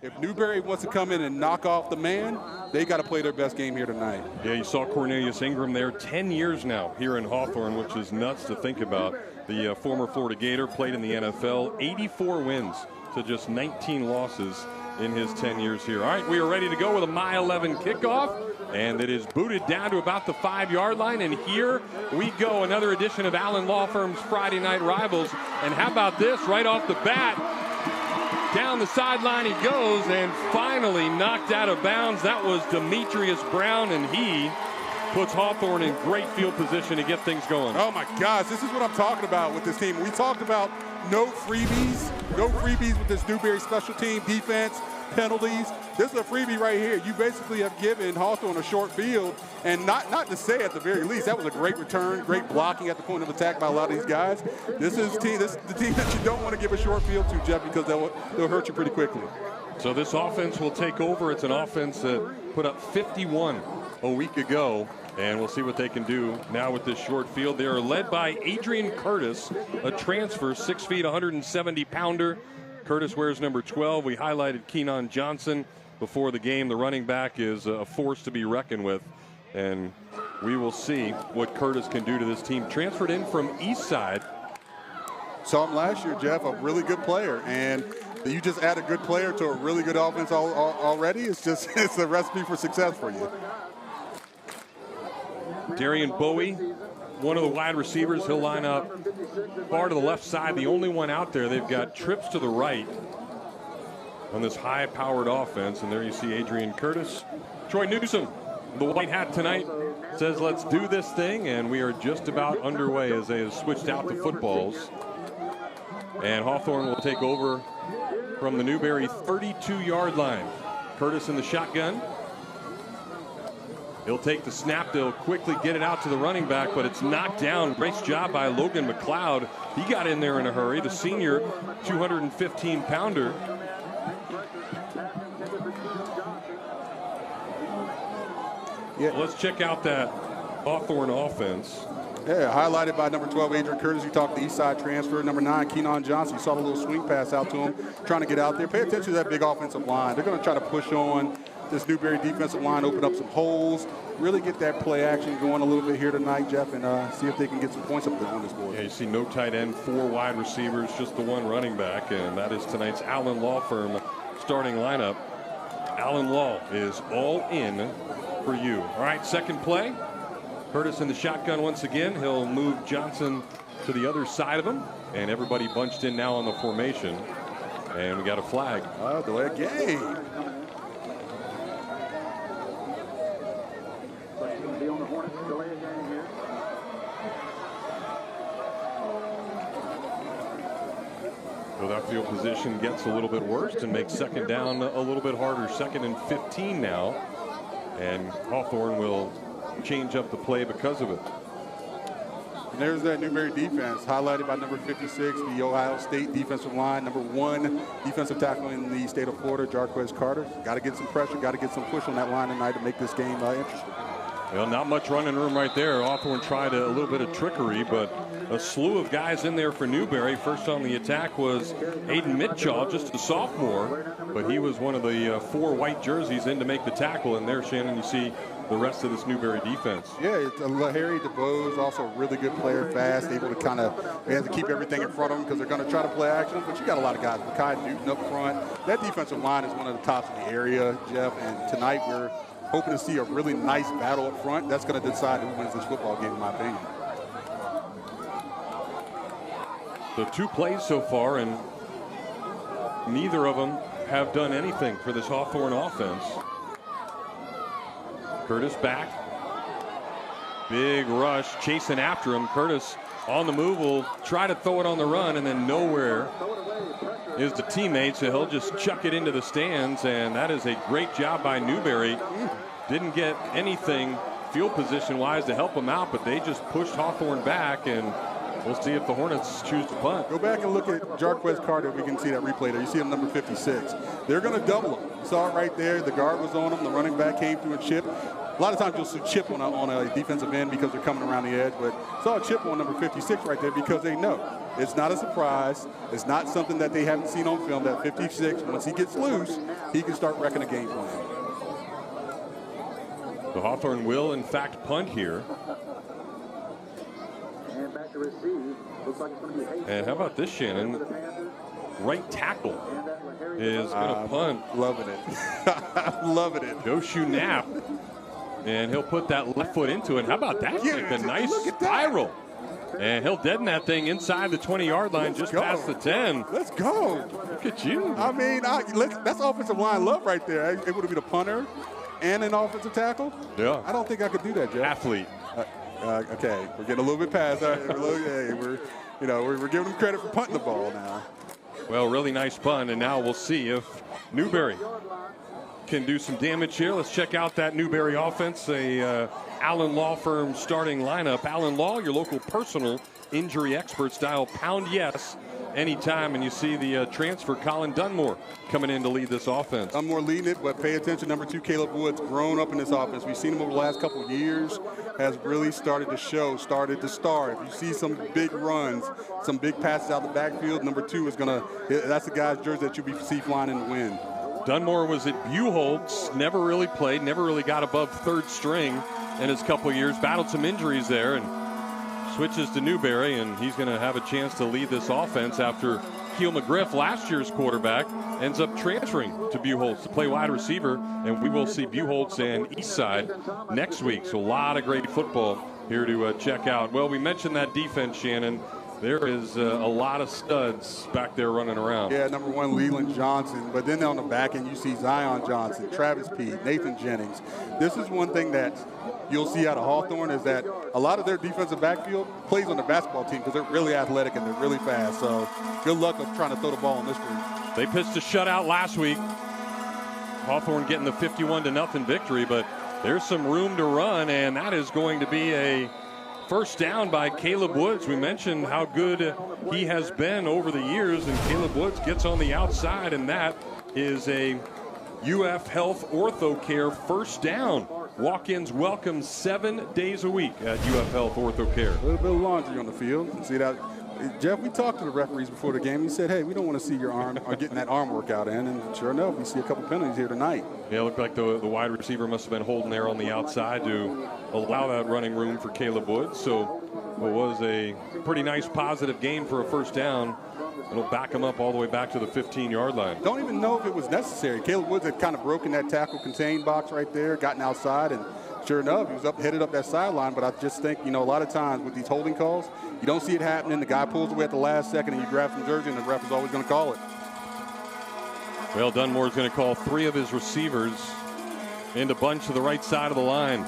if Newberry wants to come in and knock off the man, they got to play their best game here tonight. Yeah, you saw Cornelius Ingram there, 10 years now here in Hawthorne, which is nuts to think about. The former Florida Gator played in the NFL, 84 wins to just 19 losses in his 10 years here. All right, we are ready to go with a My 11 kickoff, and it is booted down to about the 5-yard line, and here we go, another edition of Allen Law Firm's Friday Night Rivals. And how about this, right off the bat, down the sideline he goes, and finally knocked out of bounds. That was Demetrius Brown, and he puts Hawthorne in great field position to get things going. Oh my gosh, this is what I'm talking about with this team. We talked about no freebies with this Newberry special team defense, penalties. This is a freebie right here. You basically have given Hawthorne a short field, and not to say at the very least, that was a great return, great blocking at the point of attack by a lot of these guys. This is the team that you don't want to give a short field to, Jeff, because they'll hurt you pretty quickly. So this offense will take over. It's an offense that put up 51 a week ago, and we'll see what they can do now with this short field. They are led by Adrian Curtis, a transfer, 6 feet, 170-pounder. Curtis wears number 12. We highlighted Keenan Johnson before the game. The running back is a force to be reckoned with, and we will see what Curtis can do to this team. Transferred in from Eastside. Saw him last year, Jeff, a really good player, and you just add a good player to a really good offense already. It's a recipe for success for you. Darian Bowie, one of the wide receivers. He'll line up far to the left side, the only one out there. They've got trips to the right on this high-powered offense, and there you see Adrian Curtis. Troy Newsom, the white hat tonight, says let's do this thing, and we are just about underway as they have switched out the footballs. And Hawthorne will take over from the Newberry 32-yard line. Curtis in the shotgun. He'll take the snap. They'll quickly get it out to the running back, but it's knocked down. Great job by Logan McLeod. He got in there in a hurry. The senior 215-pounder. Yeah. Well, let's check out that Hawthorne offense. Yeah, highlighted by number 12, Adrian Curtis. You talked the east side transfer. Number 9, Keenan Johnson. You saw the little swing pass out to him, trying to get out there. Pay attention to that big offensive line. They're going to try to push on this Newberry defensive line, open up some holes, really get that play action going a little bit here tonight, Jeff, and see if they can get some points up there on this board. Yeah, you see no tight end, 4 wide receivers, just the 1 running back, and that is tonight's Allen Law Firm starting lineup. Allen Law is all in for you. All right, second play. Curtis in the shotgun once again. He'll move Johnson to the other side of him, and everybody bunched in now on the formation, and we got a flag. Delay of game. So that field position gets a little bit worse and makes second down a little bit harder. 2nd and 15 now, and Hawthorne will change up the play because of it. And there's that Newberry defense, highlighted by number 56, the Ohio State defensive line, number 1 defensive tackle in the state of Florida, Jarquez Carter. Got to get some pressure, got to get some push on that line tonight to make this game interesting. Well, not much running room right there. Hawthorne tried a little bit of trickery, but a slew of guys in there for Newberry. First on the attack was Aiden Mitchell, just a sophomore, but he was one of the 4 white jerseys in to make the tackle. And there, Shannon, you see the rest of this Newberry defense. Yeah, it's Lahari DeBose, also a really good player, fast, able to they have to keep everything in front of them because they're going to try to play action. But you got a lot of guys. Makai Newton up front. That defensive line is one of the tops in the area, Jeff. And tonight we're hoping to see a really nice battle up front. That's going to decide who wins this football game, in my opinion. So 2 plays so far, and neither of them have done anything for this Hawthorne offense. Curtis back. Big rush, chasing after him. Curtis on the move, will try to throw it on the run, and then nowhere is the teammate, so he'll just chuck it into the stands, and that is a great job by Newberry. Didn't get anything field position-wise to help him out, but they just pushed Hawthorne back, and we'll see if the Hornets choose to punt. Go back and look at Jarquez Carter. We can see that replay there. You see him number 56. They're going to double him. You saw it right there. The guard was on him. The running back came through a chip. lot of times you'll see chip on a defensive end because they're coming around the edge, but saw a chip on number 56 right there because they know it's not a surprise. It's not something that they haven't seen on film. That 56, once he gets loose, he can start wrecking a game plan. The Hawthorne will, in fact, punt here. And how about this, Shannon? Right tackle is going to punt. Loving it. Loving it. Joshua Knapp. And he'll put that left foot into it. How about that kick? A nice spiral. And he'll deaden that thing inside the 20-yard line, just past the 10. Let's go. Look at you. I mean, that's offensive line love right there. Able to be the punter and an offensive tackle. Yeah. I don't think I could do that, Jeff. Athlete. Okay, we're getting a little bit past. We're giving them credit for punting the ball now. Well, really nice punt, and now we'll see if Newberry can do some damage here. Let's check out that Newberry offense, a Allen Law Firm starting lineup. Allen Law, your local personal injury experts. Dial pound yes anytime, and you see the transfer Colin Dunmore coming in to lead this offense. Dunmore leading it, but pay attention, number 2, Caleb Woods, grown up in this offense. We've seen him over the last couple of years, has really started to show, started to start. If you see some big runs, some big passes out the backfield, number 2 is going to, that's the guy's jersey that you'll see flying in the wind. Dunmore was at Buchholz, never really played, never really got above third string in his couple of years, battled some injuries there, and switches to Newberry, and he's going to have a chance to lead this offense after Keel McGriff, last year's quarterback, ends up transferring to Buchholz to play wide receiver, and we will see Buchholz and Eastside next week. So a lot of great football here to check out. Well, we mentioned that defense, Shannon. There is a lot of studs back there running around. Yeah, number 1, Leland Johnson. But then on the back end, you see Zion Johnson, Travis Pete, Nathan Jennings. This is one thing that you'll see out of Hawthorne is that a lot of their defensive backfield plays on the basketball team because they're really athletic and they're really fast. So good luck of trying to throw the ball on this group. They pitched a shutout last week. Hawthorne getting the 51-0 victory, but there's some room to run, and that is going to be a first down by Caleb Woods. We mentioned how good he has been over the years, and Caleb Woods gets on the outside, and that is a UF Health Ortho Care first down. Walk-ins welcome 7 days a week at UF Health Ortho Care. A little bit of laundry on the field. See that, Jeff? We talked to the referees before the game. He said, "Hey, we don't want to see your arm or getting that arm workout in." And sure enough, we see a couple penalties here tonight. Yeah, it looked like the wide receiver must have been holding there on the outside to allow that running room for Caleb Woods. So it was a pretty nice positive gain for a first down. It'll back him up all the way back to the 15-yard line. Don't even know if it was necessary. Caleb Woods had kind of broken that tackle contained box right there, gotten outside, and sure enough, he was headed up that sideline. But I just think, a lot of times with these holding calls, you don't see it happening. The guy pulls away at the last second, and you grab some jersey, and the ref is always going to call it. Well, Dunmore's going to call 3 of his receivers into bunch to the right side of the line.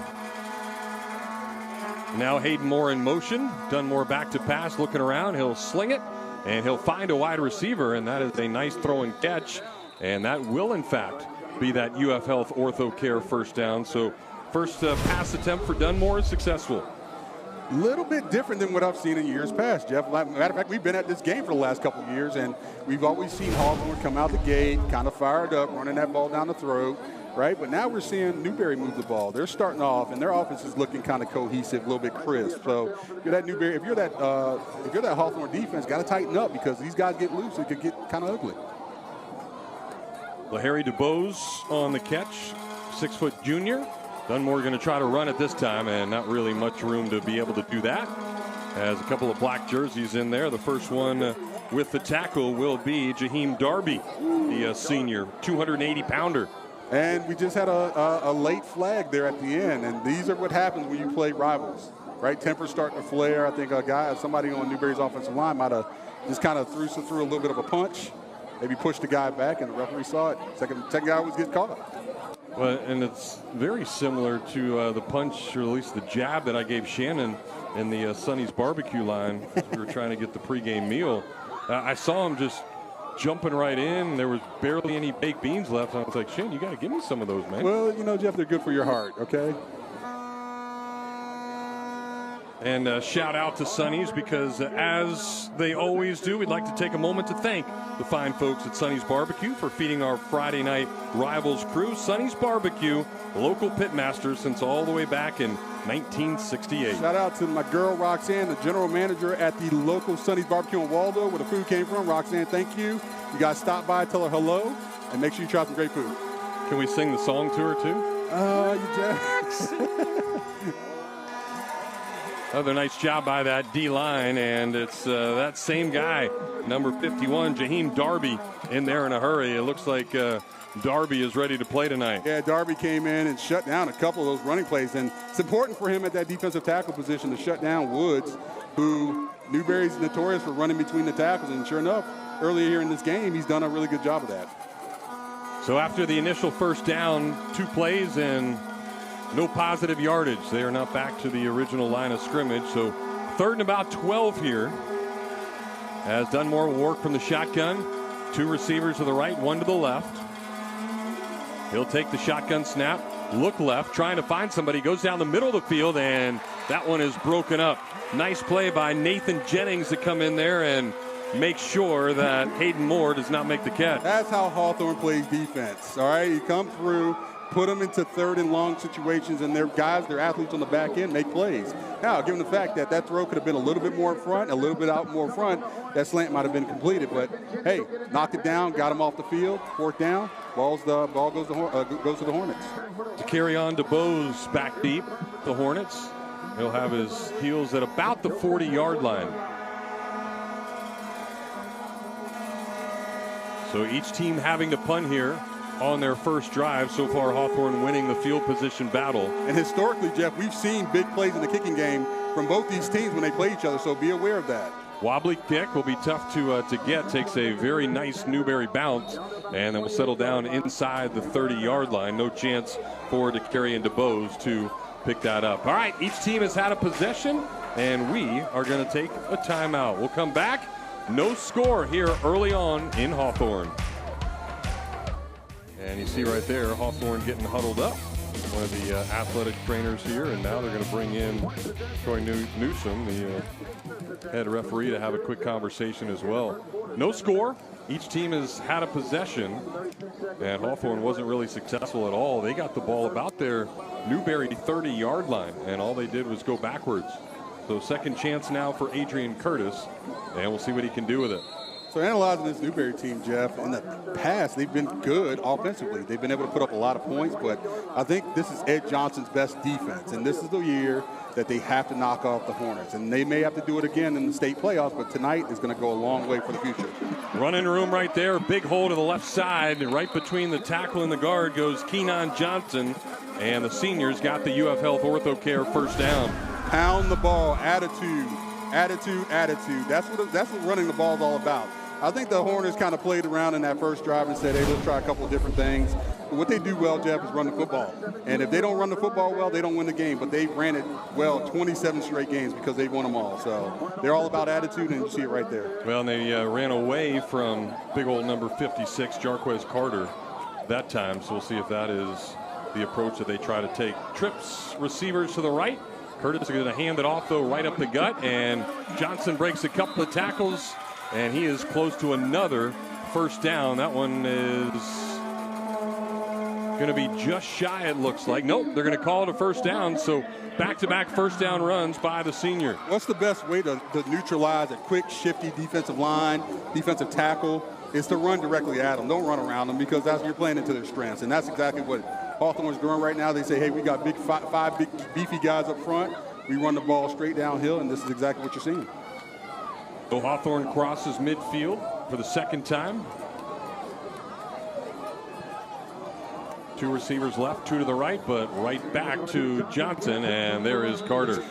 Now Hayden Moore in motion. Dunmore back to pass, looking around. He'll sling it, and he'll find a wide receiver, and that is a nice throw and catch. And that will, in fact, be that UF Health Ortho Care first down. So first pass attempt for Dunmore is successful. A little bit different than what I've seen in years past, Jeff. Matter of fact, we've been at this game for the last couple of years, and we've always seen Hawthorne come out the gate, kind of fired up, running that ball down the throat, right? But now we're seeing Newberry move the ball. They're starting off, and their offense is looking kind of cohesive, a little bit crisp. So if you're that Newberry, if you're that Hawthorne defense, got to tighten up because these guys get loose. It could get kind of ugly. LaHarry DuBose on the catch, 6-foot junior. Dunmore going to try to run it this time, and not really much room to be able to do that. Has a couple of black jerseys in there. The first one with the tackle will be Jaheim Darby, the senior, 280-pounder. And we just had a late flag there at the end, and these are what happens when you play rivals, right? Tempers starting to flare. I think somebody on Newberry's offensive line might have just kind of threw a little bit of a punch, maybe pushed the guy back, and the referee saw it. Second guy always gets caught. Well, and it's very similar to the punch, or at least the jab that I gave Shannon in the Sonny's barbecue line as we were trying to get the pregame meal. I saw him just jumping right in. There was barely any baked beans left. I was like, Shane, you got to give me some of those, man. Well, Jeff, they're good for your heart, okay? And shout out to Sonny's, because as they always do, we'd like to take a moment to thank the fine folks at Sonny's Barbecue for feeding our Friday night rivals crew. Sonny's Barbecue, local pitmaster since all the way back in 1968. Shout out to my girl Roxanne, the general manager at the local Sonny's Barbecue in Waldo, where the food came from. Roxanne, thank you. You guys stop by, tell her hello, and make sure you try some great food. Can we sing the song to her too? You jacks. Another nice job by that D-line, and it's that same guy, number 51, Jaheim Darby, in there in a hurry. It looks like Darby is ready to play tonight. Yeah, Darby came in and shut down a couple of those running plays, and it's important for him at that defensive tackle position to shut down Woods, who Newberry's notorious for running between the tackles, and sure enough, earlier here in this game, he's done a really good job of that. So after the initial first down, 2 plays and no positive yardage, they are not back to the original line of scrimmage. So 3rd and about 12 here, as Dunmore will work from the shotgun. 2 receivers to the right, 1 to the left. He'll take the shotgun snap, look left, trying to find somebody, goes down the middle of the field, and that one is broken up. Nice play by Nathan Jennings to come in there and make sure that Hayden Moore does not make the catch. That's how Hawthorne plays defense, all right? You come through, put them into 3rd and long situations, and their guys, their athletes on the back end make plays. Now, given the fact that that throw could have been a little bit more up front, a little bit out more front, that slant might have been completed. But, hey, knocked it down, got him off the field, 4th down, ball goes to the Hornets. To carry on, DeBose back deep, the Hornets. He'll have his heels at about the 40-yard line. So each team having to punt here on their first drive. So far, Hawthorne winning the field position battle. And historically, Jeff, we've seen big plays in the kicking game from both these teams when they play each other, so be aware of that. Wobbly kick will be tough to get. Takes a very nice Newberry bounce, and then will settle down inside the 30-yard line. No chance for DeCarry and DeBose to pick that up. All right, each team has had a possession, and we are going to take a timeout. We'll come back. No score here early on in Hawthorne. And you see right there, Hawthorne getting huddled up. One of the athletic trainers here, and now they're going to bring in Troy Newsom, the head referee, to have a quick conversation as well. No score. Each team has had a possession, and Hawthorne wasn't really successful at all. They got the ball about their Newberry 30-yard line, and all they did was go backwards. So second chance now for Adrian Curtis, and we'll see what he can do with it. So analyzing this Newberry team, Jeff, in the past, they've been good offensively. They've been able to put up a lot of points, but I think this is Ed Johnson's best defense, and this is the year that they have to knock off the Hornets. And they may have to do it again in the state playoffs, but tonight is going to go a long way for the future. Running room right there, big hole to the left side, and right between the tackle and the guard goes Keenan Johnson, and the seniors got the UF Health Ortho Care first down. Pound the ball, attitude. That's what running the ball is all about. I think the Hornets kind of played around in that first drive and said, hey, let's try a couple of different things. But what they do well, Jeff, is run the football. And if they don't run the football well, they don't win the game. But they ran it well 27 straight games because they won them all. So they're all about attitude, and you see it right there. Well, and they ran away from big old number 56, Jarquez Carter, that time. So we'll see if that is the approach that they try to take. Trips receivers to the right. Curtis is going to hand it off, though, right up the gut. And Johnson breaks a couple of tackles. And he is close to another first down. That one is going to be just shy, it looks like. Nope, they're going to call it a first down. So back-to-back first down runs by the senior. What's the best way to neutralize a quick, shifty defensive line, defensive tackle, is to run directly at them. Don't run around them, because that's you're playing into their strengths. And that's exactly what Hawthorne's doing right now. They say, hey, we got five big, beefy guys up front. We run the ball straight downhill, and this is exactly what you're seeing. So Hawthorne crosses midfield for the second time. 2 receivers left, 2 to the right, but right back to Johnson, and there is Carter.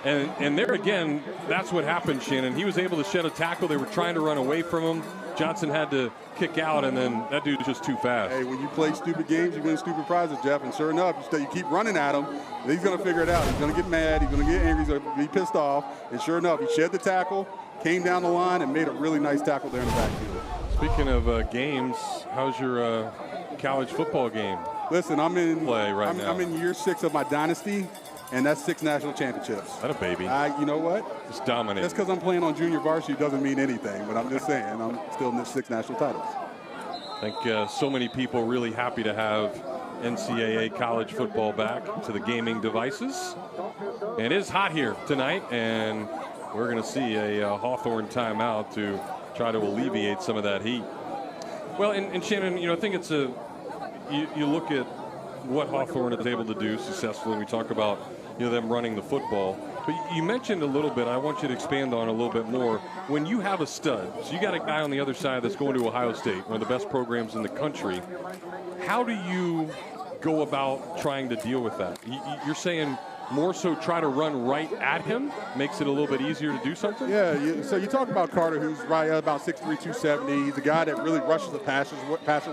And there again, that's what happened, Shannon. He was able to shed a tackle. They were trying to run away from him. Johnson had to kick out, and then that dude's just too fast. Hey, when you play stupid games, you win stupid prizes, Jeff. And sure enough, you keep running at him, he's going to figure it out. He's going to get mad. He's going to get angry. He's going to be pissed off. And sure enough, he shed the tackle, came down the line, and made a really nice tackle there in the backfield. Speaking of games, how's your college football game? Listen, I'm in play right now. I'm in year 6 of my dynasty. and that's 6 national championships. That a baby. You know what? Just dominating. Just because I'm playing on junior varsity doesn't mean anything, but I'm just saying I'm still in the 6 national titles. I think so many people really happy to have NCAA college football back to the gaming devices. And it is hot here tonight, and we're going to see a Hawthorne timeout to try to alleviate some of that heat. Well, and Shannon, I think it's you look at what Hawthorne is able to do successfully. We talk about them running the football. But you mentioned a little bit, I want you to expand on a little bit more. When you have a stud, so you got a guy on the other side that's going to Ohio State, one of the best programs in the country, how do you go about trying to deal with that? You're saying more so try to run right at him, makes it a little bit easier to do something? Yeah, so you talk about Carter, who's right about 6'3", 270. He's a guy that really rushes the passer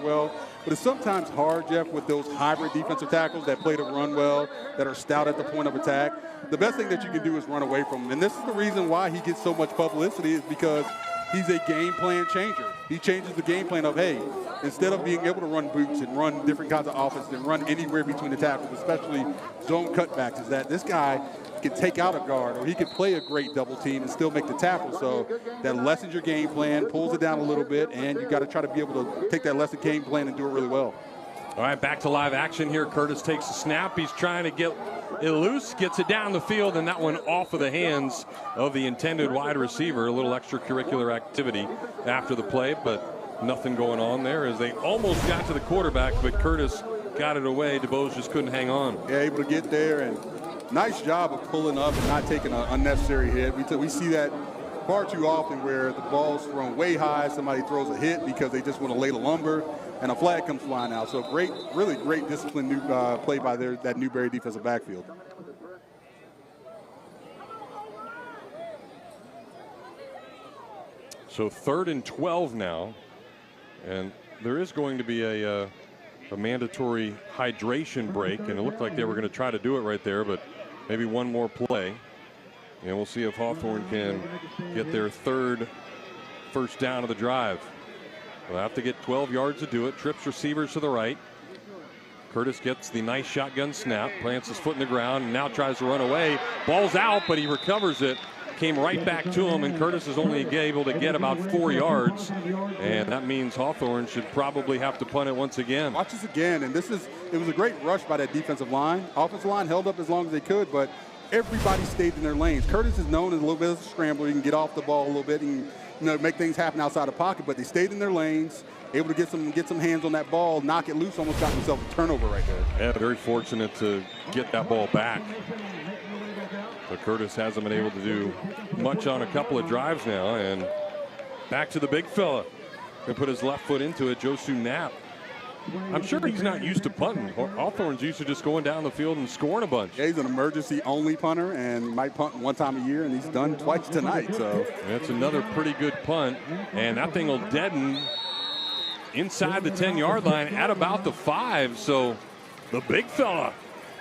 well. But it's sometimes hard, Jeff, with those hybrid defensive tackles that play to run well, that are stout at the point of attack. The best thing that you can do is run away from him. And this is the reason why he gets so much publicity, is because he's a game plan changer. He changes the game plan of, hey, instead of being able to run boots and run different kinds of offense and run anywhere between the tackles, especially zone cutbacks, is that this guy can take out a guard, or he can play a great double team and still make the tackle. So that lessens your game plan, pulls it down a little bit, and you got to try to be able to take that lesson game plan and do it really well. All right, back to live action here. Curtis takes the snap. He's trying to get it loose, gets it down the field, and that one off of the hands of the intended wide receiver. A little extracurricular activity after the play, but nothing going on there as they almost got to the quarterback, but Curtis got it away. DeBose just couldn't hang on. Yeah, able to get there, and nice job of pulling up and not taking an unnecessary hit. We see that far too often where the ball's thrown way high, somebody throws a hit because they just want to lay the lumber, and a flag comes flying out. So great, really great disciplined play by that Newberry defensive backfield. So 3rd and 12 now, and there is going to be a mandatory hydration break, and it looked like they were going to try to do it right there, but maybe one more play. And we'll see if Hawthorne can get their 3rd first down of the drive. They'll have to get 12 yards to do it. Trips receivers to the right. Curtis gets the nice shotgun snap, plants his foot in the ground, and now tries to run away. Ball's out, but he recovers it. Came right back to him, and Curtis is only able to get about 4 yards. And that means Hawthorne should probably have to punt it once again. Watch this again, and it was a great rush by that defensive line. Offensive line held up as long as they could, but everybody stayed in their lanes. Curtis is known as a little bit of a scrambler. He can get off the ball a little bit and make things happen outside the pocket, but they stayed in their lanes, able to get some hands on that ball, knock it loose, almost got himself a turnover right there. Yeah, very fortunate to get that ball back. But Curtis hasn't been able to do much on a couple of drives now, and back to the big fella. Gonna put his left foot into it, Josu Knapp. I'm sure he's not used to punting. Hawthorne's used to just going down the field and scoring a bunch. Yeah, he's an emergency-only punter and might punt one time a year, and he's done twice tonight. So that's another pretty good punt, and that thing will deaden inside the 10-yard line at about the 5. So the big fella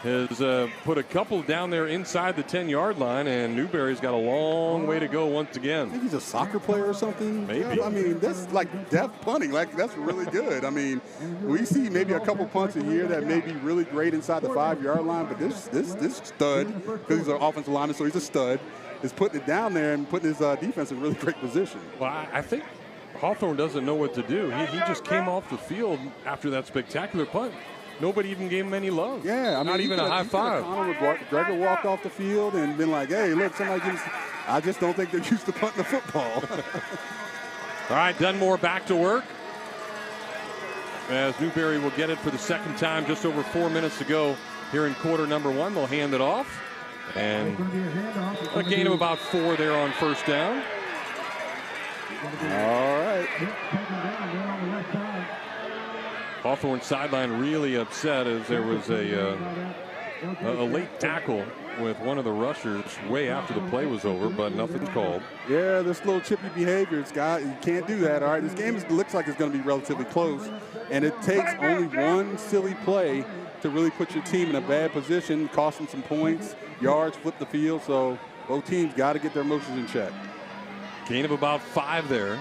has put a couple down there inside the 10-yard line, and Newberry's got a long way to go once again. I think he's a soccer player or something. Maybe. I mean, that's like depth punting. Like, that's really good. I mean, we see maybe a couple punts a year that may be really great inside the 5-yard line, but this stud, because he's an offensive lineman, so he's a stud, is putting it down there and putting his defense in really great position. Well, I think Hawthorne doesn't know what to do. He just came off the field after that spectacular punt. Nobody even gave him any love. Yeah, I mean, not even a high five. Conor McGregor walked off the field and been like, hey, look, somebody gives. I just don't think they're used to punting the football. All right, Dunmore back to work. As Newberry will get it for the second time, just over 4 minutes to go here in quarter number 1. They'll hand it off. And a gain of about 4 there on first down. All right. Hawthorne sideline really upset as there was a late tackle with one of the rushers way after the play was over, but nothing's called. Yeah, this little chippy behavior, you can't do that. All right, this game looks like it's going to be relatively close, and it takes only one silly play to really put your team in a bad position, cost them some points, yards, flip the field. So both teams got to get their emotions in check. Gain of about 5 there.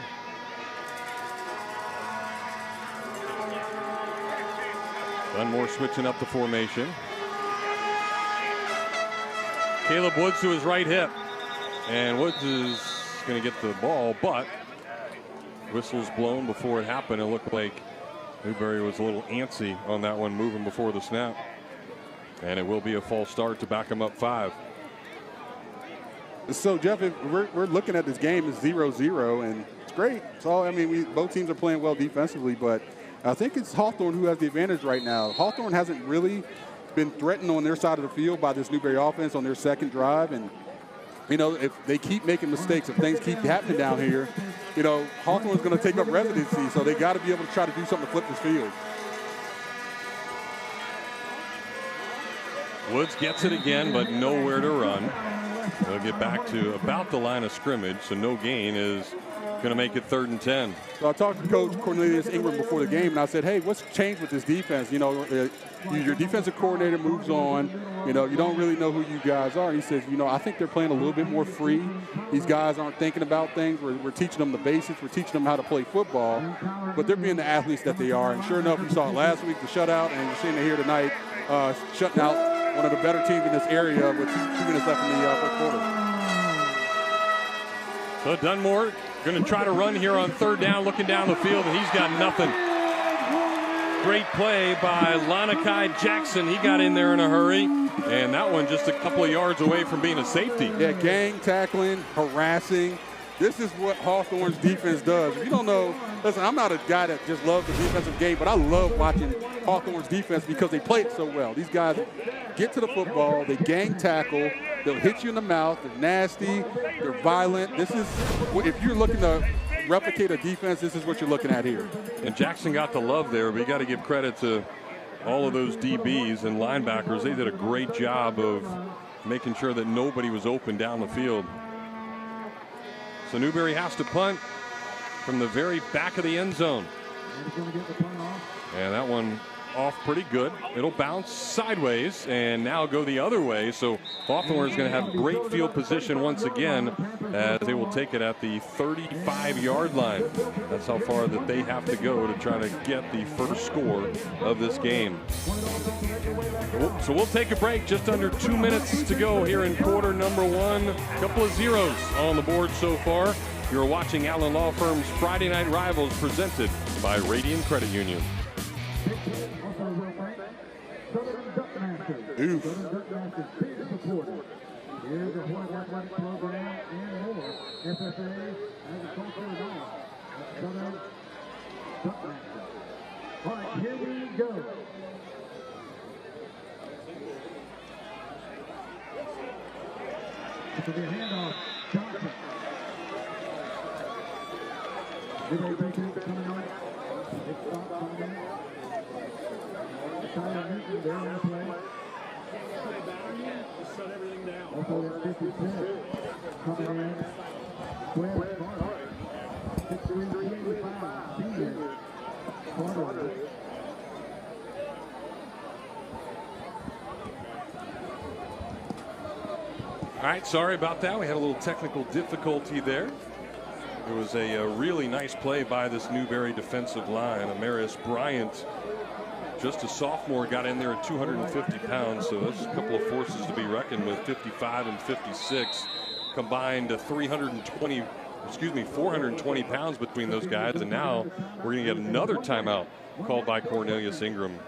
Dunmore switching up the formation. Caleb Woods to his right hip. And Woods is going to get the ball, but whistle's blown before it happened. It looked like Newberry was a little antsy on that one, moving before the snap. And it will be a false start to back him up 5. So, Jeff, if we're looking at this game, it's 0-0, and it's great. So, I mean, both teams are playing well defensively, but I think it's Hawthorne who has the advantage right now. Hawthorne hasn't really been threatened on their side of the field by this Newberry offense on their second drive, and you know, if they keep making mistakes, if things keep happening down here, you know, Hawthorne's going to take up residency, so they got to be able to try to do something to flip this field. Woods gets it again, but nowhere to run. They'll get back to about the line of scrimmage, so no gain is going to make it 3rd and 10. So I talked to Coach Cornelius Ingram before the game, and I said, hey, what's changed with this defense? You know, your defensive coordinator moves on. You know, you don't really know who you guys are. He says, you know, I think they're playing a little bit more free. These guys aren't thinking about things. We're teaching them the basics. We're teaching them how to play football. But they're being the athletes that they are. And sure enough, we saw it last week, the shutout, and you're seeing it here tonight, shutting out one of the better teams in this area with 2 minutes left in the first quarter. So Dunmore going to try to run here on 3rd down, looking down the field, and he's got nothing. Great play by Lanakai Jackson. He got in there in a hurry, and that one just a couple of yards away from being a safety. Yeah, gang tackling, harassing. This is what Hawthorne's defense does. If you don't know, listen, I'm not a guy that just loves the defensive game, but I love watching Hawthorne's defense because they play it so well. These guys get to the football, they gang tackle, they'll hit you in the mouth, they're nasty, they're violent. This is, if you're looking to replicate a defense, this is what you're looking at here. And Jackson got the love there, but you got to give credit to all of those DBs and linebackers. They did a great job of making sure that nobody was open down the field. So Newberry has to punt from the very back of the end zone. And that one off pretty good. It'll bounce sideways and now go the other way. So Hawthorne is going to have great field position once again as they will take it at the 35-yard line. That's how far that they have to go to try to get the first score of this game. So we'll take a break. Just under 2 minutes to go here in quarter number 1. A couple of zeros on the board so far. You're watching Allen Law Firm's Friday Night Rivals presented by Radiant Credit Union. Oof. Here's the Hornet Athletic Program and more. FFA, Agriculture, and all. Southern Duckmaster. All right, here we go. This will be a handoff. Johnson. Newberry Panthers coming on. Big stop coming in. Tyler Newton there on the play. Also at 56, coming in, Webb Carter, 6'3", senior, Carter. All right, sorry about that. We had a little technical difficulty there. It was a really nice play by this Newberry defensive line. Amarius Bryant, just a sophomore, got in there at 250 pounds, so that's a couple of forces to be reckoned with. 55 and 56 combined, 420 pounds between those guys, and now we're going to get another timeout called by Cornelius Ingram.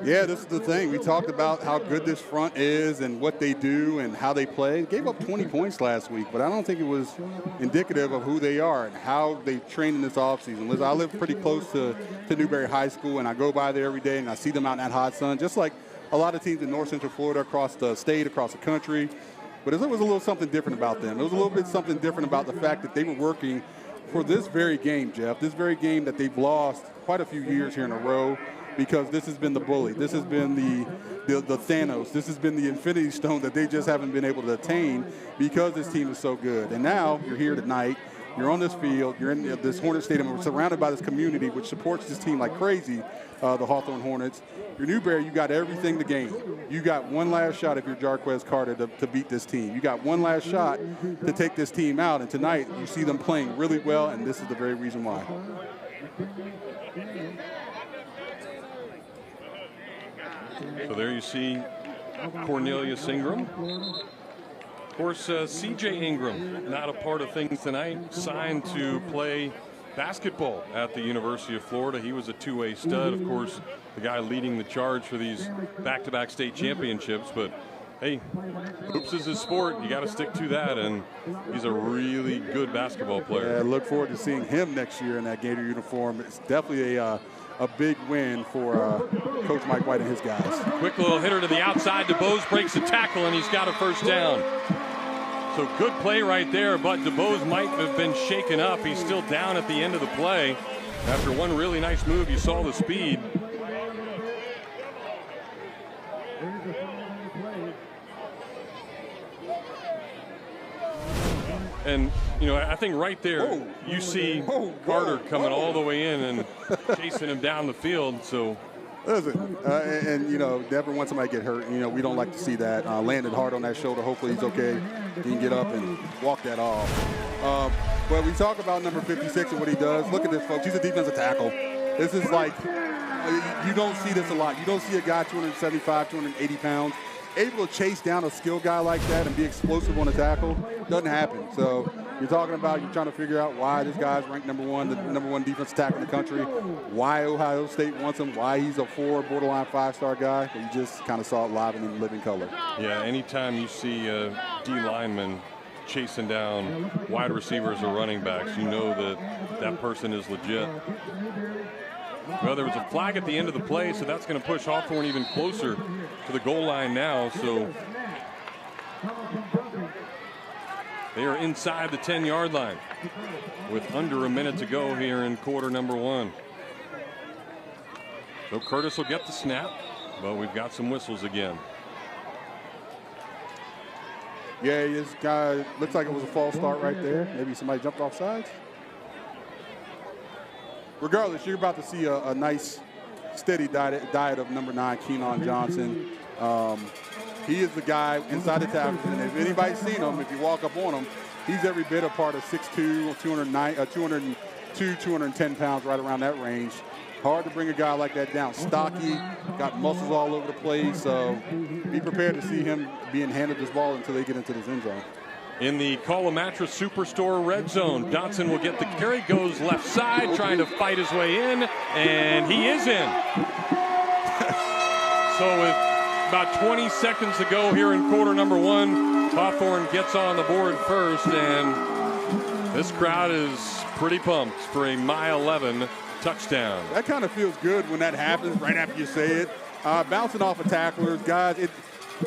Yeah, this is the thing. We talked about how good this front is and what they do and how they play. Gave up 20 points last week, but I don't think it was indicative of who they are and how they train in this offseason. Listen, I live pretty close to Newberry High School, and I go by there every day, and I see them out in that hot sun, just like a lot of teams in North Central Florida, across the state, across the country. But there was a little something different about them. There was a little bit something different about the fact that they were working for this very game, Jeff, this very game that they've lost quite a few years here in a row, because this has been the bully. This has been the Thanos. This has been the Infinity Stone that they just haven't been able to attain because this team is so good. And now you're here tonight. You're on this field. You're in this Hornet Stadium. We're surrounded by this community, which supports this team like crazy, the Hawthorne Hornets. You're Newberry. You got everything to gain. You got one last shot if you're Jarquez Carter to beat this team. You got one last shot to take this team out. And tonight you see them playing really well, and this is the very reason why. So there you see Cornelius Ingram course, C.J. Ingram, not a part of things tonight, signed to play basketball at the University of Florida. He was a two-way stud, of course, the guy leading the charge for these back-to-back state championships. But hey, hoops is his sport. You got to stick to that, and he's a really good basketball player. Yeah, look forward to seeing him next year in that Gator uniform. It's definitely a big win for Coach Mike White and his guys. Quick little hitter to the outside. DeBose breaks the tackle, and he's got a first down. So good play right there, but DeBose might have been shaken up. He's still down at the end of the play. After one really nice move, you saw the speed. And, you know, I think right there, you see Carter coming all the way in and chasing him down the field. So, listen, and, you know, never want somebody to get hurt. You know, we don't like to see that. Landed hard on that shoulder. Hopefully he's okay. He can get up and walk that off. But we talk about number 56 and what he does. Look at this, folks. He's a defensive tackle. This is like, you don't see this a lot. You don't see a guy 275, 280 pounds able to chase down a skilled guy like that and be explosive on a tackle. Doesn't happen. So you're talking about, you're trying to figure out why this guy's ranked number one, the number one defensive tackle in the country, why Ohio State wants him, why he's a 4, borderline 5-star guy. But you just kind of saw it live and in living color. Yeah, anytime you see a D lineman chasing down wide receivers or running backs, you know that that person is legit. Well, there was a flag at the end of the play, so that's going to push Hawthorne even closer to the goal line now. So they are inside the 10-yard line with under a minute to go here in quarter number 1. So Curtis will get the snap, but we've got some whistles again. Yeah, this guy looks like it was a false start right there. Maybe somebody jumped off sides. Regardless, you're about to see a nice, steady diet of number 9, Keon Johnson. He is the guy inside the tackles, and if anybody's seen him, if you walk up on him, he's every bit a part of 6'2", 202, 210 pounds, right around that range. Hard to bring a guy like that down. Stocky, got muscles all over the place, so be prepared to see him being handed this ball until they get into this end zone. In the Call Mattress Superstore red zone, Dotson will get the carry, goes left side, trying to fight his way in, and he is in. So with about 20 seconds to go here in quarter number 1, Hawthorne gets on the board first, and this crowd is pretty pumped for a mile 11 touchdown. That kind of feels good when that happens right after you say it. Bouncing off of tacklers, guys,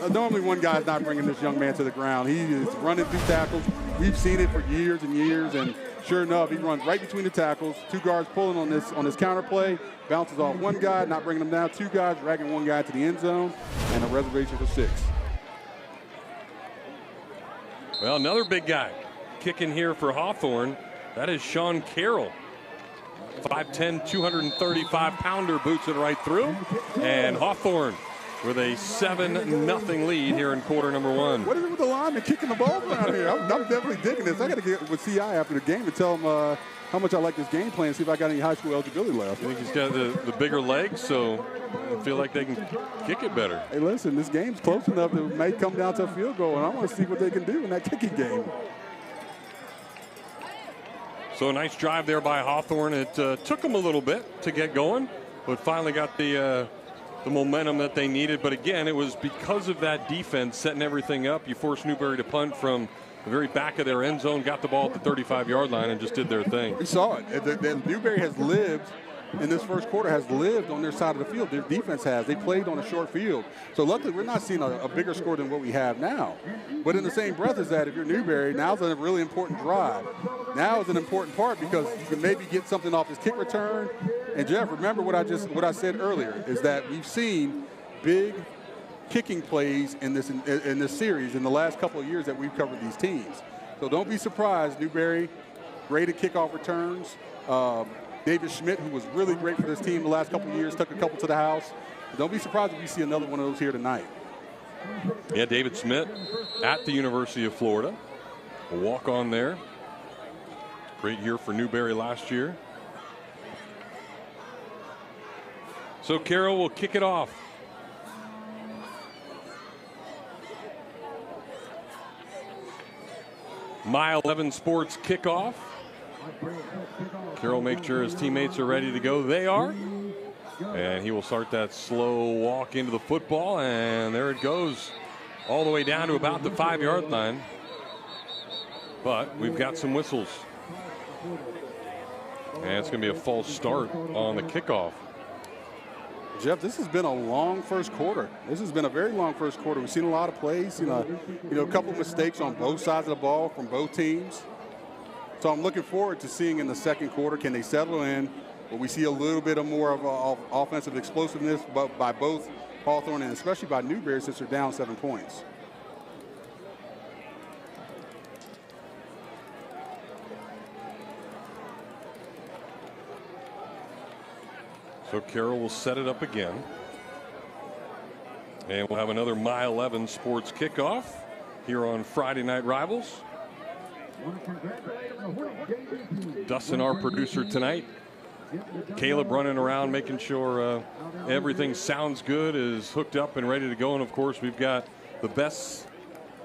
normally one guy's not bringing this young man to the ground. He is running through tackles. We've seen it for years and years, and sure enough, he runs right between the tackles. 2 guards pulling on this counter play, bounces off 1 guy, not bringing him down. 2 guys dragging 1 guy to the end zone, and a reservation for 6. Well, another big guy kicking here for Hawthorne. That is Sean Carroll. 5'10", 235-pounder, boots it right through, and Hawthorne with a 7-0 lead here in quarter number 1. What is it with the lineman kicking the ball around here? I'm definitely digging this. I got to get with CI after the game and tell him how much I like this game plan, see if I got any high school eligibility left. I think he's got the bigger legs, so I feel like they can kick it better. Hey, listen, this game's close enough that it may come down to a field goal, and I want to see what they can do in that kicking game. So a nice drive there by Hawthorne. It took them a little bit to get going, but finally got the momentum that they needed. But again, it was because of that defense setting everything up. You forced Newberry to punt from the very back of their end zone, got the ball at the 35-yard line, and just did their thing. We saw it. Newberry has lived in this first quarter, has lived on their side of the field. Their defense has. They played on a short field. So luckily, we're not seeing a bigger score than what we have now. But in the same breath as that, if you're Newberry, now's a really important drive. Now is an important part because you can maybe get something off his kick return. And Jeff, remember what I said earlier is that we've seen big kicking plays in this series in the last couple of years that we've covered these teams. So don't be surprised. Newberry, great at kickoff returns. David Schmidt, who was really great for this team the last couple of years, took a couple to the house. Don't be surprised if we see another one of those here tonight. Yeah, David Schmidt at the University of Florida. A walk-on there. Great year for Newberry last year. So Carroll will kick it off. My 11 Sports kickoff. Carroll makes sure his teammates are ready to go. They are. And he will start that slow walk into the football, and there it goes. All the way down to about the 5-yard line. But we've got some whistles. And it's going to be a false start on the kickoff. Jeff, this has been a long first quarter. This has been a very long first quarter. We've seen a lot of plays, a couple of mistakes on both sides of the ball from both teams. So I'm looking forward to seeing in the second quarter, can they settle in? Will we see a little bit of more of offensive explosiveness by both Hawthorne and especially by Newberry since they're down 7 points? So Carroll will set it up again. And we'll have another My 11 Sports kickoff here on Friday Night Rivals. Dustin, our producer tonight. Caleb running around making sure everything sounds good, is hooked up and ready to go. And, of course, we've got the best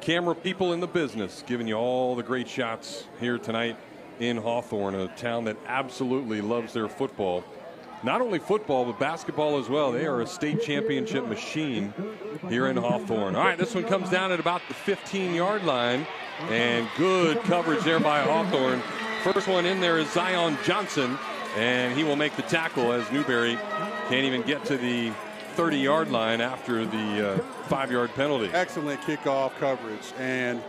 camera people in the business giving you all the great shots here tonight in Hawthorne, a town that absolutely loves their football. Not only football, but basketball as well. They are a state championship machine here in Hawthorne. All right, this one comes down at about the 15-yard line, and good coverage there by Hawthorne. First one in there is Zion Johnson, and he will make the tackle as Newberry can't even get to the 30-yard line after the 5-yard penalty. Excellent kickoff coverage, and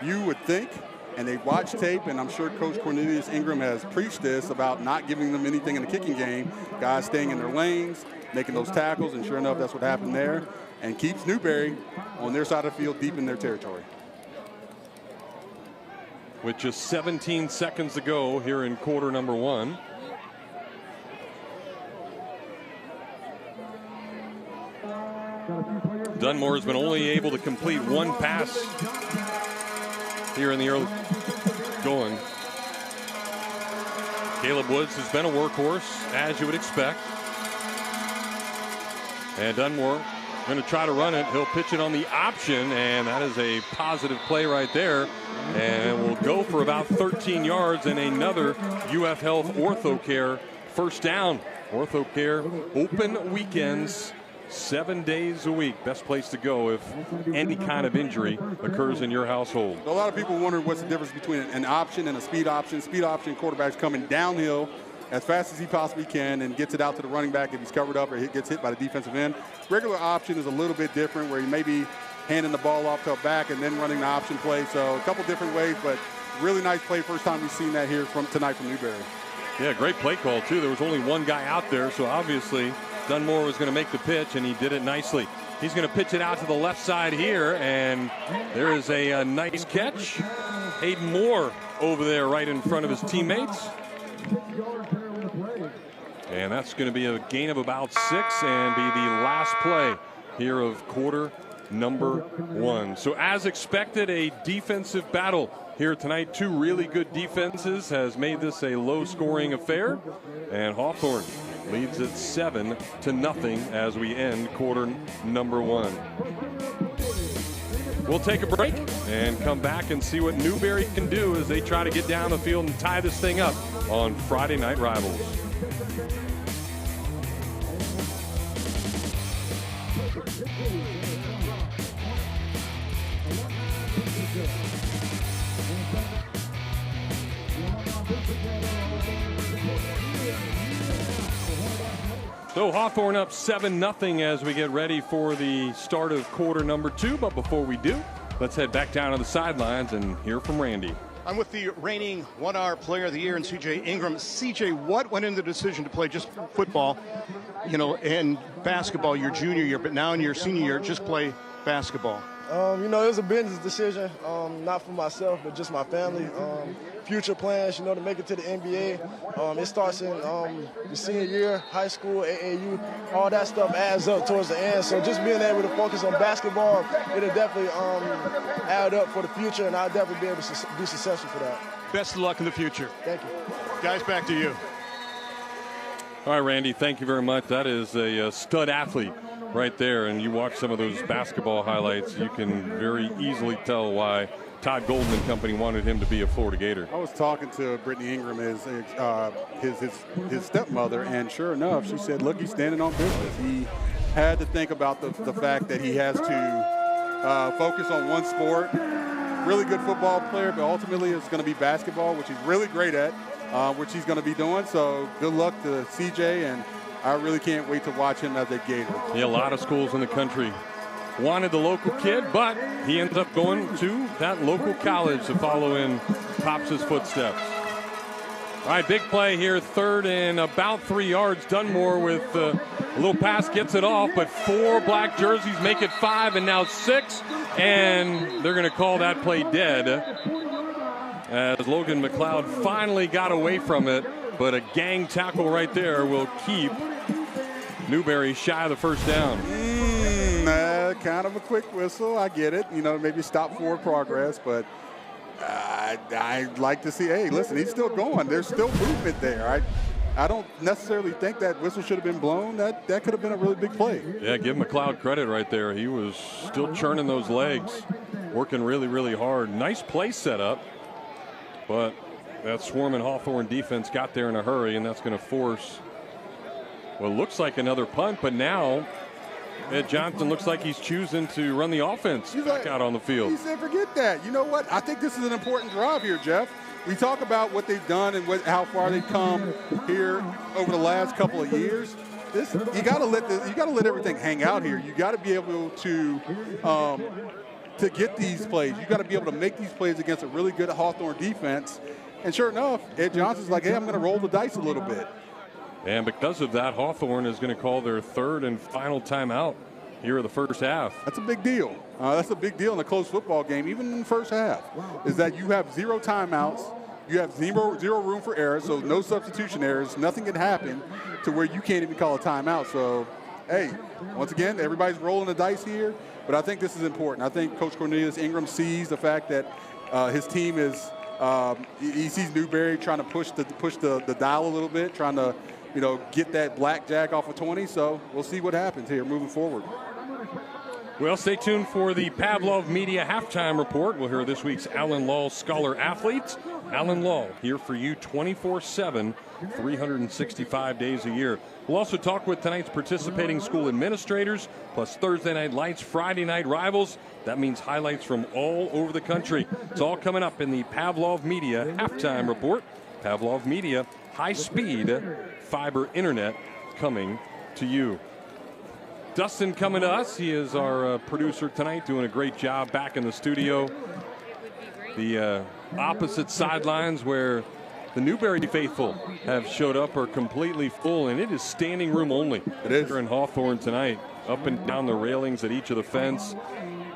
you would think, and they watch tape, and I'm sure Coach Cornelius Ingram has preached this about not giving them anything in the kicking game, guys staying in their lanes, making those tackles, and sure enough, that's what happened there, and keeps Newberry on their side of the field deep in their territory. With just 17 seconds to go here in quarter number 1. Dunmore has been only able to complete one pass here in the early going. Caleb Woods has been a workhorse, as you would expect. And Dunmore going to try to run it. He'll pitch it on the option, and that is a positive play right there. And we'll go for about 13 yards and another UF Health OrthoCare first down. OrthoCare open weekends, 7 days a week. Best place to go if any kind of injury occurs in your household. A lot of people wonder what's the difference between an option and a speed option. Speed option quarterback's coming downhill as fast as he possibly can and gets it out to the running back if he's covered up or gets hit by the defensive end. Regular option is a little bit different, where you may be handing the ball off to a back and then running the option play. So a couple different ways, but really nice play. First time we've seen that here tonight from Newberry. Yeah, great play call, too. There was only one guy out there, so obviously Dunmore was going to make the pitch, and he did it nicely. He's going to pitch it out to the left side here, and there is a nice catch. Hayden Moore over there right in front of his teammates. And that's going to be a gain of about 6 and be the last play here of quarter number 1. So as expected, a defensive battle here tonight. Two really good defenses has made this a low-scoring affair, and Hawthorne leads it 7-0 as we end quarter number 1. We'll take a break and come back and see what Newberry can do as they try to get down the field and tie this thing up on Friday Night Rivals. So Hawthorne up 7-0 as we get ready for the start of quarter number 2. But before we do, let's head back down to the sidelines and hear from Randy. I'm with the reigning 1R Player of the Year, and C.J. Ingram. C.J., what went into the decision to play just football, and basketball your junior year, but now in your senior year, just play basketball? It was a business decision, not for myself, but just my family. Future plans, to make it to the NBA. It starts in the senior year, high school, AAU, all that stuff adds up towards the end. So just being able to focus on basketball, it'll definitely add up for the future, and I'll definitely be able to be successful for that. Best of luck in the future. Thank you. Guys, back to you. All right, Randy, thank you very much. That is a stud athlete right there, and you watch some of those basketball highlights, you can very easily tell why Todd Golden and company wanted him to be a Florida Gator. I was talking to Brittany Ingram, his stepmother, and sure enough, she said, look, he's standing on business. He had to think about the fact that he has to focus on one sport. Really good football player, but ultimately it's going to be basketball, which he's really great at, which he's going to be doing. So good luck to CJ, and I really can't wait to watch him as a Gator. Yeah, a lot of schools in the country wanted the local kid, but he ends up going to that local college to follow in Pops' footsteps. All right, big play here, 3rd and about 3 yards. Dunmore with a little pass, gets it off, but 4 black jerseys make it 5 and now 6, and they're going to call that play dead as Logan McLeod finally got away from it, but a gang tackle right there will keep Newberry shy of the first down. Kind of a quick whistle. I get it. You know, maybe stop forward progress, but I'd like to see, hey, listen, he's still going. There's still movement there. I don't necessarily think that whistle should have been blown. That could have been a really big play. Yeah, give McLeod credit right there. He was still churning those legs, working really, really hard. Nice play set up, but that swarming Hawthorne defense got there in a hurry, and that's going to force what looks like another punt, but now Ed Johnson looks like he's choosing to run the offense back out on the field. He said, forget that. You know what? I think this is an important drive here, Jeff. We talk about what they've done and how far they've come here over the last couple of years. You got to let everything hang out here. You got to be able to get these plays. You got to be able to make these plays against a really good Hawthorne defense. And sure enough, Ed Johnson's like, hey, I'm going to roll the dice a little bit. And because of that, Hawthorne is going to call their 3rd and final timeout here in the first half. That's a big deal. That's a big deal in a close football game, even in the first half, is that you have 0 timeouts. You have zero room for errors, so no substitution errors. Nothing can happen to where you can't even call a timeout. So, hey, once again, everybody's rolling the dice here, but I think this is important. I think Coach Cornelius Ingram sees the fact that his team is he sees Newberry trying to push the dial a little bit, trying to get that blackjack off of 20. So we'll see what happens here moving forward. Well, stay tuned for the Pavlov Media Halftime Report. We'll hear this week's Allen Law Scholar Athletes. Allen Law, here for you 24/7, 365 days a year. We'll also talk with tonight's participating school administrators, plus Thursday night lights, Friday night rivals. That means highlights from all over the country. It's all coming up in the Pavlov Media Halftime Report. Pavlov Media, high-speed fiber internet coming to you. Dustin coming to us. He is our producer tonight, doing a great job back in the studio. The opposite sidelines where the Newberry faithful have showed up are completely full, and it is standing room only. It is. Here in Hawthorne tonight, up and down the railings at each of the fence.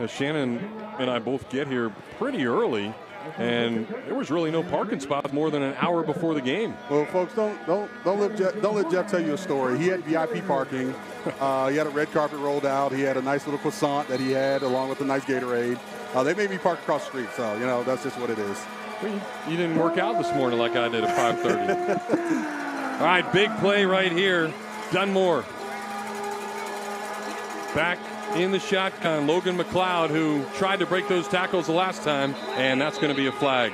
Shannon and I both get here pretty early, and there was really no parking spots more than an hour before the game. Well, folks, don't let Jeff tell you a story. He had VIP parking. He had a red carpet rolled out. He had a nice little croissant that he had along with a nice Gatorade. They made me park across the street, so that's just what it is. You didn't work out this morning like I did at 5:30. All right, big play right here. Dunmore back in the shotgun. Logan McLeod, who tried to break those tackles the last time, and that's going to be a flag.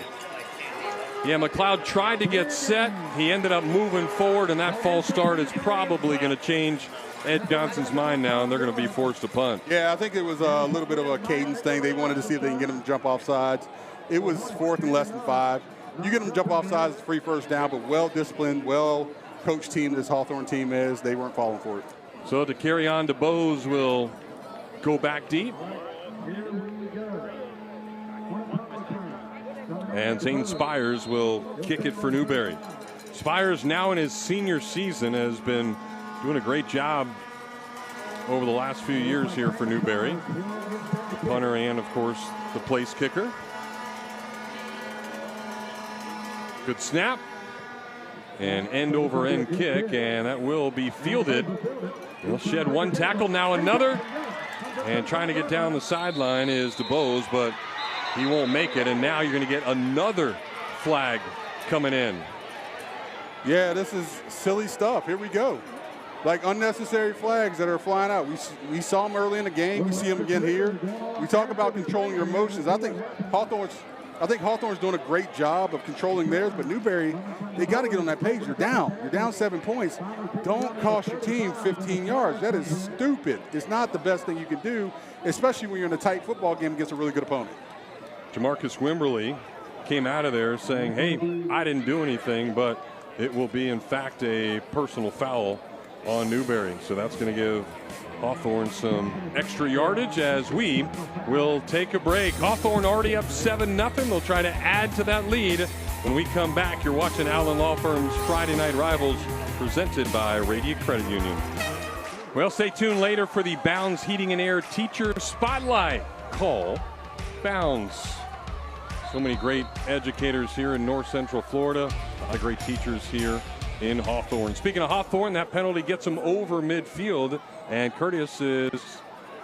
Yeah, McLeod tried to get set. He ended up moving forward, and that false start is probably going to change Ed Johnson's mind now, and they're going to be forced to punt. Yeah, I think it was a little bit of a cadence thing. They wanted to see if they can get him to jump off sides. It was 4th and less than 5. You get them to jump off sides, it's a free first down, but well-disciplined, well-coached team this Hawthorne team is. They weren't falling for it. So to carry on, DeBose will go back deep. And Zane Spires will kick it for Newberry. Spires, now in his senior season, has been doing a great job over the last few years here for Newberry. The punter and, of course, the place kicker. Good snap. And end-over-end kick, and that will be fielded. He'll shed one tackle, now another. And trying to get down the sideline is DeBose, but he won't make it. And now you're going to get another flag coming in. Yeah, this is silly stuff. Here we go. like unnecessary flags that are flying out. We saw them early in the game. We see them again here. We talk about controlling your emotions. I think Hawthorne's doing a great job of controlling theirs, but Newberry, they got to get on that page. You're down. You're down 7 points. Don't cost your team 15 yards. That is stupid. It's not the best thing you can do, especially when you're in a tight football game against a really good opponent. Jamarcus Wimberly came out of there saying, hey, I didn't do anything, but it will be, in fact, a personal foul on Newberry. So that's going to give Hawthorne some extra yardage as we will take a break. Hawthorne already up 7-0. They'll try to add to that lead. When we come back, you're watching Allen Law Firm's Friday Night Rivals, presented by Radiant Credit Union. Well, stay tuned later for the Bounds Heating and Air Teacher Spotlight. Call Bounds. So many great educators here in North Central Florida. A lot of great teachers here in Hawthorne. Speaking of Hawthorne, that penalty gets him over midfield, and Curtis is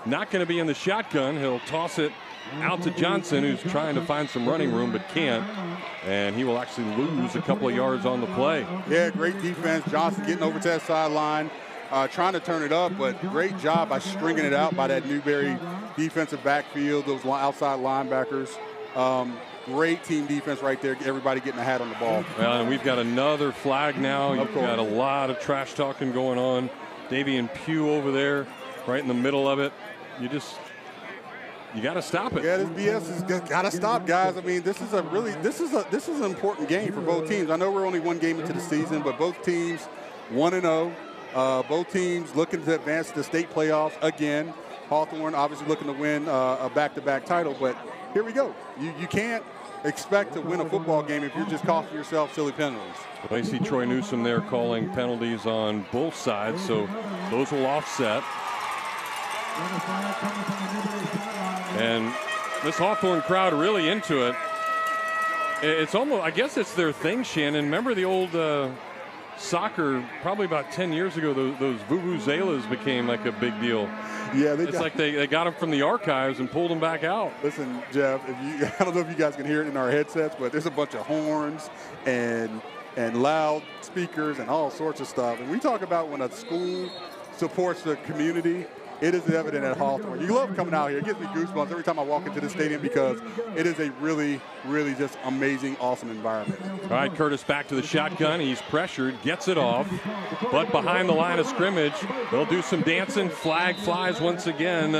not going to be in the shotgun. He'll toss it out to Johnson, who's trying to find some running room but can't, and he will actually lose a couple of yards on the play. Yeah, great defense. Johnson getting over to that sideline, trying to turn it up, but great job by stringing it out by that Newberry defensive backfield, those outside linebackers. Great team defense right there. Everybody getting a hat on the ball. Well, and we've got another flag now. You've got a lot of trash talking going on. Davian Pugh over there, right in the middle of it. You got to stop it. Yeah, this BS has got to stop, guys. I mean, this is an important game for both teams. I know we're only one game into the season, but both teams 1-0. Both teams looking to advance to the state playoffs again. Hawthorne obviously looking to win a back-to-back title, but here we go. You can't expect to win a football game if you're just costing yourself silly penalties. Well, I see Troy Newsom there calling penalties on both sides, so those will offset. And this Hawthorne crowd really into it. It's almost, I guess it's their thing, Shannon. Remember the old soccer, probably about 10 years ago, those vuvuzelas became like a big deal. Yeah, it's like they got them from the archives and pulled them back out. Listen, Jeff, I don't know if you guys can hear it in our headsets, but there's a bunch of horns and loud speakers and all sorts of stuff. And we talk about when a school supports the community, it is evident at Hawthorne. You love coming out here. It gives me goosebumps every time I walk into the stadium because it is a really, really just amazing, awesome environment. All right, Curtis back to the shotgun. He's pressured, gets it off, but behind the line of scrimmage, they'll do some dancing. Flag flies once again.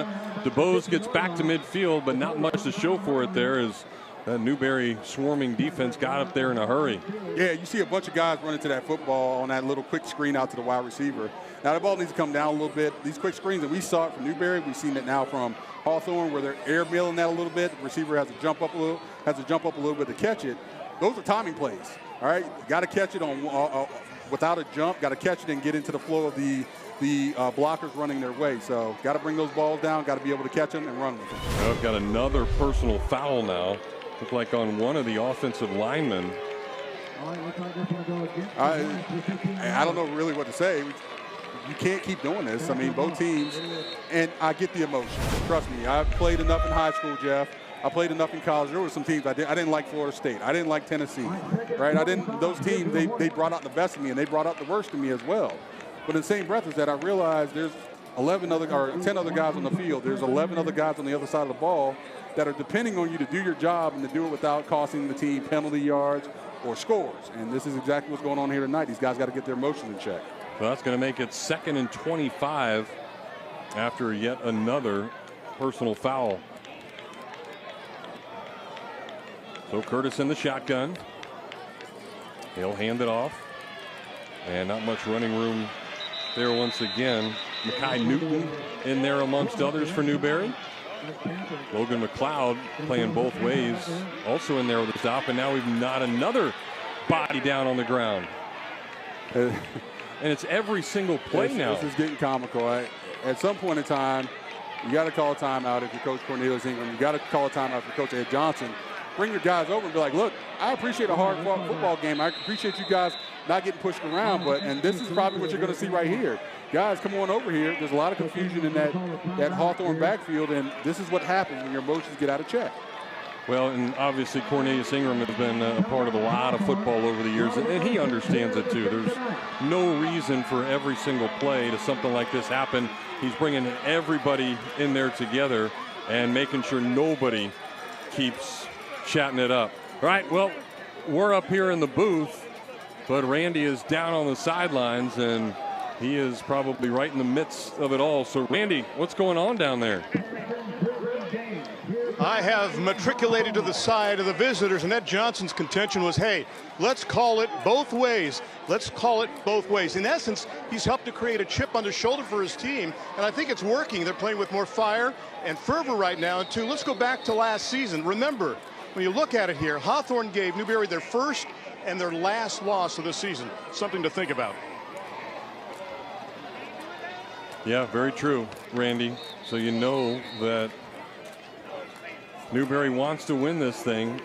DeBose gets back to midfield, but not much to show for it there as that Newberry swarming defense got up there in a hurry. Yeah, you see a bunch of guys running to that football on that little quick screen out to the wide receiver. Now, the ball needs to come down a little bit. These quick screens, and we saw it from Newberry. We've seen it now from Hawthorne where they're airmailing that a little bit. The receiver has to jump up a little bit to catch it. Those are timing plays, all right? Got to catch it on without a jump. Got to catch it and get into the flow of the blockers running their way. So got to bring those balls down. Got to be able to catch them and run with them. Well, we've got another personal foul now. Look like on one of the offensive linemen. I don't know really what to say. You can't keep doing this. I mean, both teams, and I get the emotion. Trust me, I've played enough in high school, Jeff. I played enough in college. There were some teams I didn't like Florida State. I didn't like Tennessee, right? Those teams, they brought out the best of me, and they brought out the worst of me as well. But in the same breath as that, I realized there's 10 other guys on the field. There's 11 other guys on the other side of the ball that are depending on you to do your job and to do it without costing the team penalty yards or scores. And this is exactly what's going on here tonight. These guys got to get their emotions in check. So that's going to make it 2nd and 25 after yet another personal foul. So Curtis in the shotgun. He'll hand it off. And not much running room there once again. Makai Newton in there amongst others for Newberry. Logan McLeod playing both ways, also in there with a stop, and now we've got another body down on the ground. And it's every single play now. This is getting comical. At some point in time, you got to call a timeout if you're Coach Cornelius Ingram. You got to call a timeout if you're Coach Ed Johnson. Bring your guys over and be like, look, I appreciate a hard-fought football game. I appreciate you guys not getting pushed around, and this is probably what you're going to see right here. Guys, come on over here. There's a lot of confusion in that Hawthorne backfield, and this is what happens when your emotions get out of check. Well, and obviously Cornelius Ingram has been a part of a lot of football over the years, and he understands it too. There's no reason for every single play to something like this happen. He's bringing everybody in there together and making sure nobody keeps chatting it up. All right, well, we're up here in the booth, but Randy is down on the sidelines, and he is probably right in the midst of it all. So, Randy, what's going on down there? I have matriculated to the side of the visitors, and Ed Johnson's contention was, hey, let's call it both ways. Let's call it both ways. In essence, he's helped to create a chip on the shoulder for his team, and I think it's working. They're playing with more fire and fervor right now. And two, let's go back to last season. Remember, when you look at it here, Hawthorne gave Newberry their first and their last loss of the season. Something to think about. Yeah, very true, Randy. So you know that Newberry wants to win this thing,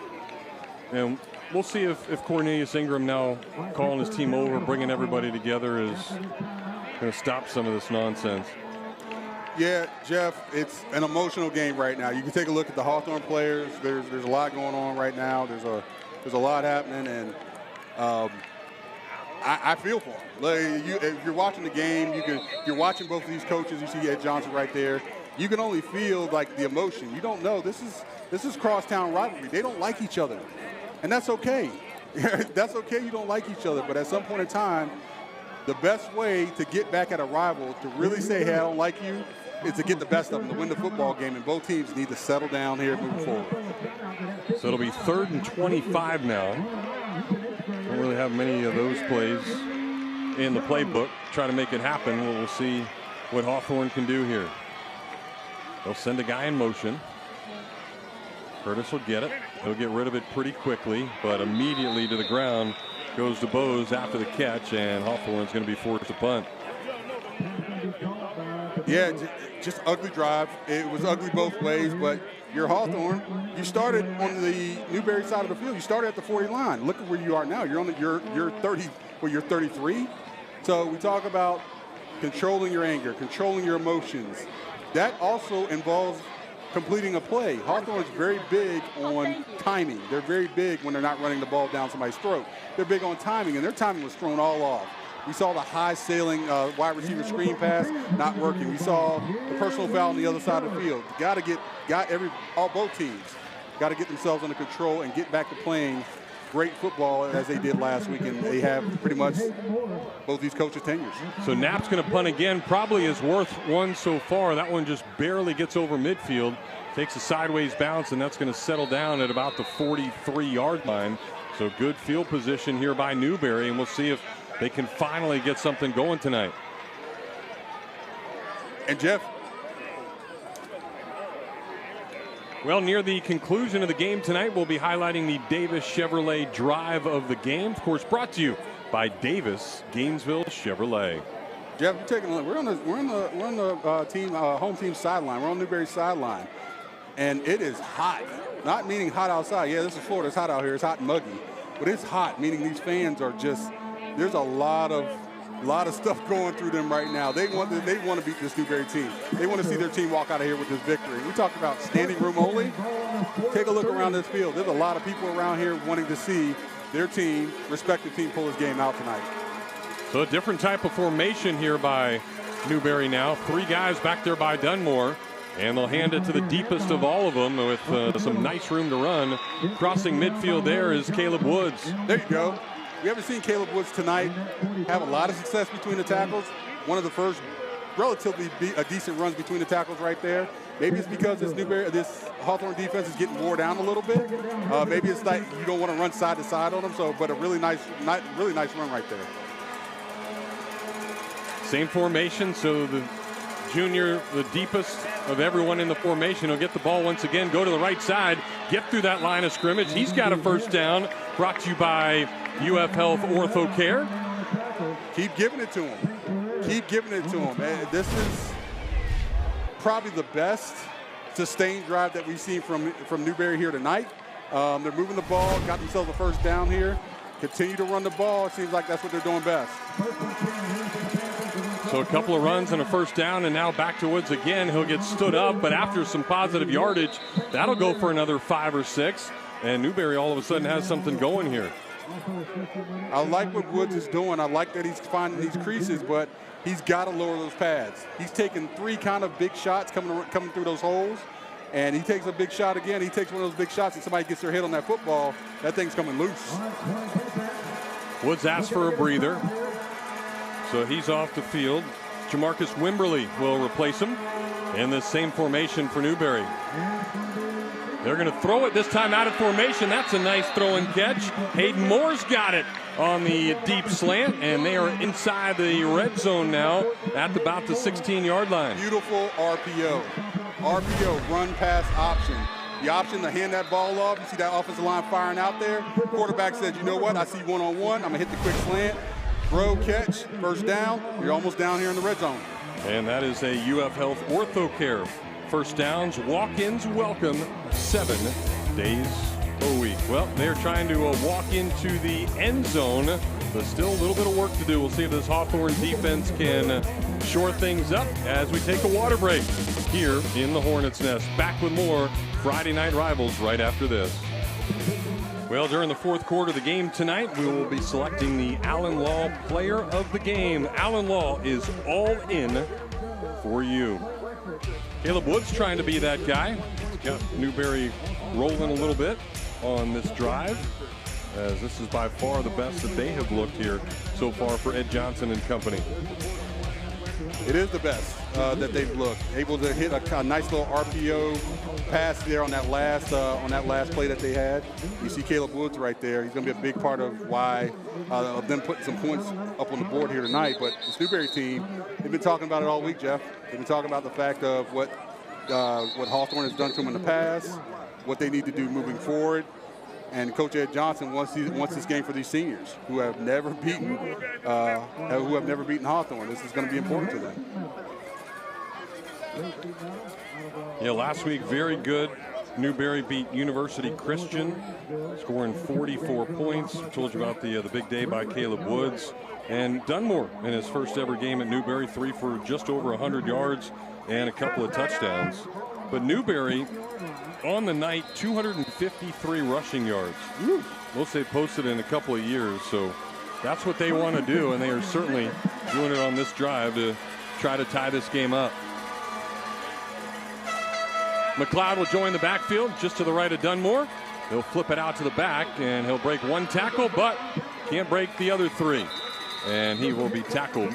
and we'll see if Cornelius Ingram now calling his team over, bringing everybody together, is going to stop some of this nonsense. Yeah, Jeff, it's an emotional game right now. You can take a look at the Hawthorne players. There's a lot going on right now. There's a lot happening, and I feel for them. Like, if you're watching the game, you're watching both of these coaches. You see Ed Johnson right there. You can only feel like the emotion. You don't know. This is crosstown rivalry. They don't like each other, and that's okay. That's okay. You don't like each other, but at some point in time, the best way to get back at a rival, to really say, hey, I don't like you, is to get the best of them, to win the football game, and both teams need to settle down here and move forward. So it'll be 3rd and 25 now. Don't really have many of those plays in the playbook. Try to make it happen. We'll see what Hawthorne can do here. They'll send a guy in motion. Curtis will get it. He'll get rid of it pretty quickly, but immediately to the ground goes to Bose after the catch, and Hawthorne's going to be forced to punt. Yeah, just ugly drive. It was ugly both ways, but you're Hawthorne. You started on the Newberry side of the field. You started at the 40 line. Look at where you are now. You're on you're 30. Well, you're 33. So we talk about controlling your anger, controlling your emotions. That also involves completing a play. Hawthorne's very big on timing. They're very big when they're not running the ball down somebody's throat. They're big on timing, and their timing was thrown all off. We saw the high-sailing wide receiver screen pass not working. We saw the personal foul on the other side of the field. Both teams got to get themselves under control and get back to playing great football as they did last week, and they have pretty much both these coaches' tenures. So Knapp's going to punt again. Probably is worth one so far. That one just barely gets over midfield. Takes a sideways bounce, and that's going to settle down at about the 43-yard line. So good field position here by Newberry, and we'll see if they can finally get something going tonight. And Jeff, well, near the conclusion of the game tonight, we'll be highlighting the Davis Chevrolet drive of the game. Of course, brought to you by Davis Gainesville Chevrolet. Jeff, you're taking a look. We're on the team home team sideline. We're on Newberry's sideline, and it is hot. Not meaning hot outside. Yeah, this is Florida. It's hot out here. It's hot and muggy, but it's hot. Meaning these fans are just. There's a lot of stuff going through them right now. They want to beat this Newberry team. They want to see their team walk out of here with this victory. We talked about standing room only. Take a look around this field. There's a lot of people around here wanting to see their team, respective team, pull this game out tonight. So a different type of formation here by Newberry now. 3 guys back there by Dunmore, and they'll hand it to the deepest of all of them with some nice room to run. Crossing midfield there is Caleb Woods. There you go. We haven't seen Caleb Woods tonight have a lot of success between the tackles. One of the first relatively decent runs between the tackles right there. Maybe it's because this Hawthorne defense is getting wore down a little bit. Maybe it's like you don't want to run side to side on them. But a really nice run right there. Same formation, so the junior, the deepest of everyone in the formation, will get the ball once again, go to the right side, get through that line of scrimmage. He's got a first down, brought to you by UF Health Ortho Care. Keep giving it to him. Keep giving it to him. And this is probably the best sustained drive that we've seen from Newberry here tonight. They're moving the ball, got themselves a first down here. Continue to run the ball. It seems like that's what they're doing best. So a couple of runs and a first down, and now back to Woods again. He'll get stood up, but after some positive yardage, that'll go for another 5 or 6. And Newberry all of a sudden has something going here. I like what Woods is doing. I like that he's finding these creases, but he's got to lower those pads. He's taken 3 kind of big shots coming through those holes, and he takes a big shot again. He takes one of those big shots, and somebody gets their head on that football. That thing's coming loose. Woods asked for a breather, so he's off the field. Jamarcus Wimberly will replace him in the same formation for Newberry. They're going to throw it this time out of formation. That's a nice throw and catch. Hayden Moore's got it on the deep slant, and they are inside the red zone now at about the 16-yard line. Beautiful RPO. RPO, run pass option. The option to hand that ball off. You see that offensive line firing out there. Quarterback says, you know what, I see one-on-one. I'm going to hit the quick slant. Throw, catch, first down. You're almost down here in the red zone. And that is a UF Health Ortho Care. First downs, walk-ins welcome 7 days a week. Well, they're trying to walk into the end zone, but still a little bit of work to do. We'll see if this Hawthorne defense can shore things up as we take a water break here in the Hornets' Nest. Back with more Friday Night Rivals right after this. Well, during the fourth quarter of the game tonight, we will be selecting the Allen Law Player of the Game. Allen Law is all in for you. Caleb Woods trying to be that guy. Got Newberry rolling a little bit on this drive, as this is by far the best that they have looked here so far for Ed Johnson and company. It is the best that they've looked. Able to hit a nice little RPO pass there on that last play that they had. You see Caleb Woods right there. He's going to be a big part of why of them putting some points up on the board here tonight. But this Newberry team, they've been talking about it all week, Jeff. They've been talking about the fact of what Hawthorne has done to them in the past, what they need to do moving forward. And Coach Ed Johnson wants this game for these seniors who have never beaten Hawthorne. This is going to be important to them. Yeah, last week very good. Newberry beat University Christian, scoring 44 points. Told you about the big day by Caleb Woods. And Dunmore in his first ever game at Newberry, 3 for just over 100 yards and a couple of touchdowns. But Newberry on the night, 253 rushing yards. Most they posted in a couple of years, so that's what they want to do, and they are certainly doing it on this drive to try to tie this game up. McLeod will join the backfield just to the right of Dunmore. He'll flip it out to the back, and he'll break 1 tackle, but can't break the other 3. And he will be tackled,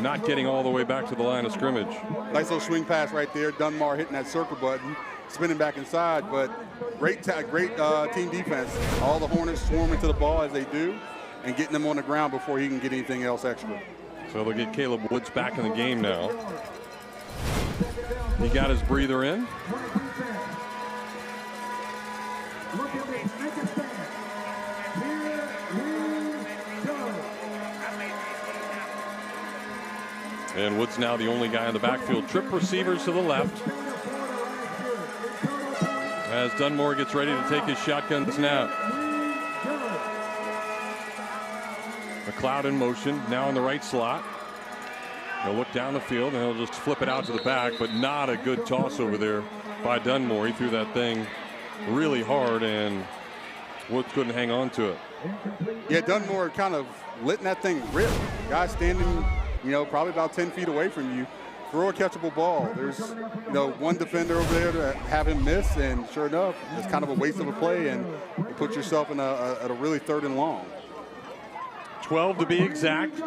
not getting all the way back to the line of scrimmage. Nice little swing pass right there. Dunmore hitting that circle button, spinning back inside, but great team defense. All the Hornets swarming to the ball as they do and getting them on the ground before he can get anything else extra. So they'll get Caleb Woods back in the game now. He got his breather in. And Woods now the only guy in the backfield. Trip receivers to the left. As Dunmore gets ready to take his shotgun snap. McLeod in motion, now in the right slot. He'll look down the field and he'll just flip it out to the back, but not a good toss over there by Dunmore. He threw that thing really hard and Woods couldn't hang on to it. Yeah, Dunmore kind of letting that thing rip. Guy standing, probably about 10 feet away from you. Throw a catchable ball. There's, one defender over there to have him miss, and sure enough, it's kind of a waste of a play, and you put yourself in at a really 3rd and long. 12 to be exact.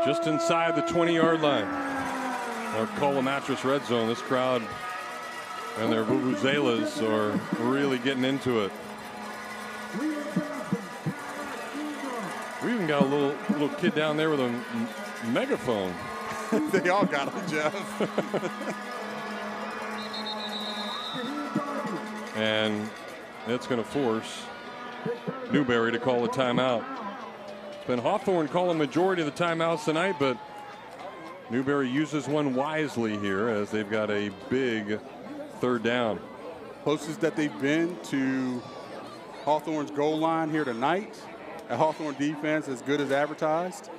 Just inside the 20-yard line. Our Colamatris red zone. This crowd and their vuvuzelas are really getting into it. We even got a little kid down there with a megaphone. They all got them, Jeff. And it's going to force Newberry to call a timeout. It's been Hawthorne calling majority of the timeouts tonight, but Newberry uses one wisely here as they've got a big 3rd down. Closest that they've been to Hawthorne's goal line here tonight. A Hawthorne defense as good as advertised.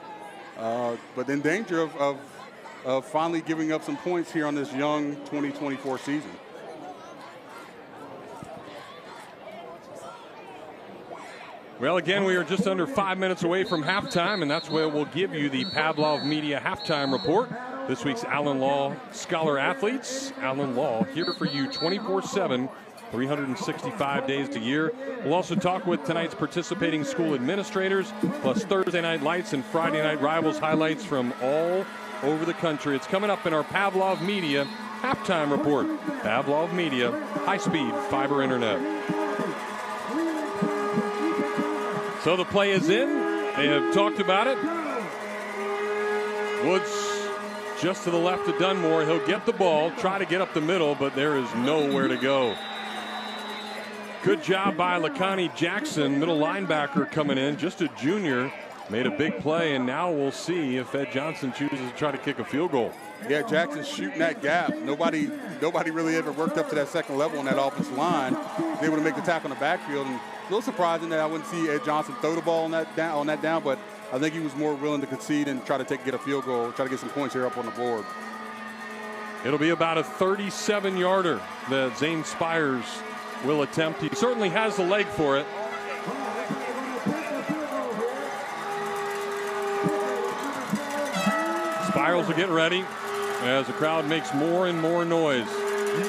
but in danger of finally giving up some points here on this young 2024 season. Well, again, we are just under 5 minutes away from halftime, and that's where we'll give you the Pavlov Media halftime report. This week's Allen Law Scholar Athletes. Allen Law here for you 24/7, 365 days a year. We'll also talk with tonight's participating school administrators, plus Thursday Night Lights and Friday Night Rivals highlights from all over the country. It's coming up in our Pavlov Media halftime report. Pavlov Media, high-speed fiber internet. So the play is in. They have talked about it. Woods just to the left of Dunmore. He'll get the ball, try to get up the middle, but there is nowhere to go. Good job by Laconnie Jackson, middle linebacker coming in, just a junior. Made a big play, and now we'll see if Ed Johnson chooses to try to kick a field goal. Yeah, Jackson's shooting that gap. Nobody really ever worked up to that second level on that offensive line. They able to make the tackle in the backfield. And a little surprising that I wouldn't see Ed Johnson throw the ball on that down, but I think he was more willing to concede and try to get a field goal, try to get some points here up on the board. It'll be about a 37-yarder that Zane Spires will attempt. He certainly has the leg for it. Spires will get ready as the crowd makes more and more noise.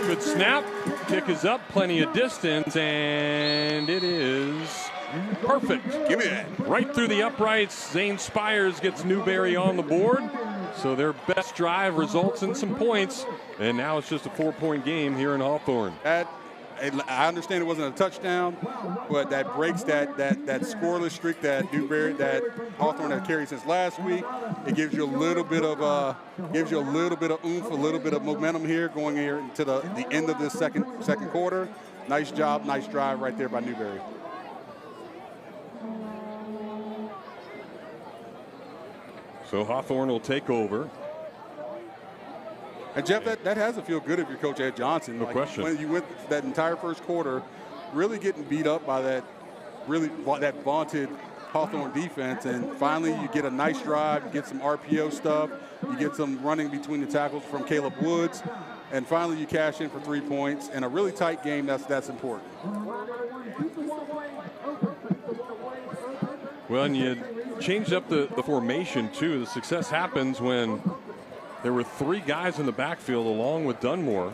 Good snap. Kick is up, plenty of distance, and it is perfect. Give me that. Right through the uprights. Zane Spires gets Newberry on the board. So their best drive results in some points, and now it's just a 4-point game here in Hawthorne. I understand it wasn't a touchdown, but that breaks that scoreless streak that Hawthorne has carried since last week. It gives you a little bit of oomph, a little bit of momentum here going here into the end of this second quarter. Nice job, nice drive right there by Newberry. So Hawthorne will take over. And Jeff, that has to feel good if you're Coach Ed Johnson. No question. When you went that entire first quarter, really getting beat up by that vaunted Hawthorne defense, and finally you get a nice drive, you get some RPO stuff, you get some running between the tackles from Caleb Woods, and finally you cash in for 3 points. And a really tight game, that's important. Well, and you changed up the formation too. The success happens when there were 3 guys in the backfield along with Dunmore.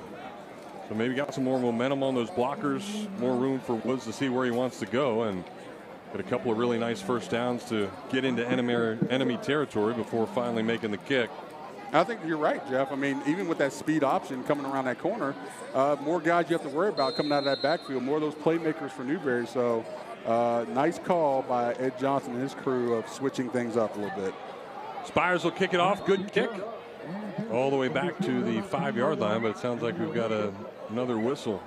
So maybe got some more momentum on those blockers, more room for Woods to see where he wants to go, and get a couple of really nice first downs to get into enemy territory before finally making the kick. I think you're right, Jeff. I mean, even with that speed option coming around that corner, more guys you have to worry about coming out of that backfield, more of those playmakers for Newberry. So nice call by Ed Johnson and his crew of switching things up a little bit. Spires will kick it off. Good kick. All the way back to the 5-yard line, but it sounds like we've got another whistle.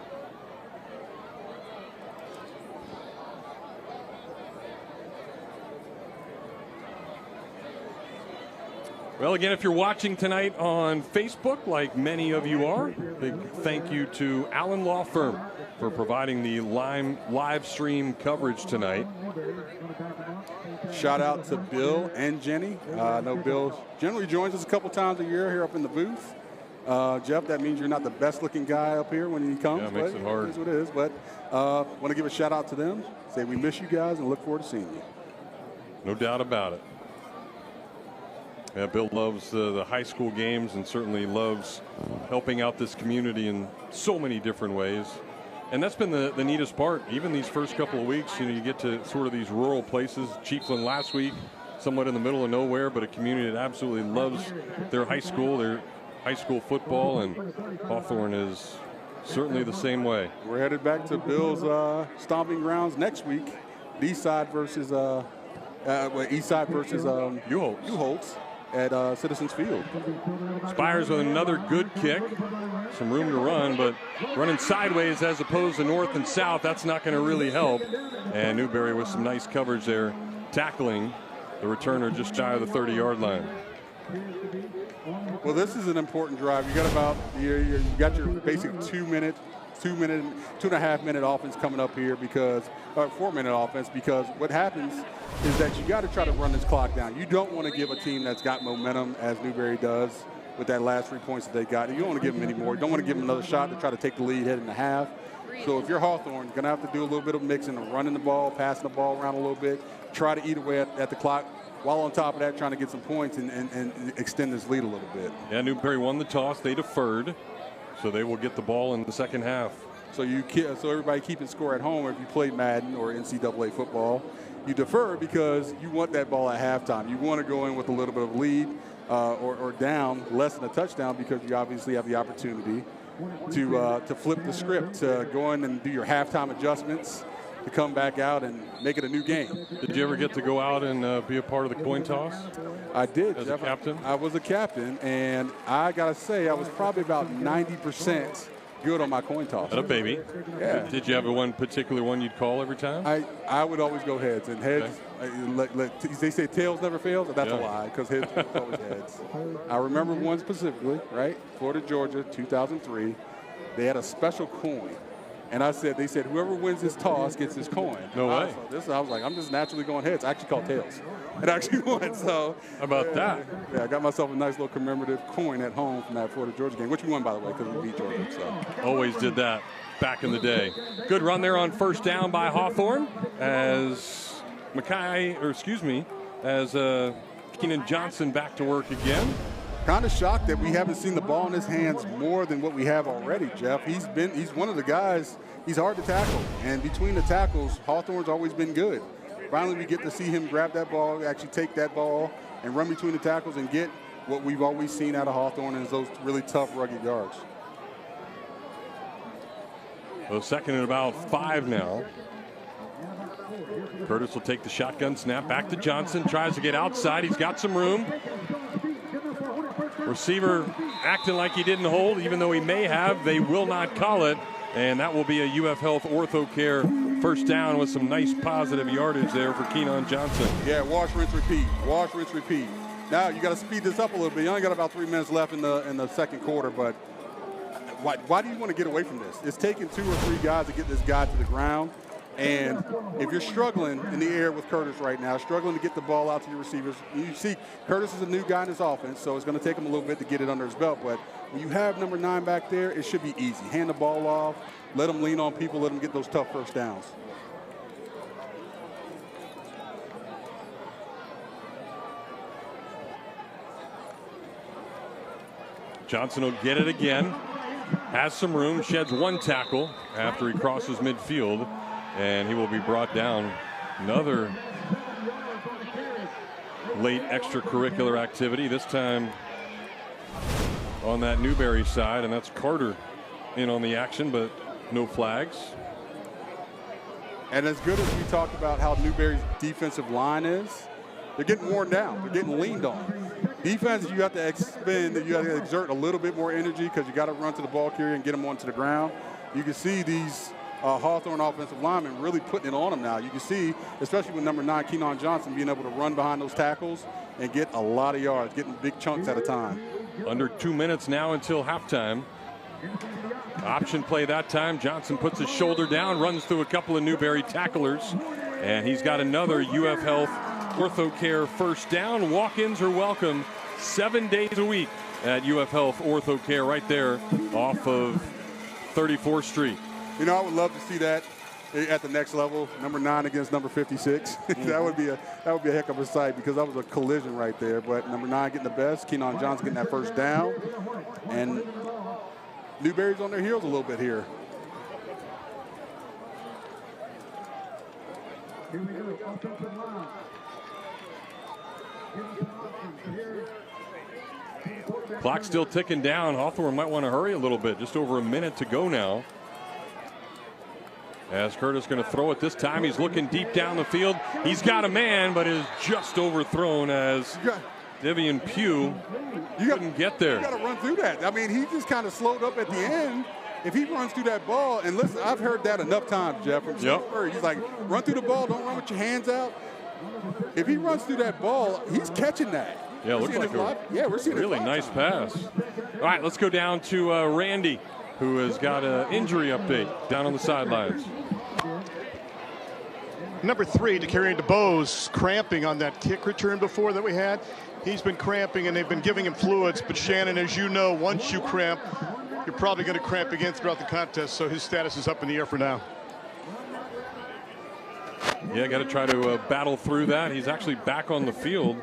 Well, again, if you're watching tonight on Facebook, like many of you are, big thank you to Allen Law Firm for providing the live stream coverage tonight. Shout out to Bill and Jenny. I know Bill generally joins us a couple times a year here up in the booth. Jeff, that means you're not the best looking guy up here when he comes. Yeah, it makes it hard. It is what it is. But want to give a shout out to them. Say we miss you guys and look forward to seeing you. No doubt about it. Yeah, Bill loves the high school games and certainly loves helping out this community in so many different ways. And that's been the neatest part. Even these first couple of weeks, you get to sort of these rural places. Chiefland last week, somewhat in the middle of nowhere, but a community that absolutely loves their high school football, and Hawthorne is certainly the same way. We're headed back to Bill's stomping grounds next week. Eastside versus U-Holtz at Citizens Field. Spires with another good kick. Some room to run, but running sideways as opposed to north and south, that's not going to really help. And Newberry with some nice coverage there, tackling the returner just shy of the 30-yard line. Well, this is an important drive. You got your basic 2-minute 2.5 minute offense coming up here because 4-minute offense, because what happens is that you got to try to run this clock down. You don't want to give a team that's got momentum, as Newberry does, with that last 3 points that they got. You don't want to give them any more. You don't want to give them another shot to try to take the lead heading to half. So if you're Hawthorne, you're going to have to do a little bit of mixing of running the ball, passing the ball around a little bit, try to eat away at the clock, while on top of that trying to get some points and extend this lead a little bit. Yeah, Newberry won the toss. They deferred, so they will get the ball in the second half. So everybody keeping score at home, or if you play Madden or NCAA football, you defer because you want that ball at halftime. You want to go in with a little bit of lead or down, less than a touchdown, because you obviously have the opportunity to flip the script, to go in and do your halftime adjustments, to come back out and make it a new game. Did you ever get to go out and be a part of the coin toss? I did. As a captain? I was a captain, and I got to say I was probably about 90% good on my coin toss. At a baby. Yeah. Did you have one particular one you'd call every time? I would always go heads, and heads, they say tails never fails, but that's a lie, because heads was always heads. I remember one specifically, right? Florida, Georgia, 2003. They had a special coin. And they said, whoever wins this toss gets this coin. No way. I was like, I'm just naturally going heads. I actually called tails. It actually won. So how about that? Yeah, I got myself a nice little commemorative coin at home from that Florida Georgia game, which we won, by the way, because we beat Georgia. So always did that back in the day. Good run there on first down by Hawthorne as Keenan Johnson back to work again. Kind of shocked that we haven't seen the ball in his hands more than what we have already, Jeff. He's one of the guys, he's hard to tackle. And between the tackles, Hawthorne's always been good. Finally, we get to see him grab that ball, actually take that ball and run between the tackles and get what we've always seen out of Hawthorne, is those really tough, rugged yards. So second and about 5 now. Curtis will take the shotgun snap back to Johnson, tries to get outside. He's got some room. Receiver acting like he didn't hold, even though he may have. They will not call it, and that will be a UF Health OrthoCare first down with some nice positive yardage there for Keenan Johnson. Yeah, wash, rinse, repeat. Wash, rinse, repeat. Now you got to speed this up a little bit. You only got about 3 minutes left in the second quarter, but why do you want to get away from this? It's taking 2 or 3 guys to get this guy to the ground. And if you're struggling in the air with Curtis right now, struggling to get the ball out to your receivers, you see Curtis is a new guy in his offense, so it's going to take him a little bit to get it under his belt. But when you have number 9 back there, it should be easy. Hand the ball off, let him lean on people, let him get those tough first downs. Johnson will get it again. Has some room, sheds 1 tackle after he crosses midfield, and he will be brought down. Another late extracurricular activity, this time on that Newberry side, and that's Carter in on the action, but no flags. And as good as we talked about how Newberry's defensive line is, they're getting worn down. They're getting leaned on. Defense, you have to exert a little bit more energy because you got to run to the ball carrier and get them onto the ground. You can see these Hawthorne offensive linemen really putting it on them now. You can see, especially with number 9, Keenan Johnson, being able to run behind those tackles and get a lot of yards, getting big chunks at a time. Under 2 minutes now until halftime. Option play that time. Johnson puts his shoulder down, runs through a couple of Newberry tacklers, and he's got another UF Health OrthoCare first down. Walk-ins are welcome 7 days a week at UF Health OrthoCare right there off of 34th Street. You know, I would love to see that at the next level, number 9 against number 56. that would be a heck of a sight, because that was a collision right there. But number 9 getting the best, Keenan Johnson getting that first down, and Newberry's on their heels a little bit here. Here we go, offensive line. Clock still ticking down. Hawthorne might want to hurry a little bit. Just over a minute to go now. As Curtis going to throw it this time. He's looking deep down the field. He's got a man, but is just overthrown as Devian Pugh couldn't get there. You got to run through that. I mean, he just kind of slowed up at the end. If he runs through that ball, and listen, I've heard that enough times, Jeff, from Steve Murray. He's like, run through the ball, don't run with your hands out. If he runs through that ball, he's catching that. Yeah, looks like we're seeing a really nice pass. All right, let's go down to Randy who has got an injury update down on the sidelines. Number 3, Takarian DeBose, cramping on that kick return before that we had. He's been cramping, and they've been giving him fluids. But Shannon, as you know, once you cramp, you're probably going to cramp again throughout the contest. So his status is up in the air for now. Yeah, got to try to battle through that. He's actually back on the field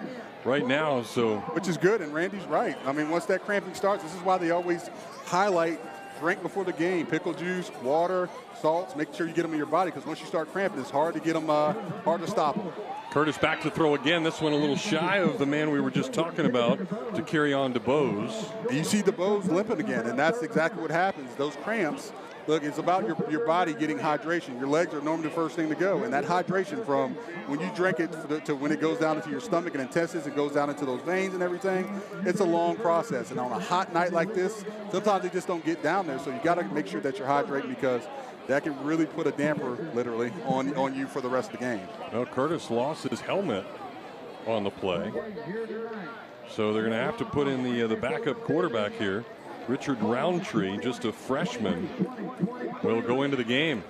right now, so which is good. And Randy's right. I mean, once that cramping starts, this is why they always highlight drink before the game, pickle juice, water, salts. Make sure you get them in your body, because once you start cramping, it's hard to get them, hard to stop them. Curtis back to throw again. This one a little shy of the man we were just talking about to carry on DeBose. You see DeBose limping again, and that's exactly what happens. Those cramps, look, it's about your body getting hydration. Your legs are normally the first thing to go, and that hydration from when you drink it to when it goes down into your stomach and intestines, it goes down into those veins and everything. It's a long process, and on a hot night like this, sometimes they just don't get down there, so you got to make sure that you're hydrating, because that can really put a damper, literally, on you for the rest of the game. Well, Curtis lost his helmet on the play, so they're going to have to put in the backup quarterback here. Richard Roundtree, just a freshman, will go into the game.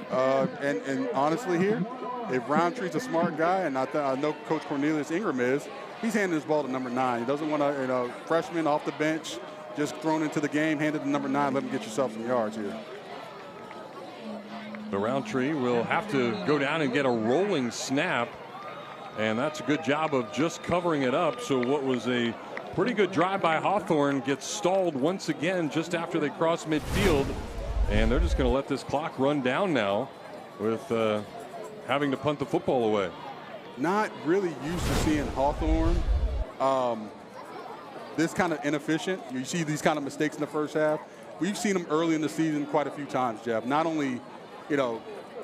And honestly here, if Roundtree's a smart guy, and I know Coach Cornelius Ingram is, he's handing his ball to number 9. He doesn't want a freshman off the bench just thrown into the game, handed to number 9, let him get yourself some yards here. The Roundtree will have to go down and get a rolling snap, and that's a good job of just covering it up. So what was a pretty good drive by Hawthorne gets stalled once again just after they cross midfield, and they're just going to let this clock run down now with having to punt the football away. Not really used to seeing Hawthorne this kind of inefficient. You see these kind of mistakes in the first half. We've seen them early in the season quite a few times, Jeff. Not only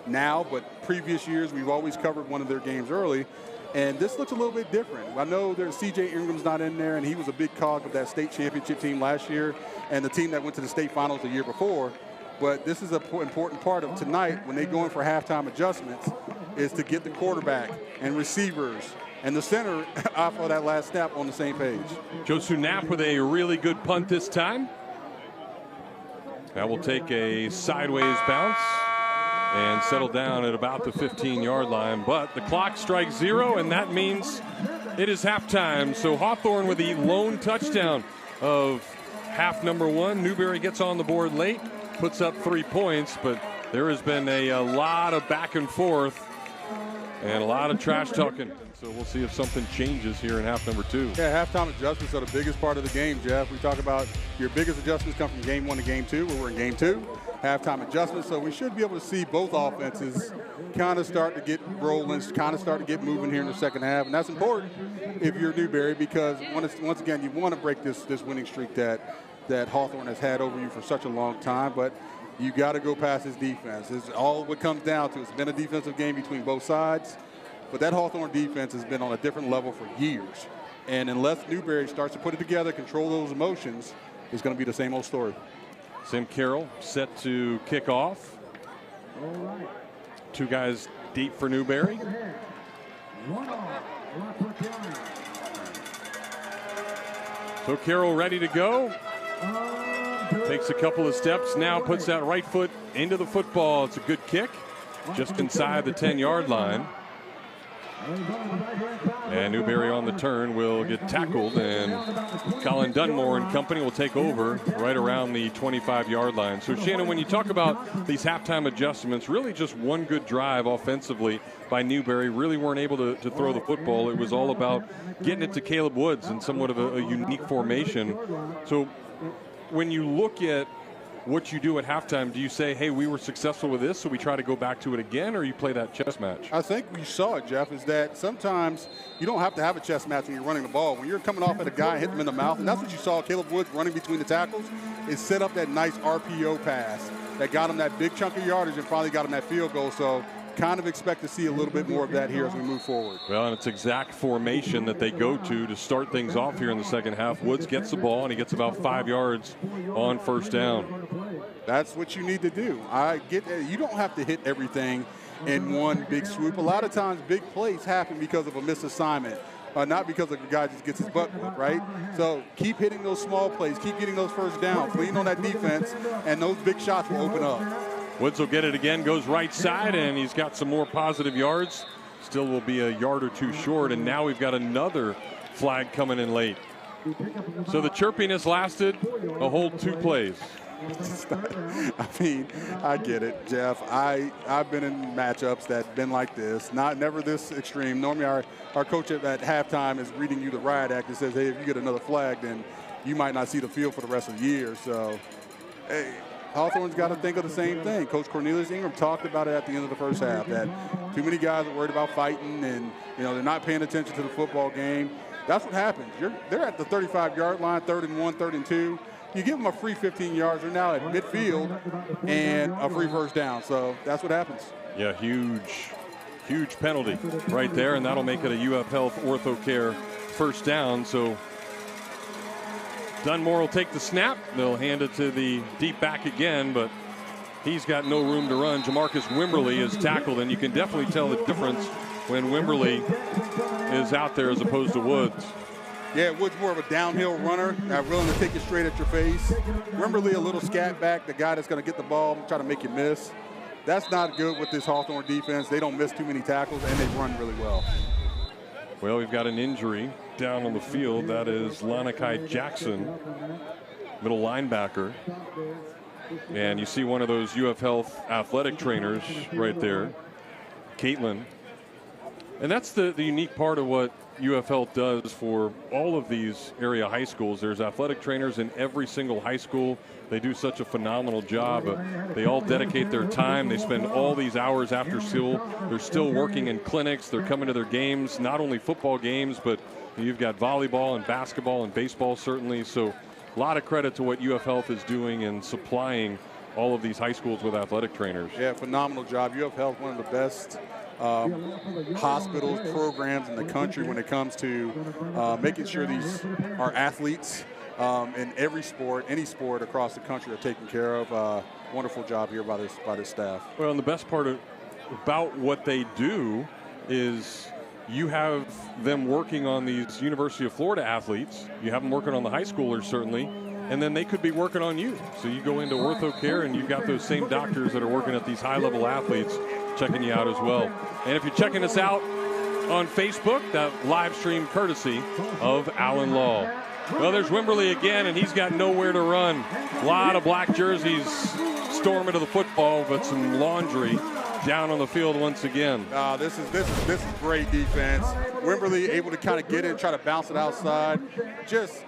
now, but previous years, we've always covered one of their games early. And this looks a little bit different. I know there's C.J. Ingram's not in there, and he was a big cog of that state championship team last year and the team that went to the state finals the year before. But this is an important part of tonight when they go in for halftime adjustments, is to get the quarterback and receivers and the center off of that last snap on the same page. Josu Knapp with a really good punt this time. That will take a sideways bounce and settle down at about the 15-yard line. But the clock strikes 0, and that means it is halftime. So Hawthorne with the lone touchdown of half number 1. Newberry gets on the board late, puts up 3 points, but there has been a lot of back and forth and a lot of trash talking. So we'll see if something changes here in half number 2. Yeah, halftime adjustments are the biggest part of the game, Jeff. We talk about your biggest adjustments come from game 1 to game 2, where we're in game 2. Halftime adjustments, so we should be able to see both offenses kind of start to get rolling, kind of start to get moving here in the second half, and that's important if you're Newberry, because once again, you want to break this winning streak that Hawthorne has had over you for such a long time, but you got to go past his defense. It's all what comes down to. It's been a defensive game between both sides, but that Hawthorne defense has been on a different level for years, and unless Newberry starts to put it together, control those emotions, it's going to be the same old story. Sam Carroll set to kick off. 2 guys deep for Newberry. So Carroll ready to go. Takes a couple of steps, now puts that right foot into the football. It's a good kick, just inside the 10-yard line. And Newberry on the turn will get tackled, and Colin Dunmore and company will take over right around the 25-yard line. So, Shannon, when you talk about these halftime adjustments, really just one good drive offensively by Newberry. Really weren't able to throw the football. It was all about getting it to Caleb Woods in somewhat of a unique formation. So when you look at what you do at halftime, do you say, hey, we were successful with this, so we try to go back to it again, or you play that chess match? I think we saw it, Jeff, is that sometimes you don't have to have a chess match when you're running the ball. When you're coming off at a guy and hitting him in the mouth, and that's what you saw Caleb Woods running between the tackles, is set up that nice RPO pass that got him that big chunk of yardage and finally got him that field goal. So kind of expect to see a little bit more of that here as we move forward. Well, and it's exact formation that they go to start things off here in the second half. Woods gets the ball, and he gets about 5 yards on first down. That's what you need to do. I get that. You don't have to hit everything in one big swoop. A lot of times big plays happen because of a misassignment not because the guy just gets his butt whipped, right? So keep hitting those small plays, keep getting those first downs, lean on that defense, and those big shots will open up. Woods will get it again, goes right side, and he's got some more positive yards. Still will be a yard or two short, and now we've got another flag coming in late. So the chirpiness lasted a whole 2 plays. I mean, I get it, Jeff. I've been in matchups that been like this, never this extreme. Normally our coach at halftime is reading you the riot act and says, hey, if you get another flag, then you might not see the field for the rest of the year. So, hey, Hawthorne's got to think of the same thing. Coach Cornelius Ingram talked about it at the end of the first half, that too many guys are worried about fighting and, they're not paying attention to the football game. That's what happens. They're at the 35-yard line, 3rd and 1, 3rd and 2. You give them a free 15 yards. They're now at midfield and a free first down. So that's what happens. Yeah, huge penalty right there, and that'll make it a UF Health OrthoCare first down. So Dunmore will take the snap. They'll hand it to the deep back again, but he's got no room to run. Jamarcus Wimberly is tackled, and you can definitely tell the difference when Wimberly is out there as opposed to Woods. Yeah, Woods more of a downhill runner, willing to take it straight at your face. Wimberly a little scat back, the guy that's going to get the ball and try to make you miss. That's not good with this Hawthorne defense. They don't miss too many tackles, and they run really well. Well, we've got an injury down on the field. That is Lanakai Jackson, middle linebacker. And you see one of those UF Health athletic trainers right there, Caitlin. And that's the unique part of what UF Health does for all of these area high schools. There's athletic trainers in every single high school. They do such a phenomenal job. They all dedicate their time. They spend all these hours after school. They're still working in clinics. They're coming to their games, not only football games, but you've got volleyball and basketball and baseball certainly. So a lot of credit to what UF Health is doing in supplying all of these high schools with athletic trainers. Yeah, phenomenal job. UF Health, one of the best hospitals, programs in the country when it comes to making sure these are athletes in every sport, any sport across the country are taken care of. Wonderful job here by this staff. Well, and the best part about what they do is you have them working on these University of Florida athletes. You have them working on the high schoolers, certainly, and then they could be working on you. So you go into OrthoCare and you've got those same doctors that are working at these high-level athletes checking you out as well. And if you're checking us out on Facebook, that live stream courtesy of Alan Law. Well, there's Wimberly again, and he's got nowhere to run. A lot of black jerseys storming to the football, but some laundry down on the field once again. This is great defense. Wimberly able to kind of get in, try to bounce it outside. Just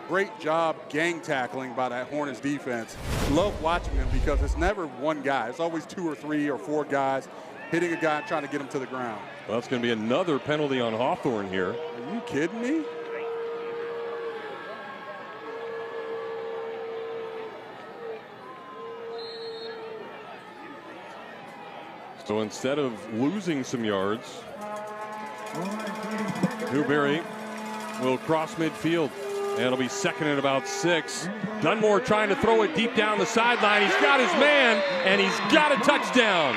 great job gang tackling by that Hornets defense. Love watching them because it's never one guy. It's always 2 or 3 or 4 guys hitting a guy and trying to get him to the ground. Well, that's going to be another penalty on Hawthorne here. Are you kidding me? So instead of losing some yards, Newberry will cross midfield. And it'll be second and about 6. Dunmore trying to throw it deep down the sideline. He's got his man, and he's got a touchdown.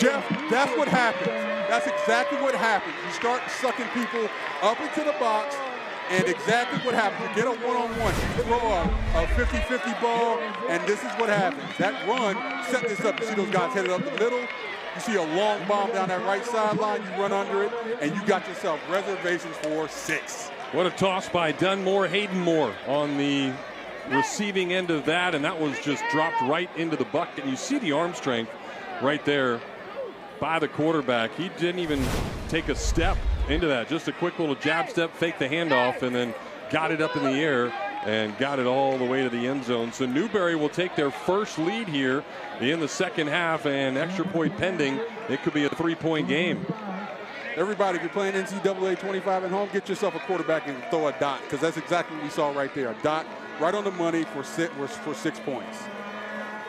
Jeff, that's what happens. That's exactly what happens. You start sucking people up into the box, and exactly what happens. You get a one-on-one, you throw a 50-50 ball, and this is what happens. That run set this up. You see those guys headed up the middle. You see a long bomb down that right sideline. You run under it, and you got yourself reservations for 6. What a toss by Dunmore. Hayden Moore on the receiving end of that, and that was just dropped right into the bucket. And you see the arm strength right there by the quarterback. He didn't even take a step into that. Just a quick little jab step, fake the handoff, and then got it up in the air and got it all the way to the end zone. So Newberry will take their first lead here in the second half, and extra point pending. It could be a 3-point game. Everybody, if you're playing NCAA 25 at home, get yourself a quarterback and throw a dot, because that's exactly what we saw right there. A dot right on the money for 6 points.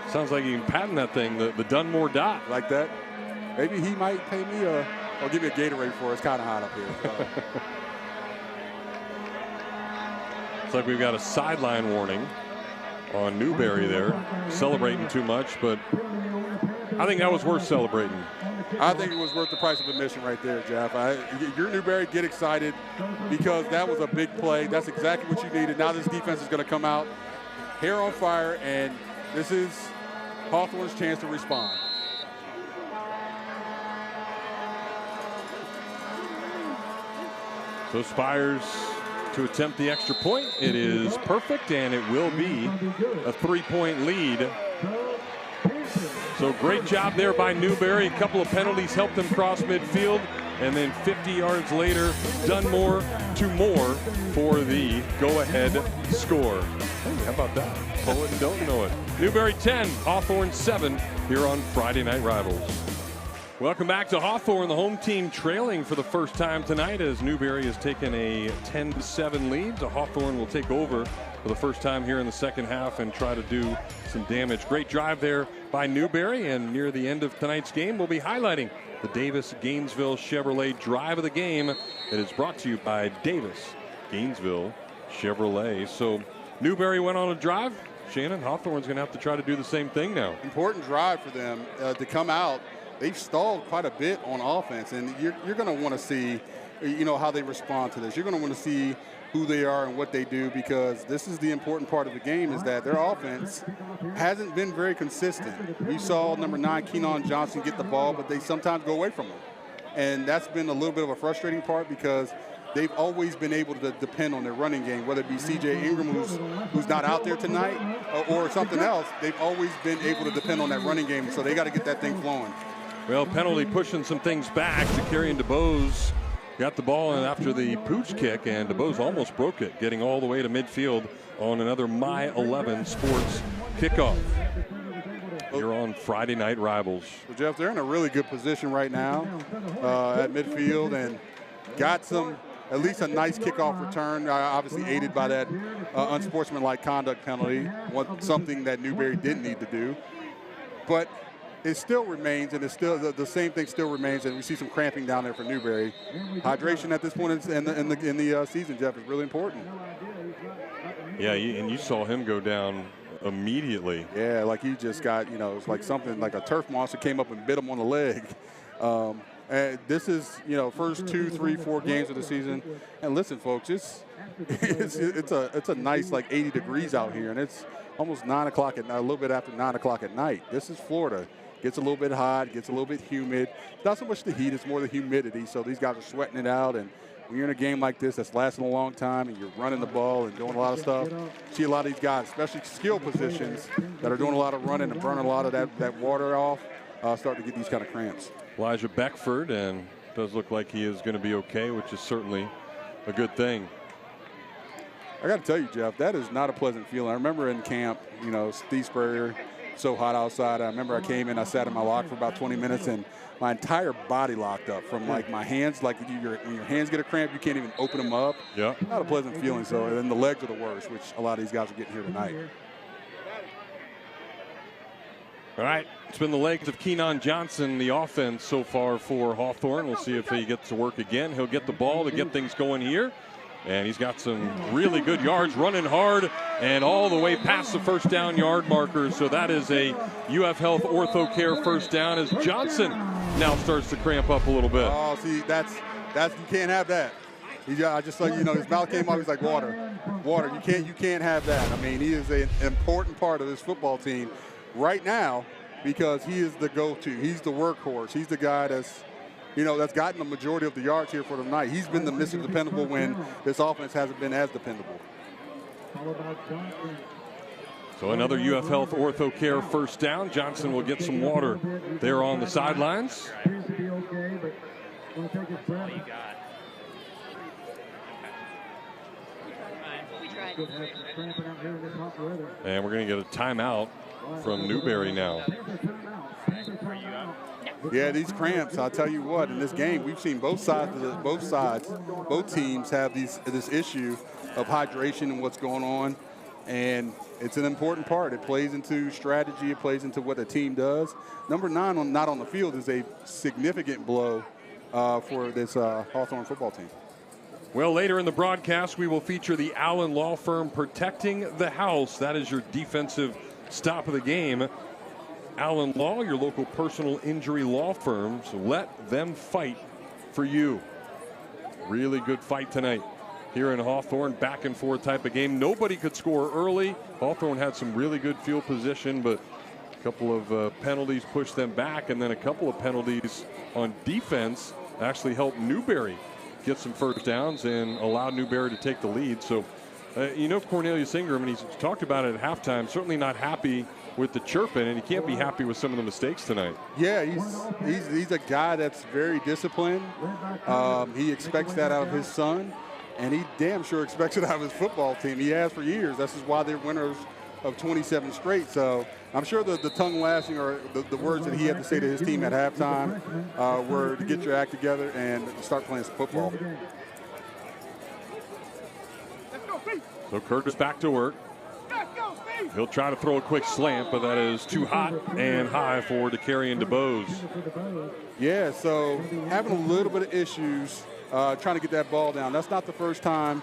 Sounds like you can patent that thing, the Dunmore dot. Like that. Maybe he might pay me or give me a Gatorade for it. It's kind of hot up here. Looks like we've got a sideline warning on Newberry there. Celebrating too much, but I think that was worth celebrating. I think it was worth the price of admission right there, Jeff. You're Newberry, get excited because that was a big play. That's exactly what you needed. Now this defense is going to come out, hair on fire, and this is Hawthorne's chance to respond. So Spires to attempt the extra point. It is perfect, and it will be a 3-point lead. So great job there by Newberry. A couple of penalties helped them cross midfield. And then 50 yards later, Dunmore to Moore for the go-ahead score. Hey, how about that? Poet and don't know it. Newberry 10, Hawthorne 7 here on Friday Night Rivals. Welcome back to Hawthorne, the home team trailing for the first time tonight as Newberry has taken a 10-7 lead. So Hawthorne will take over for the first time here in the second half and try to do some damage. Great drive there by Newberry, and near the end of tonight's game, we'll be highlighting the Davis Gainesville Chevrolet drive of the game. It is brought to you by Davis Gainesville Chevrolet. So Newberry went on a drive. Shannon, Hawthorne's going to have to try to do the same thing now. Important drive for them to come out. They've stalled quite a bit on offense, and you're going to want to see, how they respond to this. You're going to want to see who they are and what they do, because this is the important part of the game, is that their offense hasn't been very consistent. We saw number 9, Keenan Johnson, get the ball, but they sometimes go away from him. And that's been a little bit of a frustrating part, because they've always been able to depend on their running game, whether it be C.J. Ingram, who's not out there tonight, or something else. They've always been able to depend on that running game, so they got to get that thing flowing. Well, penalty pushing some things back. Zakarian DeBose got the ball in after the pooch kick, and DeBose almost broke it, getting all the way to midfield on another My 11 Sports kickoff. You're on Friday Night Rivals. Well, Jeff, they're in a really good position right now at midfield, and got at least a nice kickoff return, obviously aided by that unsportsmanlike conduct penalty, something that Newberry didn't need to do. But it still remains, and it's still the same thing still remains, and we see some cramping down there for Newberry. Hydration at this point in the season, Jeff, is really important. Yeah, and you saw him go down immediately. Yeah, like he just got, it's like something like a turf monster came up and bit him on the leg. And this is, first 2, 3, 4 games of the season. And listen, folks, it's a nice 80 degrees out here, and it's almost 9 o'clock at night, a little bit after 9 o'clock at night. This is Florida. Gets a little bit hot, gets a little bit humid. It's not so much the heat, it's more the humidity. So these guys are sweating it out. And when you're in a game like this that's lasting a long time and you're running the ball and doing a lot of stuff, see a lot of these guys, especially skill positions, that are doing a lot of running and burning a lot of that water off, starting to get these kind of cramps. Elijah Beckford, and does look like he is going to be okay, which is certainly a good thing. I got to tell you, Jeff, that is not a pleasant feeling. I remember in camp, Steve Spurrier, so hot outside. I remember I came in, I sat in my locker for about 20 minutes, and my entire body locked up from my hands. Like when your hands get a cramp, you can't even open them up. Yeah. Not a pleasant feeling. So, and then the legs are the worst, which a lot of these guys are getting here tonight. All right, it's been the legs of Keenan Johnson, the offense so far for Hawthorne. We'll see if he gets to work again. He'll get the ball to get things going here. And he's got some really good yards, running hard and all the way past the first down yard marker. So that is a UF Health Ortho Care first down as Johnson now starts to cramp up a little bit. Oh, see, that's you can't have that. I just like, his mouth came out, he's like, water. You can't have that. I mean, he is an important part of this football team right now, because he is the go-to. He's the workhorse. He's the guy that's gotten the majority of the yards here for the night. He's been the Mr. Dependable when this offense hasn't been as dependable. So another UF Health Ortho Care first down. Johnson will get some water there on the sidelines. And we're going to get a timeout from Newberry now. Yeah, these cramps, I'll tell you what, in this game, we've seen both teams have this issue of hydration and what's going on, and it's an important part. It plays into strategy. It plays into what the team does. Number 9 not on the field is a significant blow for this Hawthorne football team. Well, later in the broadcast, we will feature the Allen Law Firm Protecting the House. That is your defensive stop of the game. Allen Law, your local personal injury law firms. Let them fight for you. Really good fight tonight here in Hawthorne. Back and forth type of game. Nobody could score early. Hawthorne had some really good field position, but a couple of penalties pushed them back, and then a couple of penalties on defense actually helped Newberry get some first downs and allowed Newberry to take the lead. So, Cornelius Ingram, and he's talked about it at halftime, certainly not happy with the chirping, and he can't be happy with some of the mistakes tonight. Yeah, he's a guy that's very disciplined. He expects that out of his son, and he damn sure expects it out of his football team. He has for years. This is why they're winners of 27 straight. So I'm sure the tongue lashing or the words that he had to say to his team at halftime were to get your act together and start playing some football. So Curtis back to work. He'll try to throw a quick slant, but that is too hot and high for DeCarrion DeBose. Yeah, so having a little bit of issues trying to get that ball down. That's not the first time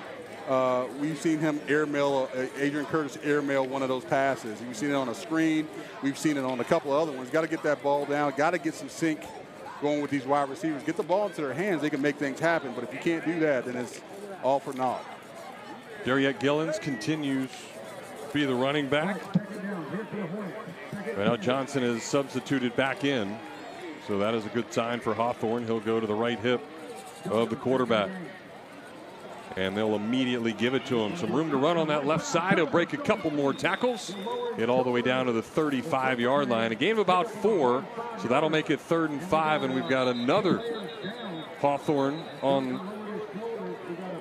we've seen him airmail, Adrian Curtis airmail one of those passes. We've seen it on a screen. We've seen it on a couple of other ones. Got to get that ball down. Got to get some sync going with these wide receivers. Get the ball into their hands. They can make things happen. But if you can't do that, then it's all for naught. Dariette Gillens continues to be the running back. Right now Johnson is substituted back in. So that is a good sign for Hawthorne. He'll go to the right hip of the quarterback. And they'll immediately give it to him. Some room to run on that left side. He'll break a couple more tackles. Get all the way down to the 35-yard line. A gain of about 4, so that'll make it 3rd and 5. And we've got another Hawthorne on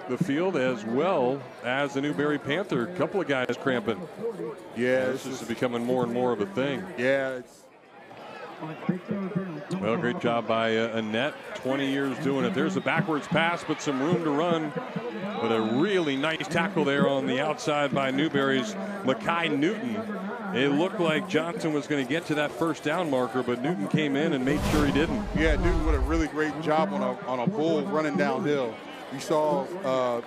the field, as well as the Newberry Panther. A couple of guys cramping. Yeah, this is becoming more and more of a thing. Yeah, well, great job by Annette. 20 years doing it. There's a backwards pass, but some room to run. But a really nice tackle there on the outside by Newberry's Makai Newton. It looked like Johnson was going to get to that first down marker, but Newton came in and made sure he didn't. Yeah, Newton did a really great job on a bull running downhill. We saw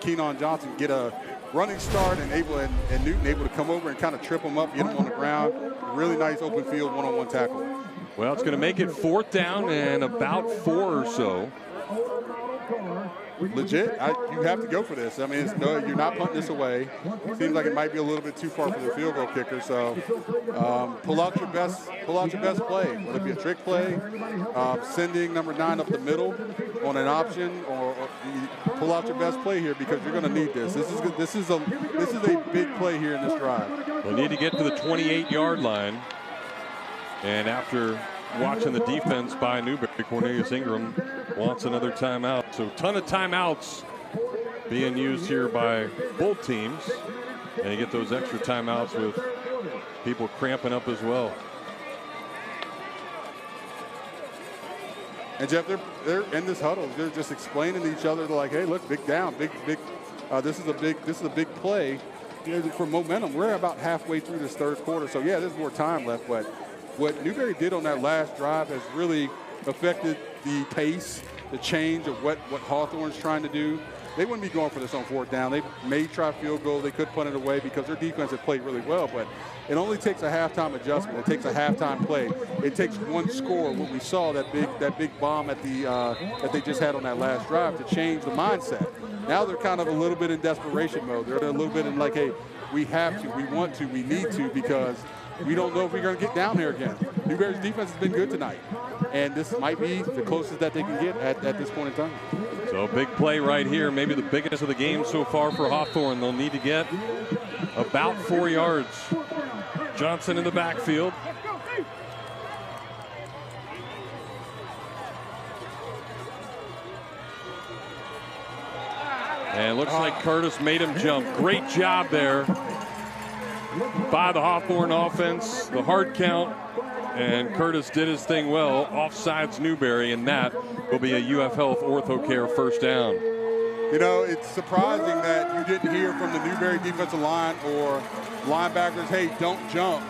Keenan Johnson get a running start and Newton able to come over and kind of trip him up, get him on the ground. Really nice open field one-on-one tackle. Well, it's going to make it 4th down and about 4 or so. Legit, you have to go for this. I mean, you're not punting this away. Seems like it might be a little bit too far for the field goal kicker. So pull out your best play, whether it be a trick play, sending number 9 up the middle on an option, or pull out your best play here because you're going to need this. This is a big play here in this drive. They need to get to the 28-yard line, and after watching the defense by Newberry, Cornelius Ingram wants another timeout. So ton of timeouts being used here by both teams. And you get those extra timeouts with people cramping up as well. And Jeff, they're in this huddle. They're just explaining to each other, like, hey, look, big down, big. This is a big play for momentum. We're about halfway through this 3rd quarter, so yeah, there's more time left, but what Newberry did on that last drive has really affected the pace, the change of what Hawthorne's trying to do. They wouldn't be going for this on 4th down. They may try field goal. They could punt it away because their defense had played really well, but it only takes a halftime adjustment. It takes a halftime play. It takes one score, what we saw, that big bomb at that they just had on that last drive, to change the mindset. Now they're kind of a little bit in desperation mode. They're a little bit in like, hey, we have to, we want to, we need to, because we don't know if we're going to get down there again. Newberry's defense has been good tonight, and this might be the closest that they can get at this point in time. So a big play right here, maybe the biggest of the game so far for Hawthorne. They'll need to get about 4 yards. Johnson in the backfield. And it looks like Curtis made him jump. Great job there by the Hawthorne offense. The hard count, and Curtis did his thing well. Offsides Newberry, and that will be a UF Health Ortho Care first down. You know, it's surprising that you didn't hear from the Newberry defensive line or linebackers, hey, don't jump.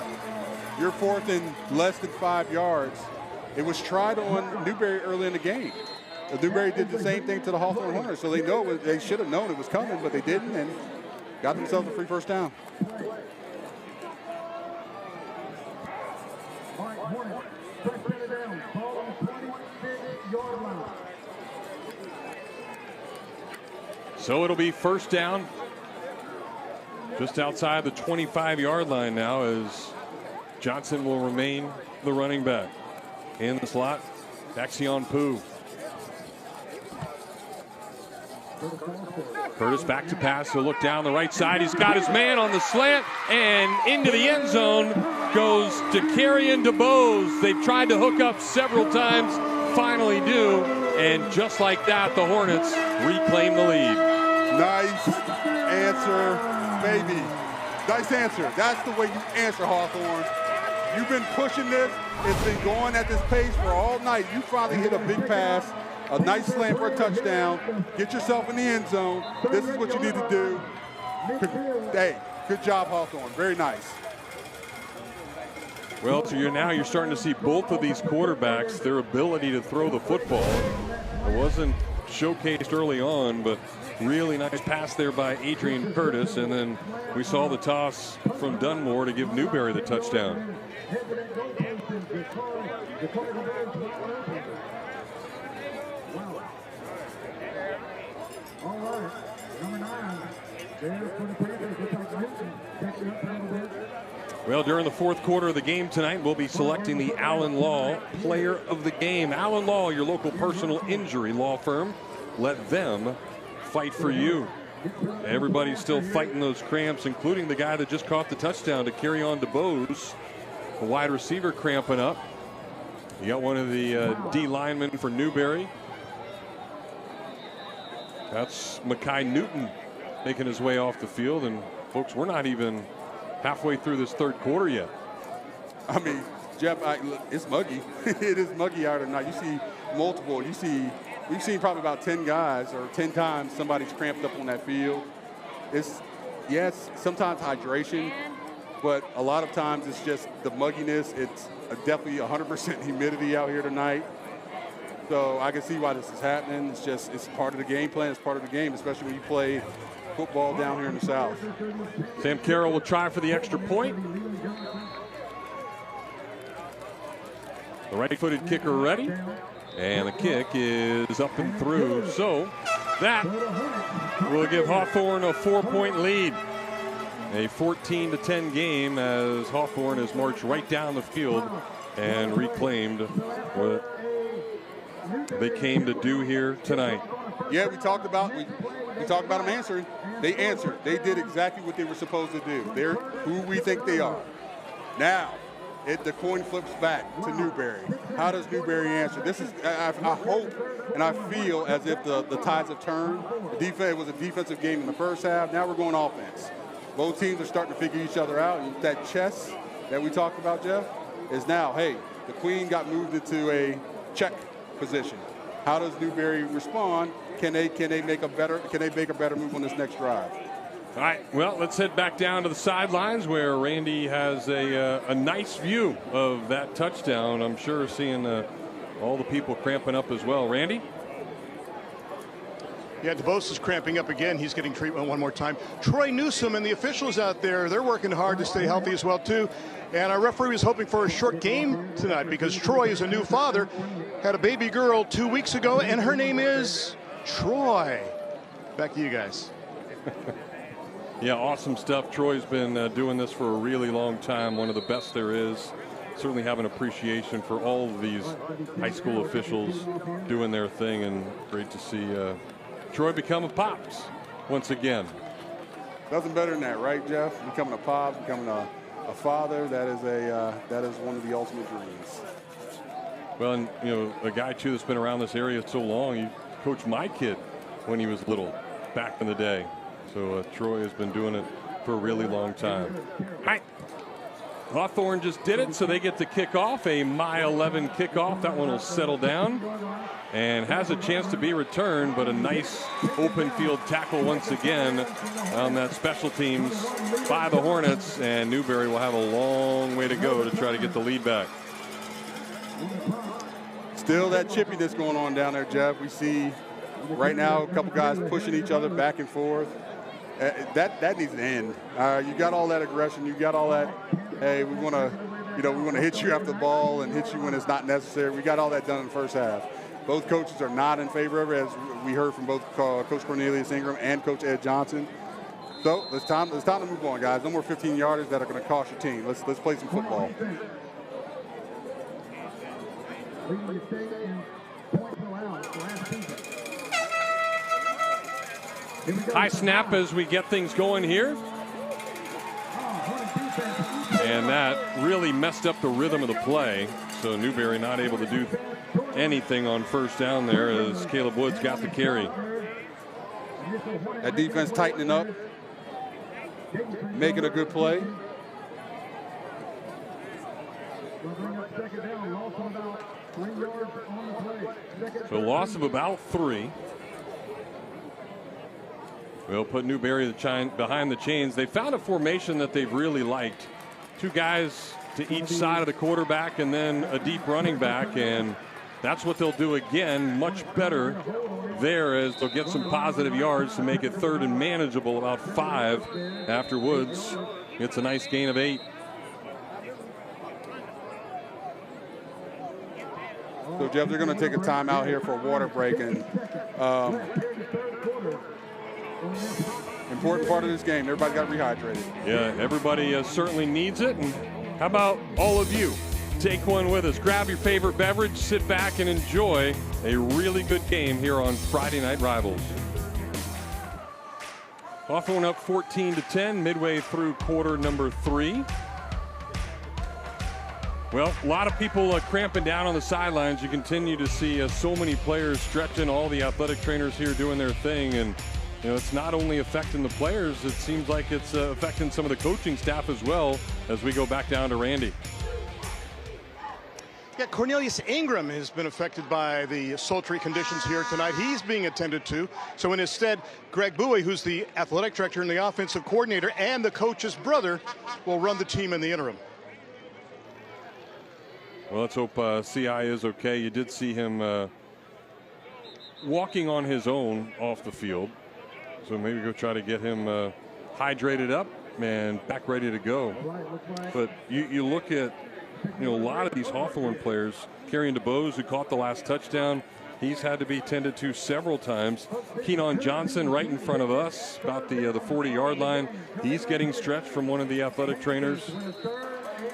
You're 4th and less than 5 yards. It was tried on Newberry early in the game. Newberry did the same thing to the Hawthorne Hornets, so they should have known it was coming, but they didn't, and got themselves a free first down. Hornets. First down. Ball on the 26-yard line. So it'll be first down just outside the 25-yard line now, as Johnson will remain the running back. In the slot, Daxion Poo. Curtis back to pass. He'll look down the right side. He's got his man on the slant, and into the end zone goes Dakarian DeBose. They've tried to hook up several times, finally do, and just like that, the Hornets reclaim the lead. Nice answer, baby. Nice answer. That's the way you answer, Hawthorne. You've been pushing this. It's been going at this pace for all night. You finally hit a big pass, a nice slam for a touchdown. Get yourself in the end zone. This is what you need to do. Hey, good job, Hawthorne. Very nice. Well, so you're starting to see both of these quarterbacks, their ability to throw the football. It wasn't showcased early on, but really nice pass there by Adrian Curtis, and then we saw the toss from Dunmore to give Newberry the touchdown. All right, number 9. There for the Panthers. Looks like Newton picked it up a little bit. Well, during the fourth quarter of the game tonight, we'll be selecting the Allen Law Player of the Game. Allen Law, your local personal injury law firm. Let them fight for you. Everybody's still fighting those cramps, including the guy that just caught the touchdown to carry on DeBose. The wide receiver cramping up. You got one of the D linemen for Newberry. That's Mekhi Newton making his way off the field. And folks, we're not even halfway through this third quarter yet. I mean, Jeff, look, it's muggy. It is muggy out tonight. You see multiple. We've seen probably about 10 guys, or 10 times somebody's cramped up on that field. It's, yes, sometimes hydration, but a lot of times it's just the mugginess. It's definitely 100% humidity out here tonight. So I can see why this is happening. It's part of the game plan. It's part of the game, especially when you play football down here in the South. Sam Carroll will try for the extra point. The right-footed kicker ready. And the kick is up and through. So that will give Hawthorne a 4-point lead. A 14-10 game as Hawthorne has marched right down the field and reclaimed what they came to do here tonight. Yeah, we talked about them answering. They answered. They did exactly what they were supposed to do. They're who we think they are. Now, the coin flips back to Newberry. How does Newberry answer? This is, I hope and I feel as if the tides have turned. It was a defensive game in the first half. Now we're going offense. Both teams are starting to figure each other out. And that chess that we talked about, Jeff, is now, hey, the queen got moved into a check position. How does Newberry respond? Can they make a better move on this next drive? All right, well, let's head back down to the sidelines where Randy has a nice view of that touchdown. I'm sure seeing all the people cramping up as well. Randy? Yeah, DeBose is cramping up again. He's getting treatment one more time. Troy Newsom and the officials out there, they're working hard to stay healthy as well, too. And our referee was hoping for a short game tonight because Troy is a new father, had a baby girl 2 weeks ago, and her name is Troy. Back to you guys. Yeah, awesome stuff. Troy's been doing this for a really long time, one of the best there is. Certainly have an appreciation for all of these high school officials doing their thing, and great to see Troy become a Pops once again. Nothing better than that, right, Jeff? Becoming a Pops, becoming a father, that is one of the ultimate dreams. Well, and you know, a guy too that's been around this area so long. He coached my kid when he was little, back in the day. So Troy has been doing it for a really long time. All right. Hawthorne just did it, so they get to kick off a mile 11 kickoff. That one will settle down and has a chance to be returned, but a nice open field tackle once again on that special teams by the Hornets, and Newberry will have a long way to go to try to get the lead back. Still that chippiness going on down there, Jeff. We see right now a couple guys pushing each other back and forth. That needs to end. You got all that aggression. You got all that, hey, we want to you know, we want to hit you after the ball and hit you when it's not necessary. We got all that done in the first half. Both coaches are not in favor of it, as we heard from both Coach Cornelius Ingram and Coach Ed Johnson. So it's time to move on, guys. No more 15-yarders that are going to cost your team. Let's play some football. High snap as we get things going here. And that really messed up the rhythm of the play. So Newberry not able to do anything on first down there as Caleb Woods got the carry. That defense tightening up, making a good play. So loss of about 3. We'll put Newberry behind the chains. They found a formation that they've really liked. 2 guys to each side of the quarterback and then a deep running back, and that's what they'll do again, much better there, as they'll get some positive yards to make it 3rd and manageable, about 5 after Woods. It's a nice gain of 8. So, Jeff, they're going to take a timeout here for a water break, and important part of this game, everybody got rehydrated. Yeah, everybody certainly needs it. And how about all of you? Take one with us. Grab your favorite beverage, sit back, and enjoy a really good game here on Friday Night Rivals. Hawthorne up 14-10, midway through quarter number 3. Well, a lot of people cramping down on the sidelines. You continue to see so many players stretching, all the athletic trainers here doing their thing. And, you know, it's not only affecting the players, it seems like it's affecting some of the coaching staff as well as we go back down to Randy. Yeah, Cornelius Ingram has been affected by the sultry conditions here tonight. He's being attended to. So in his stead, Greg Bowie, who's the athletic director and the offensive coordinator and the coach's brother, will run the team in the interim. Well, let's hope CI is okay. You did see him walking on his own off the field. So maybe go try to get him hydrated up and back ready to go. But you look at, you know, a lot of these Hawthorne players, Carrion DeBose, who caught the last touchdown, he's had to be tended to several times. Keenan Johnson right in front of us, about the 40-yard line. He's getting stretched from one of the athletic trainers.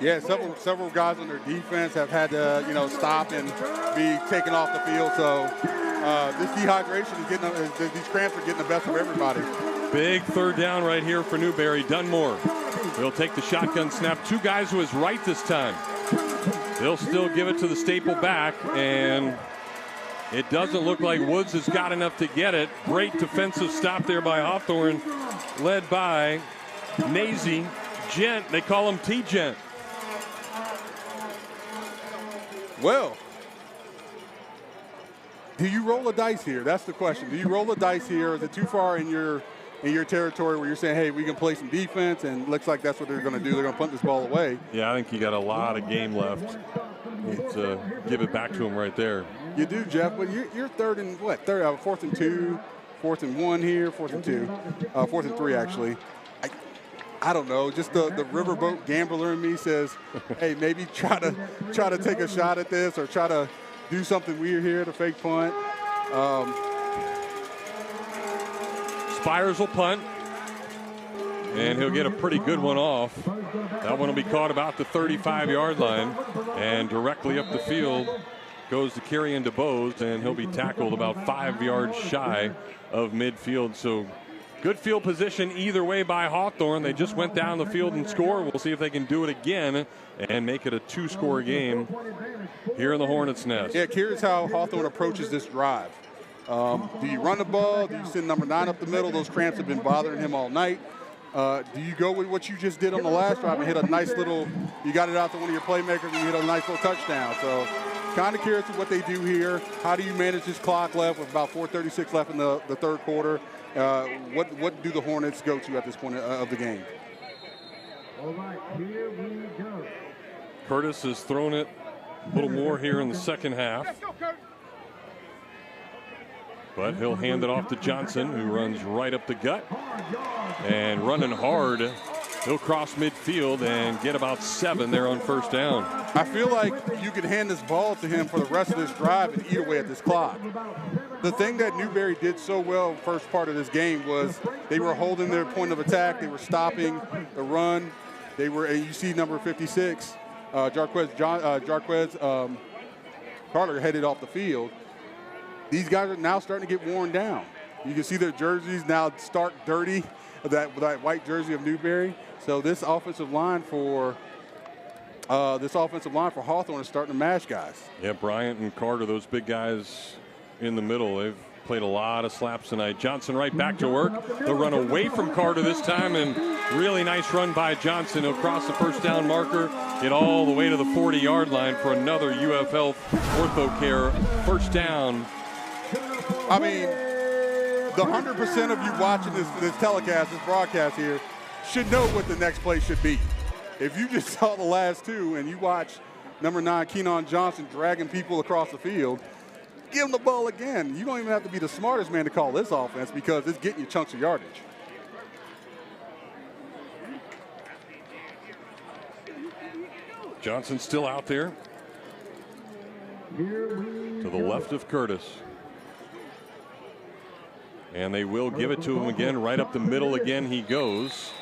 Yeah, several guys on their defense have had to, you know, stop and be taken off the field. So this dehydration is getting, these cramps are getting the best of everybody. Big 3rd down right here for Newberry. Dunmore will take the shotgun snap. 2 guys to his right this time. They'll still give it to the staple back, and it doesn't look like Woods has got enough to get it. Great defensive stop there by Hawthorne, led by Nazy Gent. They call him T-Gent. Well, do you roll a dice here? That's the question. Do you roll a dice here? Is it too far in your territory where you're saying, hey, we can play some defense, and looks like that's what they're going to do. They're going to punt this ball away. Yeah, I think you got a lot of game left. Let's give it back to him right there. You do, Jeff, but you're 4th and 2, 4th and 1 here, 4th and 2, 4th and 3 actually. I don't know. Just the riverboat gambler in me says, hey, maybe try to take a shot at this or try to do something weird here to fake punt. Spires will punt, and he'll get a pretty good one off. That one will be caught about the 35-yard line, and directly up the field goes to Carrion DeBose, and he'll be tackled about 5 yards shy of midfield. So good field position either way by Hawthorne. They just went down the field and scored. We'll see if they can do it again and make it a 2-score game here in the Hornets' nest. Yeah, here's how Hawthorne approaches this drive. Do you run the ball? Do you send number 9 up the middle? Those cramps have been bothering him all night. Do you go with what you just did on the last drive and hit a nice little, you got it out to one of your playmakers and you hit a nice little touchdown. So kind of curious what they do here. How do you manage this clock left with about 4:36 left in the 3rd quarter? What do the Hornets go to at this point of the game? All right, here we go. Curtis has thrown it a little more here in the 2nd half. But he'll hand it off to Johnson, who runs right up the gut. And running hard He'll cross midfield and get about 7 there on first down. I feel like you could hand this ball to him for the rest of this drive and eat away at this clock. The thing that Newberry did so well first part of this game was they were holding their point of attack. They were stopping the run. They were, and you see number 56, Jarquez Carter headed off the field. These guys are now starting to get worn down. You can see their jerseys now stark dirty, that white jersey of Newberry. So this offensive line for Hawthorne is starting to mash guys. Yeah, Bryant and Carter, those big guys in the middle, they've played a lot of slaps tonight. Johnson right back to work. They'll run away from Carter this time, and really nice run by Johnson. He'll cross the first down marker, get all the way to the 40-yard line for another UF Health OrthoCare first down. I mean, the 100% of you watching this telecast, this broadcast here, should know what the next play should be. If you just saw the last two and you watch number 9, Keenan Johnson, dragging people across the field, give him the ball again. You don't even have to be the smartest man to call this offense because it's getting you chunks of yardage. Johnson still out there to the left of Curtis. And they will give it to him again. Right up the middle again he goes.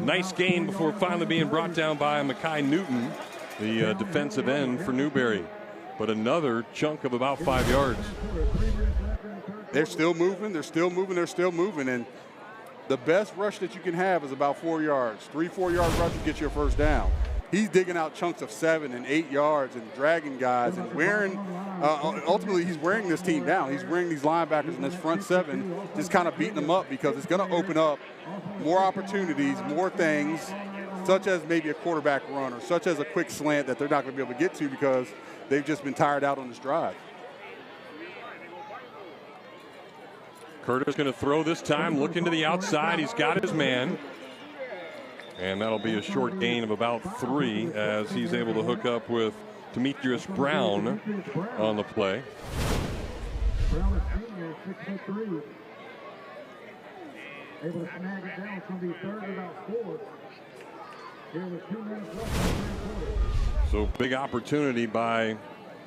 Nice gain before finally being brought down by Mekhi Newton, the defensive end for Newberry. But another chunk of about 5 yards. They're still moving. They're still moving. They're still moving. And the best rush that you can have is about 4 yards. 3-4 yard rush to get your first down. He's digging out chunks of 7 and 8 yards and dragging guys and wearing, ultimately he's wearing this team down. He's wearing these linebackers in this front 7, just kind of beating them up because it's going to open up more opportunities, more things, such as maybe a quarterback run or such as a quick slant that they're not going to be able to get to because they've just been tired out on this drive. Curtis going to throw this time, looking to the outside. He's got his man. And that'll be a short gain of about 3 as he's able to hook up with Demetrius Brown on the play. Brown is senior, 6'3". Able to snag it down. It's going to be 3rd and about 4. Here with 2 minutes left in the third quarter. So big opportunity by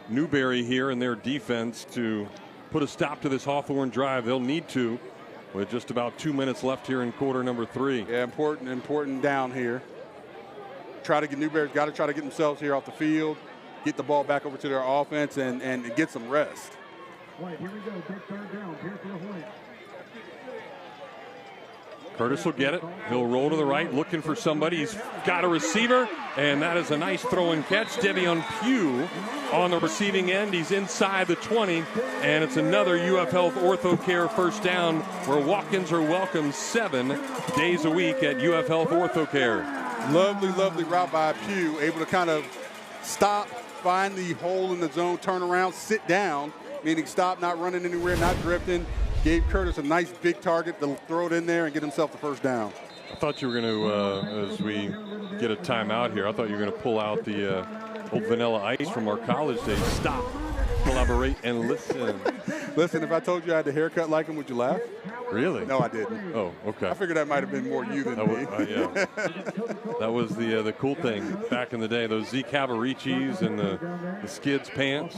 Newberry here in their defense to put a stop to this Hawthorne drive. They'll need to with just about 2 minutes left here in quarter number 3. Yeah, important down here. Newberry's got to try to get themselves here off the field, get the ball back over to their offense and get some rest. Right, here we go, big 3rd down, here for the Hornets. Curtis will get it. He'll roll to the right, looking for somebody. He's got a receiver, and that is a nice throw and catch. Devion Pugh on the receiving end. He's inside the 20, and it's another UF Health OrthoCare first down where walk-ins are welcome 7 days a week at UF Health OrthoCare. Lovely route by Pugh, able to kind of stop, find the hole in the zone, turn around, sit down, meaning stop, not running anywhere, not drifting. Gave Curtis a nice big target to throw it in there and get himself the first down. I thought you were going to, as we get a timeout here, I thought you were going to pull out the old Vanilla Ice from our college days. Stop, collaborate, and listen. Listen, if I told you I had the haircut like him, would you laugh? Really? No, I didn't. Oh, okay. I figured that might have been more you than me. Yeah. That was the cool thing back in the day, those Z Cavaricis and the Skids pants.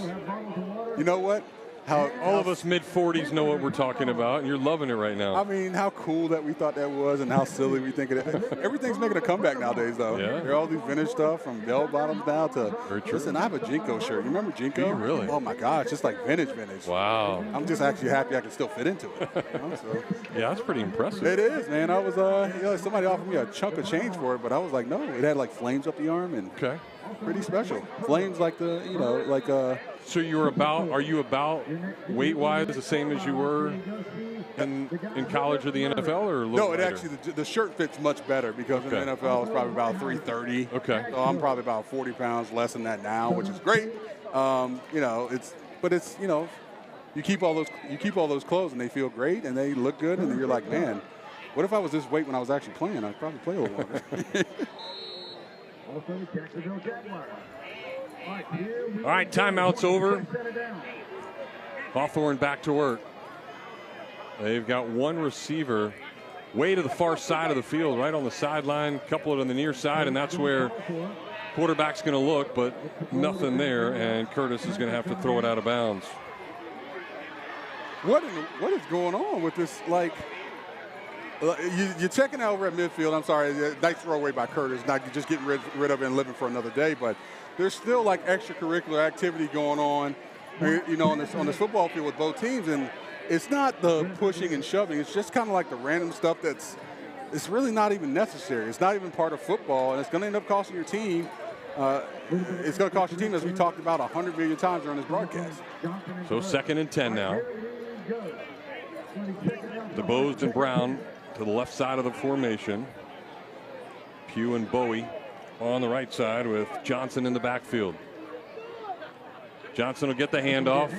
You know what? All of us mid-40s know what we're talking about, and you're loving it right now. I mean, how cool that we thought that was and how silly we think it is. Everything's making a comeback nowadays, though. Yeah. There are all these vintage stuff from bell-bottoms down to – listen, I have a Jinko shirt. You remember Jinko? Do you really? Oh, my gosh, just like vintage. Wow. I'm just actually happy I can still fit into it. So. Yeah, that's pretty impressive. It is, man. I was somebody offered me a chunk of change for it, but I was like, no. It had, like, flames up the arm and pretty special. Flames like the, So are you about weight-wise the same as you were in college or the NFL, or a little No, it lighter? actually the shirt fits much better because in the NFL it's probably about 330. Okay. So I'm probably about 40 pounds less than that now, which is great. You keep all those clothes and they feel great and they look good and you're like, man, what if I was this weight when I was actually playing? I'd probably play a little longer. Also, Jacksonville Jaguars. All right, timeout's over. Hawthorne back to work. They've got one receiver way to the far side of the field, right on the sideline, couple it on the near side, and that's where quarterback's going to look, but nothing there, and Curtis is going to have to throw it out of bounds. What is going on with this? Like, you're checking out over at midfield. I'm sorry, nice throwaway by Curtis. Not you're just getting rid of it and living for another day, but there's still like extracurricular activity going on, you know, on this football field with both teams, and it's not the pushing and shoving. It's just kind of like the random stuff it's really not even necessary. It's not even part of football, and it's going to end up costing your team. It's going to cost your team, as we talked about 100 million times during this broadcast. So 2nd and 10 now. DeBose and Brown to the left side of the formation. Pugh and Bowie on the right side with Johnson in the backfield. Johnson will get the handoff,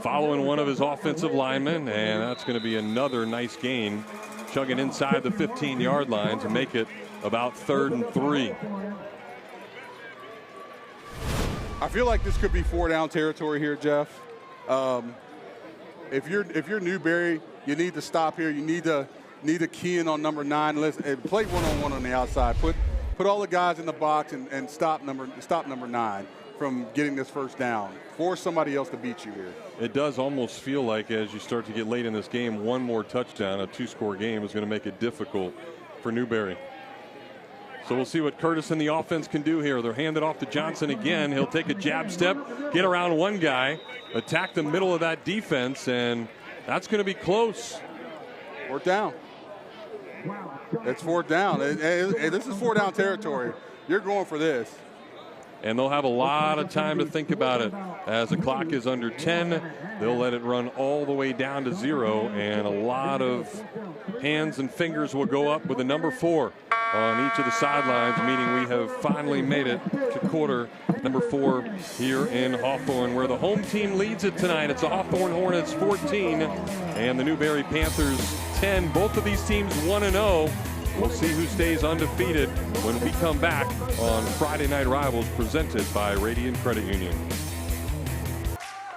following one of his offensive linemen, and that's going to be another nice gain, chugging inside the 15-yard line to make it about 3rd and 3. I feel like this could be 4-down territory here, Jeff. If you're Newberry, you need to stop here. You need to key in on number 9. Let's play one-on-one on the outside. Put all the guys in the box and stop number 9 from getting this first down. Force somebody else to beat you here. It does almost feel like, as you start to get late in this game, one more touchdown, a 2-score game, is going to make it difficult for Newberry. So we'll see what Curtis and the offense can do here. They're handed off to Johnson again. He'll take a jab step, get around one guy, attack the middle of that defense, and that's going to be close. 4th down. It's 4th down. This is 4-down territory. You're going for this. And they'll have a lot of time to think about it. As the clock is under 10, they'll let it run all the way down to 0, and a lot of hands and fingers will go up with the number 4 on each of the sidelines, meaning we have finally made it to quarter number 4 here in Hawthorne, where the home team leads it tonight. It's the Hawthorne Hornets 14 and the Newberry Panthers 10. Both of these teams 1-0. We'll see who stays undefeated when we come back on Friday Night Rivals, presented by Radiant Credit Union.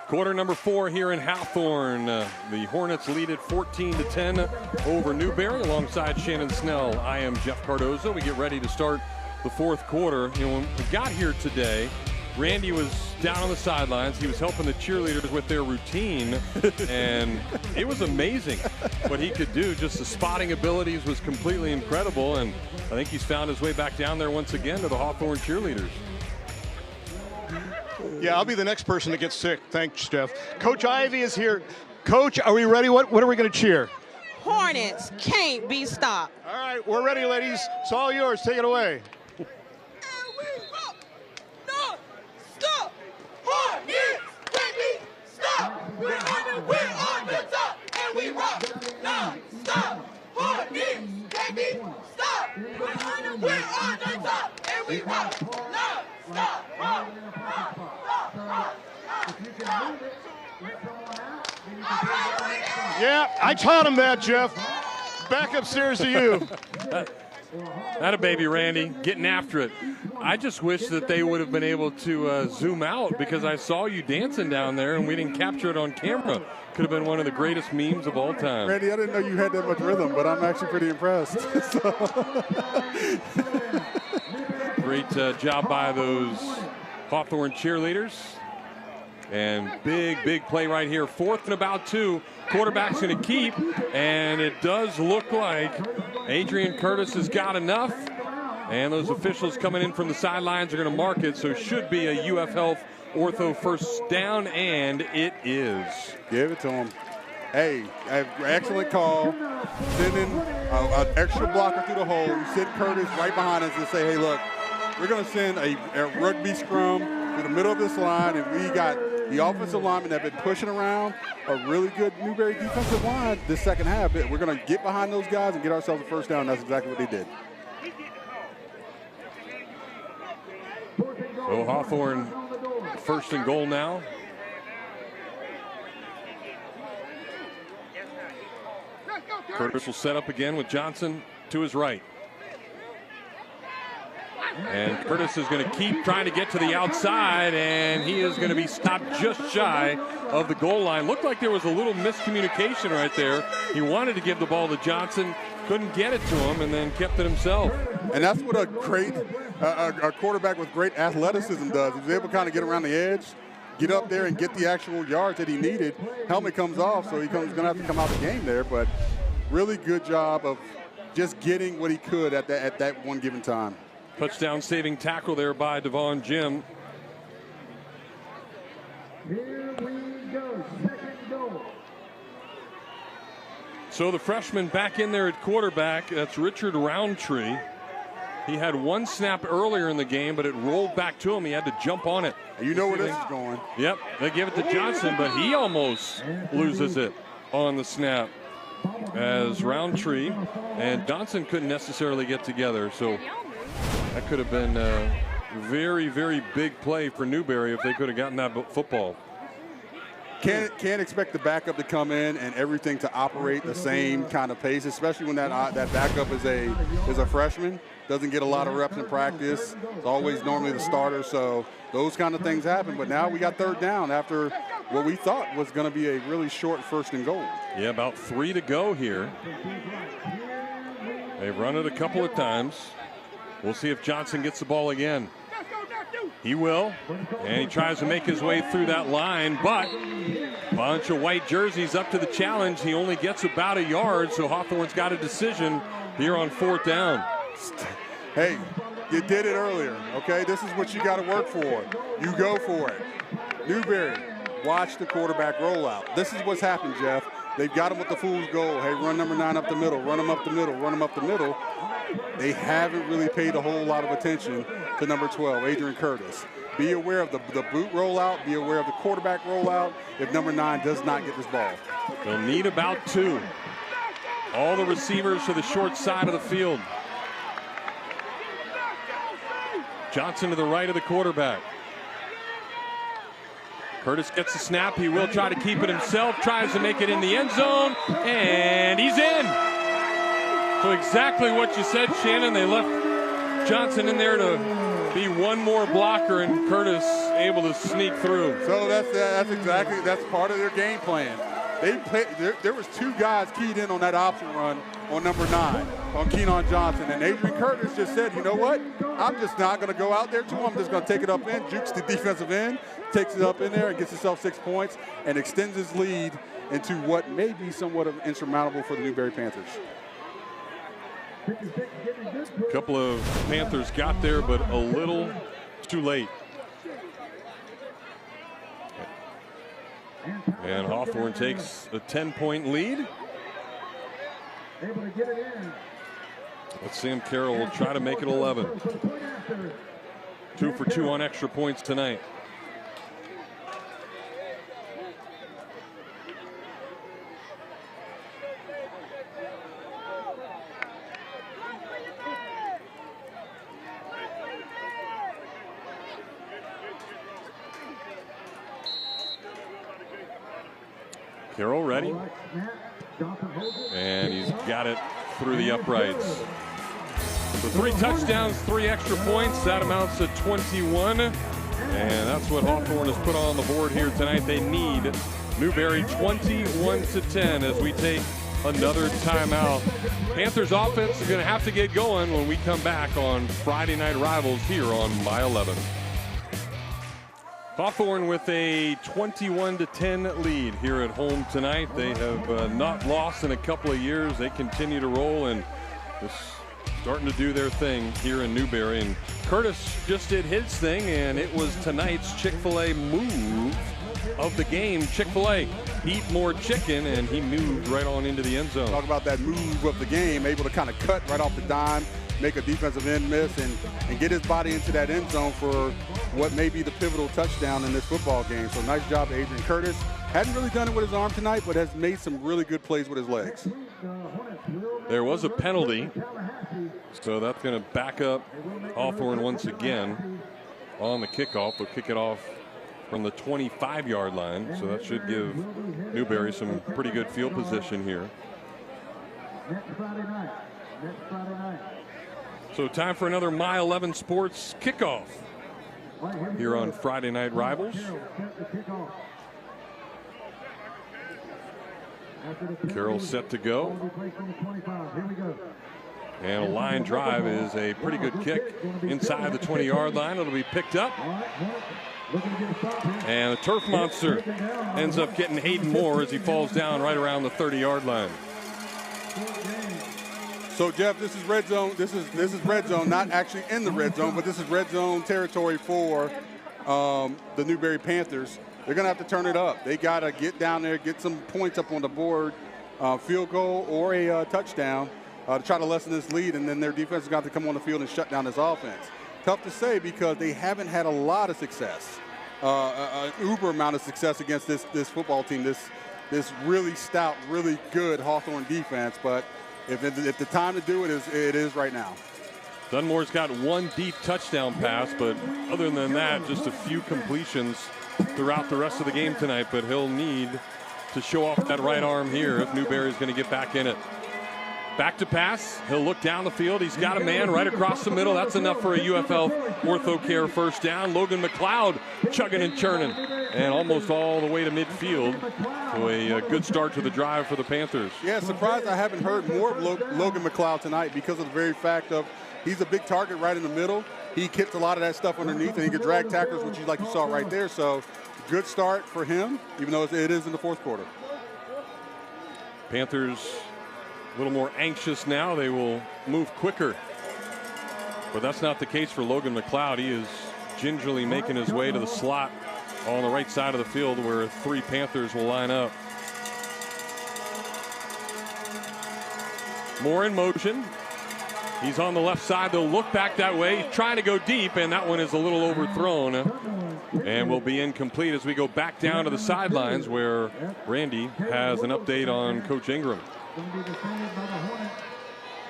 Quarter number 4 here in Hawthorne. The Hornets lead it 14-10 over Newberry. Alongside Shannon Snell, I am Jeff Cardozo. We get ready to start the 4th quarter. You know, when we got here today, Randy was down on the sidelines. He was helping the cheerleaders with their routine, and it was amazing what he could do. Just the spotting abilities was completely incredible, and I think he's found his way back down there once again to the Hawthorne cheerleaders. Yeah, I'll be the next person to get sick. Thanks, Jeff. Coach Ivy is here. Coach, are we ready? What are we going to cheer? Hornets can't be stopped. All right, we're ready, ladies. It's all yours. Take it away. We're on the top, and we rock non-stop. Hornets can't be stopped. We're on the top, and we rock non-stop. Yeah, I taught him that, Jeff. Back upstairs to you. Atta baby, Randy, getting after it. I just wish that they would have been able to zoom out, because I saw you dancing down there and we didn't capture it on camera. Could have been one of the greatest memes of all time. Randy, I didn't know you had that much rhythm, but I'm actually pretty impressed. Great job by those Hawthorne cheerleaders. And big play right here. 4th and about 2. Quarterback's going to keep, and it does look like Adrian Curtis has got enough. And those officials coming in from the sidelines are going to mark it, so should be a UF Health Ortho first down, and it is. Give it to him. Hey, excellent call. Sending an extra blocker through the hole. You send Curtis right behind us and say, hey, look, we're going to send a rugby scrum through the middle of this line, and we got the offensive linemen that have been pushing around a really good Newberry defensive line this second half. We're going to get behind those guys and get ourselves a first down. That's exactly what they did. So Hawthorne 1st and goal now. Curtis will set up again with Johnson to his right. And Curtis is going to keep trying to get to the outside, and he is going to be stopped just shy of the goal line. Looked like there was a little miscommunication right there. He wanted to give the ball to Johnson, couldn't get it to him, and then kept it himself. And that's what a great a quarterback with great athleticism does. He's able to kind of get around the edge, get up there and get the actual yards that he needed. Helmet comes off, so he's going to have to come out the game there. But really good job of just getting what he could at that one given time. Touchdown saving tackle there by Devon Jim. Here we go, second goal. So the freshman back in there at quarterback, that's Richard Roundtree. He had one snap earlier in the game, but it rolled back to him. He had to jump on it. You know where this is going. Yep, they give it to Johnson, but he almost loses it on the snap as Roundtree and Johnson couldn't necessarily get together. So that could have been a very, very big play for Newberry if they could have gotten that football. Can't expect the backup to come in and everything to operate the same kind of pace, especially when that backup is a freshman. Doesn't get a lot of reps in practice. It's always normally the starter, so those kind of things happen. But now we got third down after what we thought was going to be a really short 1st and goal. Yeah, about 3 to go here. They've run it a couple of times. We'll see if Johnson gets the ball again. He will, and he tries to make his way through that line, but a bunch of white jerseys up to the challenge. He only gets about a yard, so Hawthorne's got a decision here on 4th down. Hey, you did it earlier, okay? This is what you got to work for. You go for it. Newberry, watch the quarterback rollout. This is what's happened, Jeff. They've got him with the fool's goal. Hey, run number 9 up the middle, run him up the middle, run him up the middle. They haven't really paid a whole lot of attention to number 12, Adrian Curtis. Be aware of the boot rollout. Be aware of the quarterback rollout if number 9 does not get this ball. They'll need about 2. All the receivers to the short side of the field. Johnson to the right of the quarterback. Curtis gets the snap. He will try to keep it himself. Tries to make it in the end zone. And he's in. So exactly what you said, Shannon. They left Johnson in there to be one more blocker, and Curtis able to sneak through. So that's part of their game plan. There was 2 guys keyed in on that option run on number 9, on Keenan Johnson. And Adrian Curtis just said, you know what? I'm just not going to go out there to him. I'm just going to take it up in, jukes the defensive end, takes it up in there and gets himself 6 points and extends his lead into what may be somewhat of insurmountable for the Newberry Panthers. A couple of Panthers got there, but a little too late. And Hawthorne takes a 10-point lead. But Sam Carroll will try to make it 11. 2 for 2 on extra points tonight. Carroll ready. And he's got it through the uprights. So 3 touchdowns, 3 extra points. That amounts to 21. And that's what Hawthorne has put on the board here tonight. They need Newberry 21-10 as we take another timeout. Panthers offense is going to have to get going when we come back on Friday Night Rivals here on My 11. Hawthorne with a 21-10 lead here at home tonight. They have not lost in a couple of years. They continue to roll and just starting to do their thing here in Newberry. And Curtis just did his thing, and it was tonight's Chick-fil-A move of the game. Chick-fil-A eat more chicken, and he moved right on into the end zone. Talk about that move of the game, able to kind of cut right off the dime, make a defensive end miss, and get his body into that end zone for what may be the pivotal touchdown in this football game. So nice job to Adrian Curtis. Hadn't really done it with his arm tonight, but has made some really good plays with his legs. There was a penalty, so that's going to back up Hawthorne once again on the kickoff. They'll kick it off from the 25-yard line, so that should give Newberry some pretty good field position here. So time for another My 11 Sports kickoff here on Friday Night Rivals. Carroll set to go. And a line drive is a pretty good kick inside the 20-yard line. It'll be picked up. And the turf monster ends up getting Hayden Moore as he falls down right around the 30-yard line. So Jeff, this is red zone. This is red zone, not actually in the red zone, but this is red zone territory for the Newberry Panthers. They're going to have to turn it up. They got to get down there, get some points up on the board, field goal or a touchdown to try to lessen this lead, and then their defense has got to come on the field and shut down this offense. Tough to say because they haven't had a lot of success, an uber amount of success against this football team, this really stout, really good Hawthorne defense. But if the time to do it is right now. Dunmore's got one deep touchdown pass, but other than that, just a few completions throughout the rest of the game tonight. But he'll need to show off that right arm here if Newberry's going to get back in it. Back to pass. He'll look down the field. He's got a man right across the middle. That's enough for a UFL OrthoCare first down. Logan McLeod chugging and churning, and almost all the way to midfield. So a good start to the drive for the Panthers. Yeah, surprised I haven't heard more of Logan McLeod tonight because of the very fact of he's a big target right in the middle. He kicks a lot of that stuff underneath, and he can drag tackles, which you saw right there. So good start for him, even though it is in the fourth quarter. Panthers a little more anxious now. They will move quicker. But that's not the case for Logan McLeod. He is gingerly making his way to the slot on the right side of the field where three Panthers will line up. Moore in motion. He's on the left side. They'll look back that way. He's trying to go deep, and that one is a little overthrown and will be incomplete as we go back down to the sidelines where Randy has an update on Coach Ingram.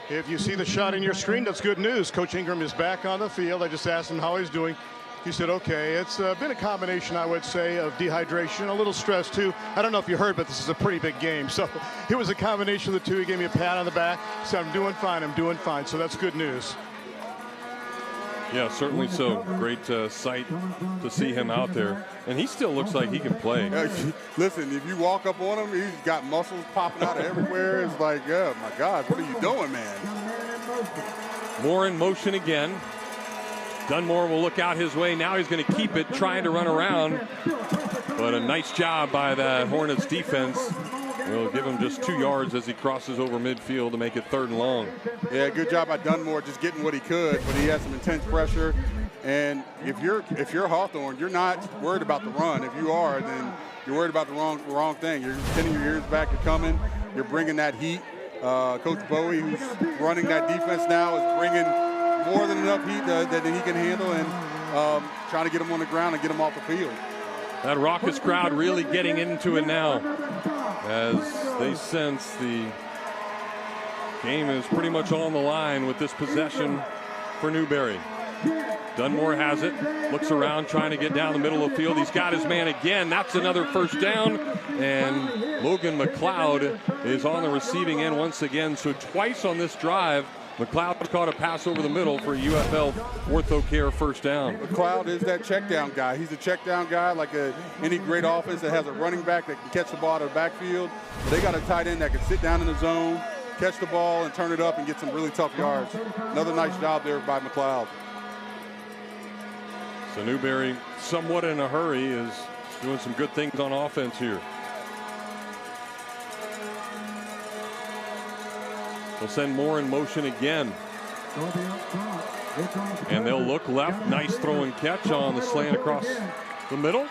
If you see the shot in your screen, that's good news. Coach Ingram is back on the field. I just asked him how he's doing. He said, okay, it's been a combination, I would say, of dehydration, a little stress, too. I don't know if you heard, but this is a pretty big game. So it was a combination of the two. He gave me a pat on the back. Said, I'm doing fine. So that's good news. Yeah, certainly so. Great sight to see him out there. And he still looks like he can play. Listen, if you walk up on him, he's got muscles popping out of everywhere. It's like, oh, my God, what are you doing, man? Moore in motion again. Dunmore will look out his way. Now he's going to keep it, trying to run around. But a nice job by the Hornets defense. Will give him just 2 yards as he crosses over midfield to make it 3rd and long. Yeah, good job by Dunmore just getting what he could, but he had some intense pressure. And if you're Hawthorne, you're not worried about the run. If you are, then you're worried about the wrong thing. You're pinning your ears back. You're coming. You're bringing that heat. Coach Bowie, who's running that defense now, is bringing more than enough heat that he can handle, and trying to get him on the ground and get him off the field. That raucous crowd really getting into it now as they sense the game is pretty much on the line with this possession for Newberry. Dunmore has it, looks around, trying to get down the middle of the field. He's got his man again. That's another first down, and Logan McLeod is on the receiving end once again. So twice on this drive, McLeod caught a pass over the middle for a UFL OrthoCare first down. McLeod is that check down guy. He's a check down guy like any great offense that has a running back that can catch the ball out of the backfield. But they got a tight end that can sit down in the zone, catch the ball, and turn it up and get some really tough yards. Another nice job there by McLeod. So Newberry, somewhat in a hurry, is doing some good things on offense here. They'll send Moore in motion again. And they'll look left. Nice throw and catch on the slant across the middle.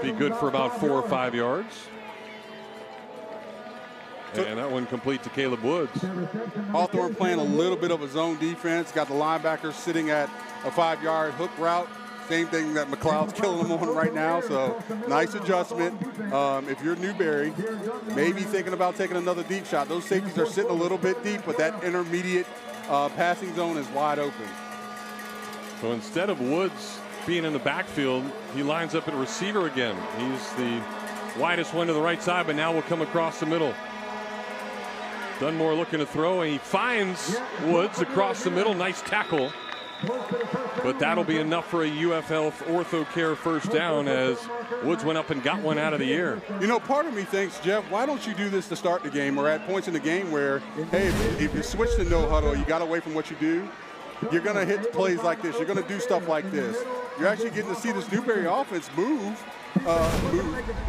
Be good for about 4 or 5 yards. And that one complete to Caleb Woods. Hawthorne playing a little bit of a zone defense. Got the linebacker sitting at a 5-yard hook route. Same thing that McLeod's killing them on right now. So nice adjustment. If you're Newberry, maybe thinking about taking another deep shot. Those safeties are sitting a little bit deep, but that intermediate passing zone is wide open. So instead of Woods being in the backfield, he lines up at receiver again. He's the widest one to the right side, but now will come across the middle. Dunmore looking to throw, and he finds Woods across the middle. Nice tackle. But that'll be enough for a UFL OrthoCare first down as Woods went up and got one out of the air. You know, part of me thinks, Jeff, why don't you do this to start the game or at points in the game where, hey, if you switch to no huddle, you got away from what you do, you're going to hit plays like this. You're going to do stuff like this. You're actually getting to see this Newberry offense move.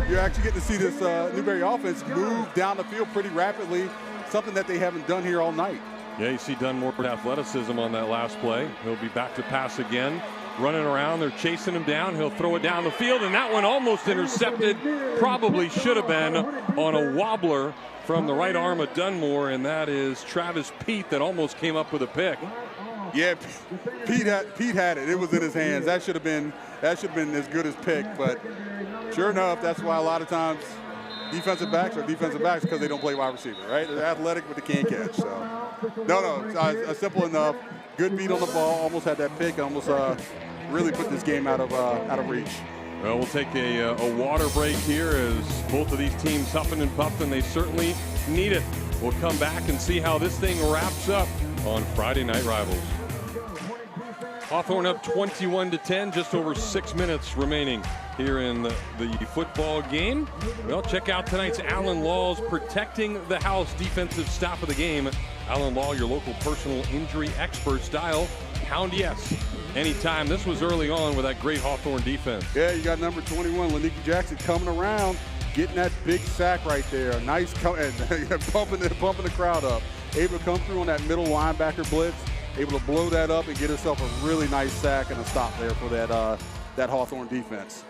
You're actually getting to see this Newberry offense move down the field pretty rapidly, something that they haven't done here all night. Yeah, you see Dunmore with athleticism on that last play. He'll be back to pass again. Running around, they're chasing him down. He'll throw it down the field, and that one almost intercepted. Probably should have been on a wobbler from the right arm of Dunmore, and that is Travis Pete that almost came up with a pick. Yeah, Pete had it. It was in his hands. That should have been as good as pick. But sure enough, that's why a lot of times defensive backs are defensive backs because they don't play wide receiver, right? They're athletic, but they can't catch. So no, simple enough. Good beat on the ball. Almost had that pick. Almost really put this game out of reach. Well, we'll take a water break here as both of these teams huffing and puffing. They certainly need it. We'll come back and see how this thing wraps up on Friday Night Rivals. Hawthorne up 21-10, just over 6 minutes remaining here in the football game. Well, check out tonight's Alan Law's Protecting the House defensive stop of the game. Alan Law, your local personal injury expert. Style, pound yes anytime. This was early on with that great Hawthorne defense. Yeah, you got number 21, Laniki Jackson, coming around, getting that big sack right there. Nice, pumping the crowd up. Able to come through on that middle linebacker blitz. Able to blow that up and get himself a really nice sack and a stop there for that Hawthorne defense.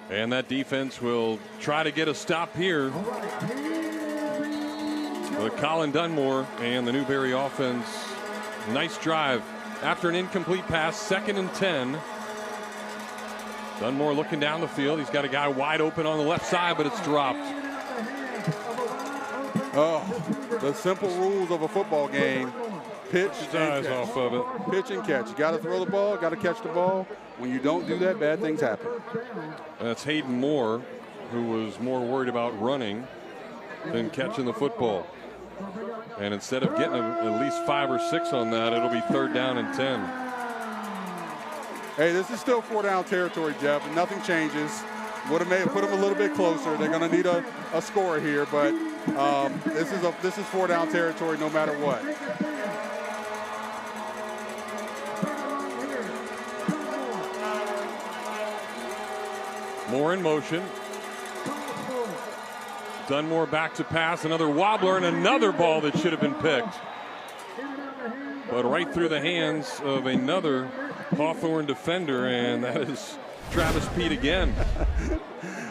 And that defense will try to get a stop here. With Colin Dunmore and the Newberry offense. Nice drive. After an incomplete pass, 2nd and 10. Dunmore looking down the field. He's got a guy wide open on the left side, but it's dropped. Oh, the simple rules of a football game. Pitch and catch. Off of it. Pitch and catch. You got to throw the ball, got to catch the ball. When you don't do that, bad things happen. That's Hayden Moore, who was more worried about running than catching the football. And instead of getting at least 5 or 6 on that, it'll be 3rd down and 10. Hey, this is still 4-down territory, Jeff, and nothing changes. Would have put them a little bit closer. They're going to need a score here, but this is 4-down territory no matter what. Moore in motion. Dunmore back to pass, another wobbler and another ball that should have been picked. But right through the hands of another Hawthorne defender, and that is Travis Pete again.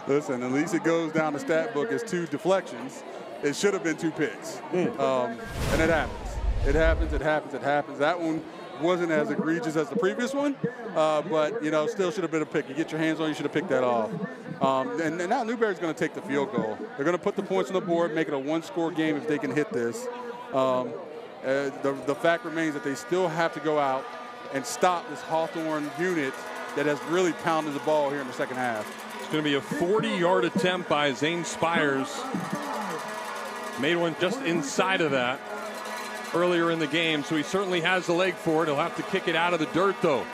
Listen, at least it goes down the stat book as 2 deflections. It should have been 2 picks. And it happens. It happens. That one wasn't as egregious as the previous one, but, you know, still should have been a pick. You get your hands on, you should have picked that off. And now Newberry's going to take the field goal. They're going to put the points on the board, make it a 1-score game if they can hit this. The fact remains that they still have to go out and stop this Hawthorne unit that has really pounded the ball here in the second half. It's going to be a 40-yard attempt by Zane Spires. Made one just inside of that earlier in the game, so he certainly has the leg for it. He'll have to kick it out of the dirt, though.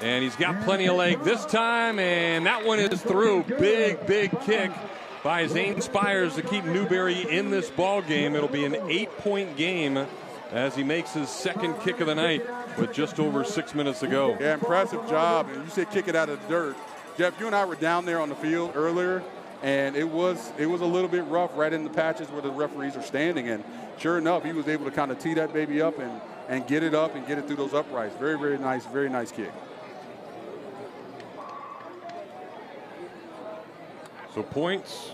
And he's got plenty of leg this time, and that one is through. Big kick by Zane Spires to keep Newberry in this ball game. It'll be an 8-point game as he makes his 2nd kick of the night with just over 6 minutes to go. Yeah, impressive job. And you said kick it out of the dirt. Jeff, you and I were down there on the field earlier, and it was a little bit rough right in the patches where the referees are standing. And sure enough, he was able to kind of tee that baby up and get it up and get it through those uprights. Very nice kick. So points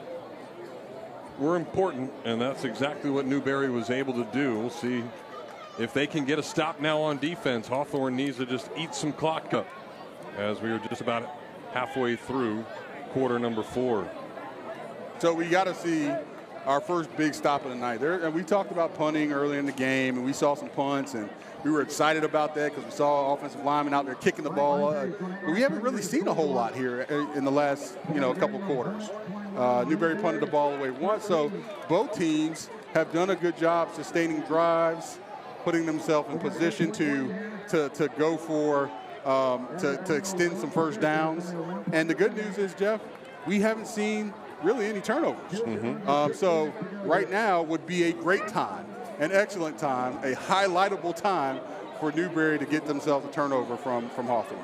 were important, and that's exactly what Newberry was able to do. We'll see if they can get a stop now on defense. Hawthorne needs to just eat some clock up as we are just about halfway through quarter number 4. So we got to see our first big stop of the night. And we talked about punting early in the game, and we saw some punts, and we were excited about that because we saw offensive linemen out there kicking the ball. But we haven't really seen a whole lot here in the last, couple quarters. Newberry punted the ball away once, so both teams have done a good job sustaining drives, putting themselves in position to go for, to extend some first downs. And the good news is, Jeff, we haven't seen really any turnovers. So right now would be a great time, an excellent time, a highlightable time for Newberry to get themselves a turnover from Hawthorne.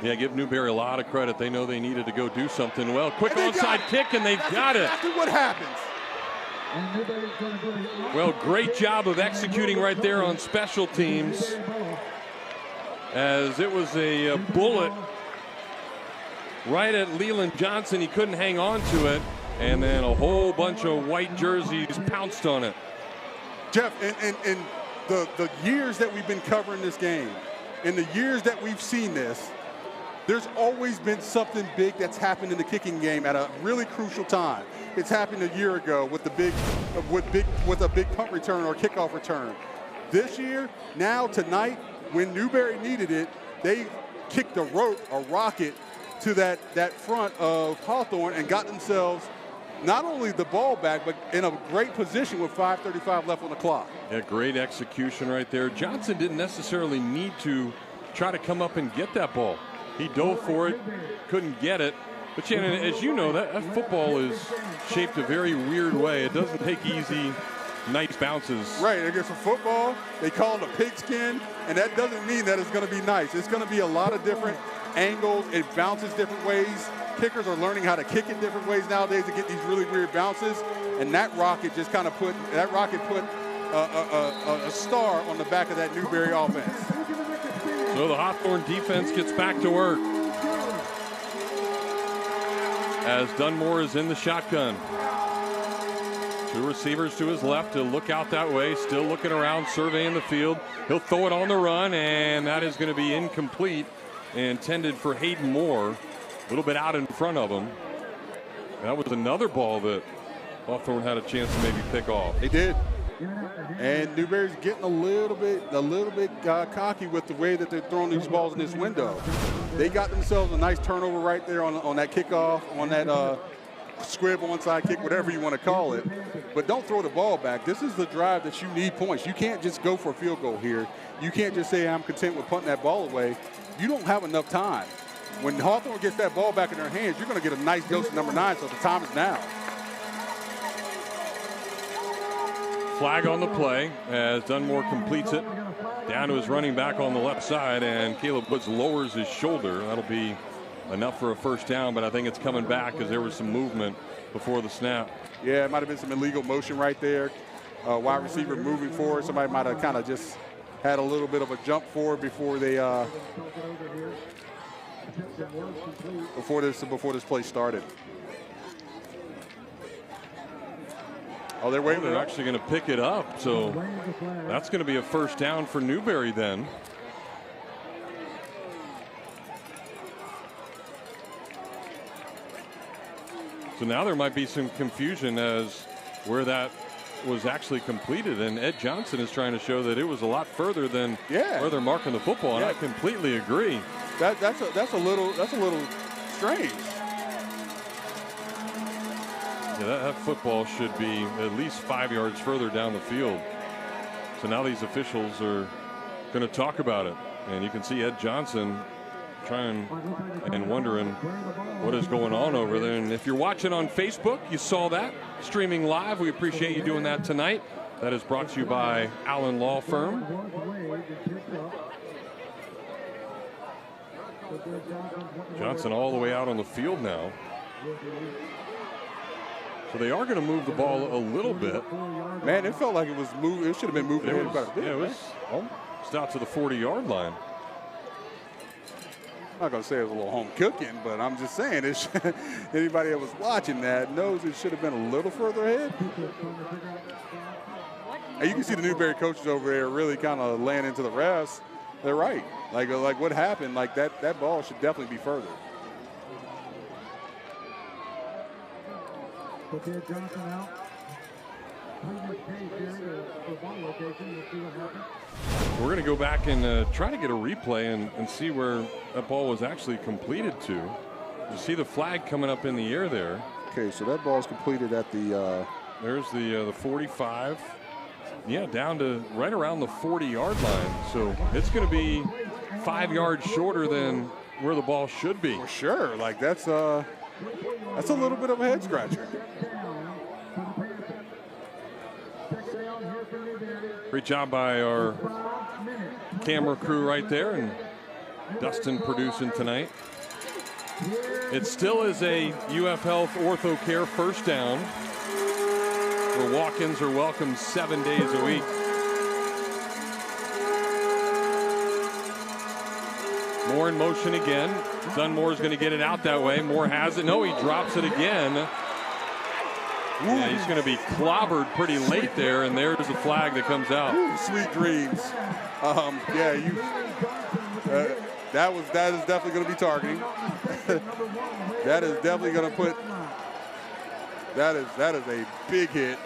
Yeah, give Newberry a lot of credit. They know they needed to go do something well. Quick onside kick, and they've got it. That's exactly what happens. Well, great job of executing right there on special teams, as it was a bullet right at Leland Johnson. He couldn't hang on to it, and then a whole bunch of white jerseys pounced on it. Jeff, in the years that we've been covering this game, in the years that we've seen this, there's always been something big that's happened in the kicking game at a really crucial time. It's happened a year ago with a big punt return or kickoff return. This year, now tonight, when Newberry needed it, they kicked a rocket to that front of Hawthorne and got themselves not only the ball back, but in a great position with 5:35 left on the clock. Yeah, great execution right there. Johnson didn't necessarily need to try to come up and get that ball. He dove for it, couldn't get it. But Shannon, as you know, that football is shaped a very weird way. It doesn't take easy, nice bounces. Right, against a football, they call it a pigskin, and that doesn't mean that it's going to be nice. It's going to be a lot of different angles. It bounces different ways. Kickers are learning how to kick in different ways nowadays to get these really weird bounces. And that rocket just kind of put a star on the back of that Newberry offense. So the Hawthorne defense gets back to work, as Dunmore is in the shotgun. Two receivers to his left to look out that way, still looking around, surveying the field. He'll throw it on the run, and that is going to be incomplete, intended for Hayden Moore, a little bit out in front of him. That was another ball that Hawthorne had a chance to maybe pick off. They did. And Newberry's getting a little bit cocky with the way that they're throwing these balls in this window. They got themselves a nice turnover right there on that kickoff, on that squib onside kick, whatever you want to call it. But don't throw the ball back. This is the drive that you need points. You can't just go for a field goal here. You can't just say I'm content with punting that ball away. You don't have enough time. When Hawthorne gets that ball back in their hands, you're going to get a nice dose of number 9, so the time is now. Flag on the play as Dunmore completes it down to his running back on the left side, and Caleb Woods lowers his shoulder. That'll be enough for a first down, but I think it's coming back because there was some movement before the snap. Yeah, it might have been some illegal motion right there. Wide receiver moving forward. Somebody might have kind of just had a little bit of a jump forward before they before this play started. Oh, they're waiting. They're actually going to pick it up, so that's going to be a first down for Newberry then. So now there might be some confusion as where that was actually completed, and Ed Johnson is trying to show that it was a lot further than where they're marking the football, and I completely agree. That's a little strange. Yeah, that football should be at least 5 yards further down the field. So now these officials are going to talk about it, and you can see Ed Johnson trying and wondering what is going on over there. And if you're watching on Facebook, you saw that streaming live. We appreciate you doing that tonight. That is brought to you by Allen Law Firm. Johnson all the way out on the field now. So they are going to move the ball a little bit. Man, it felt like it was moving. It should have been moving. It was almost out to the 40-yard line. I'm not going to say it was a little home cooking, but I'm just saying anybody that was watching that knows it should have been a little further ahead. And you can see the Newberry coaches over there really kind of laying into the refs. They're right. Like what happened, like that ball should definitely be further. Johnson out. We're going to go back and try to get a replay and see where that ball was actually completed to. You see the flag coming up in the air there. Okay, so that ball's completed at the. There's the 45. Yeah, down to right around the 40-yard line. So it's going to be 5 yards shorter than where the ball should be. For sure. Like that's a little bit of a head scratcher. Great job by our camera crew right there, and Dustin producing tonight. It still is a UF Health Ortho Care first down, where walk-ins are welcome 7 days a week. Moore in motion again. Dunmore's going to get it out that way. Moore has it. No, he drops it again. Yeah, he's going to be clobbered pretty late there, and there's the flag that comes out. Ooh, sweet dreams. That is definitely going to be targeting. That is definitely going to put. That is a big hit.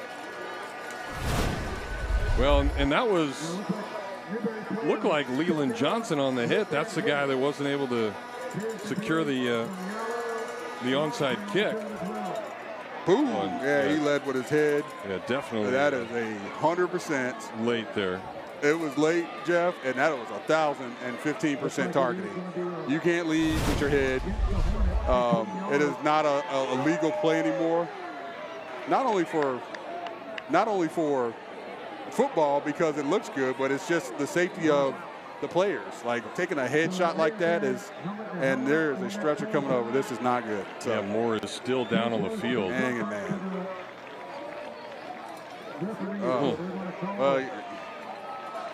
Well, and that looked like Leland Johnson on the hit. That's the guy that wasn't able to secure the onside kick. Boom! He led with his head. Yeah, definitely. That is 100% late there. It was late, Jeff, and that was 1,015% targeting. You can't lead with your head. It is not a legal play anymore. Not only for football because it looks good, but it's just the safety of the players. Like taking a headshot like that and there's a stretcher coming over. This is not good. So, yeah, Moore is still down on the field. Dang it, man.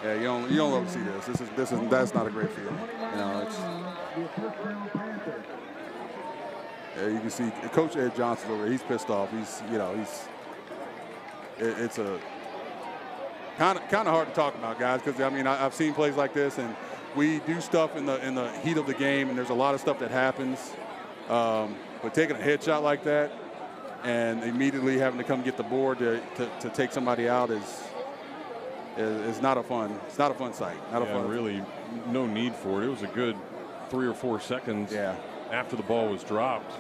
Yeah, you don't love to see this. That's not a great feeling. You know, you can see Coach Ed Johnson over there. He's pissed off. It's a kind of hard to talk about, guys, because I mean I've seen plays like this, and we do stuff in the heat of the game, and there's a lot of stuff that happens. But taking a headshot like that and immediately having to come get the board to take somebody out is not a fun. It's not a fun sight. Not a fun. Really, no need for it. It was a good 3 or 4 seconds after the ball was dropped.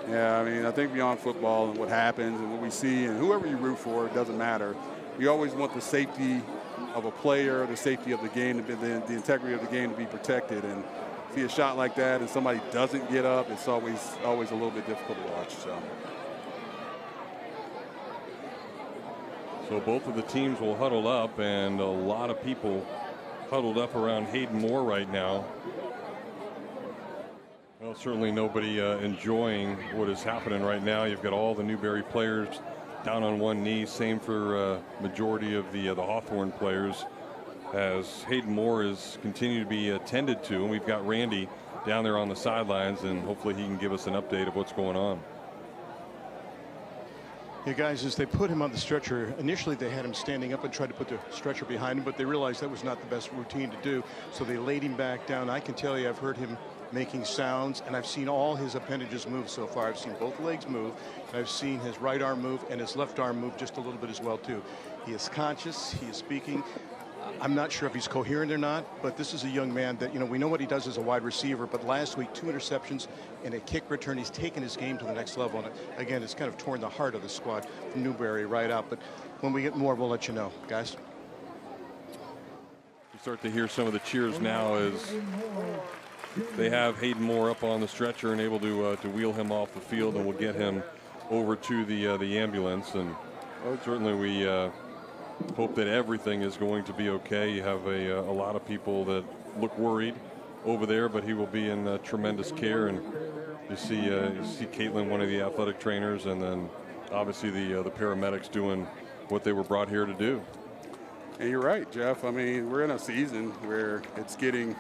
Yeah, I mean, I think beyond football and what happens and what we see and whoever you root for, it doesn't matter. You always want the safety of a player, the safety of the game, the integrity of the game to be protected. And see a shot like that and somebody doesn't get up, it's always a little bit difficult to watch. So both of the teams will huddle up, and a lot of people huddled up around Hayden Moore right now. Well, certainly nobody enjoying what is happening right now. You've got all the Newberry players down on one knee. Same for majority of the Hawthorne players, as Hayden Moore is continuing to be attended to. And we've got Randy down there on the sidelines, and hopefully he can give us an update of what's going on. Yeah, guys, as they put him on the stretcher, initially they had him standing up and tried to put the stretcher behind him, but they realized that was not the best routine to do, so they laid him back down. I can tell you, I've heard him making sounds, and I've seen all his appendages move so far. I've seen both legs move, and I've seen his right arm move and his left arm move just a little bit as well, too. He is conscious, he is speaking. I'm not sure if he's coherent or not, but this is a young man that, we know what he does as a wide receiver, but last week 2 interceptions and a kick return. He's taken his game to the next level, and again, it's kind of torn the heart of the squad from Newberry right out. But when we get more, we'll let you know, guys. You start to hear some of the cheers now as they have Hayden Moore up on the stretcher and able to wheel him off the field, and we'll get him over to the ambulance. And certainly we hope that everything is going to be okay. You have a lot of people that look worried over there, but he will be in tremendous care. And you see Caitlin, one of the athletic trainers, and then obviously the paramedics doing what they were brought here to do. And you're right, Jeff. I mean, we're in a season where it's getting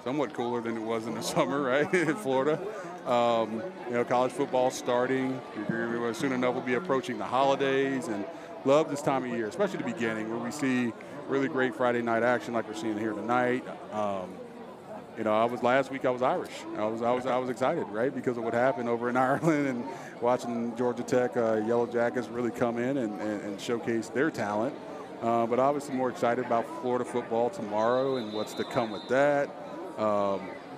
somewhat cooler than it was in the summer, right, in Florida. College football starting. Soon enough we'll be approaching the holidays, and love this time of year, especially the beginning, where we see really great Friday night action like we're seeing here tonight. Last week I was Irish. I was excited, right, because of what happened over in Ireland, and watching Georgia Tech Yellow Jackets really come in and showcase their talent. But obviously more excited about Florida football tomorrow and what's to come with that.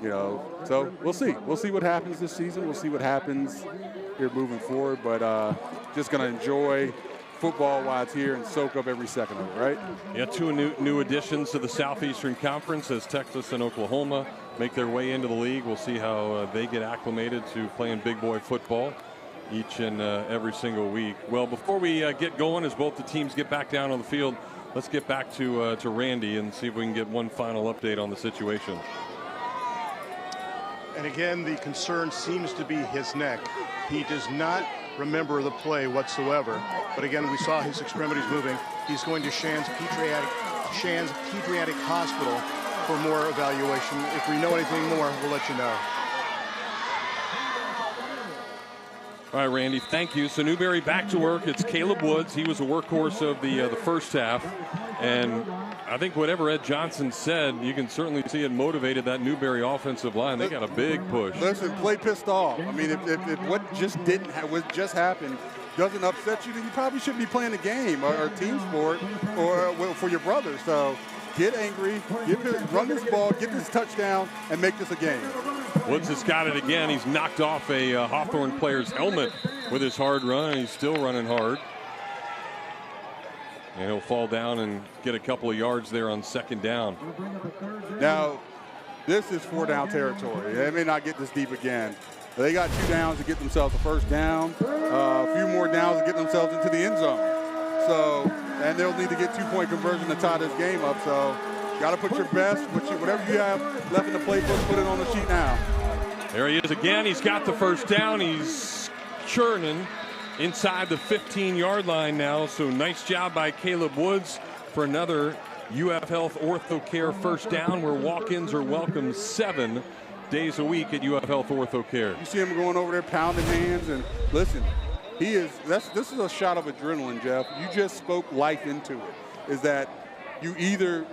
You know, so we'll see. We'll see what happens this season. We'll see what happens here moving forward. But just going to enjoy football while it's here and soak up every second of it, right? Yeah, two new additions to the Southeastern Conference as Texas and Oklahoma make their way into the league. We'll see how they get acclimated to playing big boy football each and every single week. Well, before we get going, as both the teams get back down on the field, let's get back to Randy and see if we can get one final update on the situation. And again, the concern seems to be his neck. He does not remember the play whatsoever. But again, we saw his extremities moving. He's going to Shands Pediatric Hospital for more evaluation. If we know anything more, we'll let you know. All right, Randy, thank you. So Newberry back to work. It's Caleb Woods. He was a workhorse of the first half. And I think whatever Ed Johnson said, you can certainly see it motivated that Newberry offensive line. They got a big push. Listen, play pissed off. I mean, if what just happened doesn't upset you, then you probably shouldn't be playing the game or team sport or for your brother. So get angry, run this ball, get this touchdown, and make this a game. Woods has got it again. He's knocked off a Hawthorne player's helmet with his hard run, and he's still running hard. And he'll fall down and get a couple of yards there on second down. Now, this is 4-down territory. They may not get this deep again. They got 2 downs to get themselves a first down, a few more downs to get themselves into the end zone. So, and they'll need to get 2-point conversion to tie this game up. So, got to put your best, whatever you have left in the playbook, put it on the sheet now. There he is again. He's got the first down. He's churning inside the 15-yard line now. So nice job by Caleb Woods for another UF Health Ortho Care first down, where walk-ins are welcome 7 days a week at UF Health Ortho Care. You see him going over there pounding hands, and listen, this is a shot of adrenaline, Jeff. You just spoke life into it. Is that you either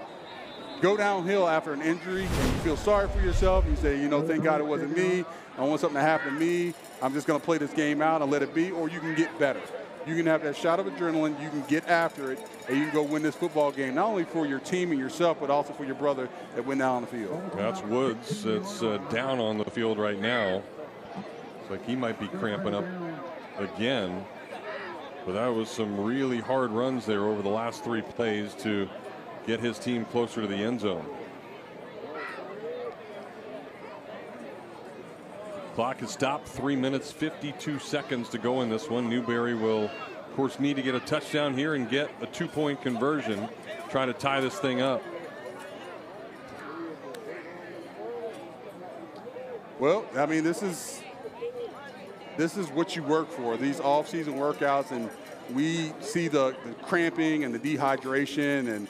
go downhill after an injury and you feel sorry for yourself. You say, you know, thank God it wasn't me. I don't want something to happen to me. I'm just going to play this game out and let it be. Or you can get better. You can have that shot of adrenaline. You can get after it, and you can go win this football game, not only for your team and yourself, but also for your brother that went down on the field. That's Woods. It's down on the field right now. It's like he might be cramping up again. But that was some really hard runs there over the last 3 plays to get his team closer to the end zone. Clock is stopped. 3 minutes, 52 seconds to go in this one. Newberry will, of course, need to get a touchdown here and get a 2-point conversion. Try to tie this thing up. Well, I mean, this is what you work for, these off-season workouts, and we see the cramping and the dehydration, and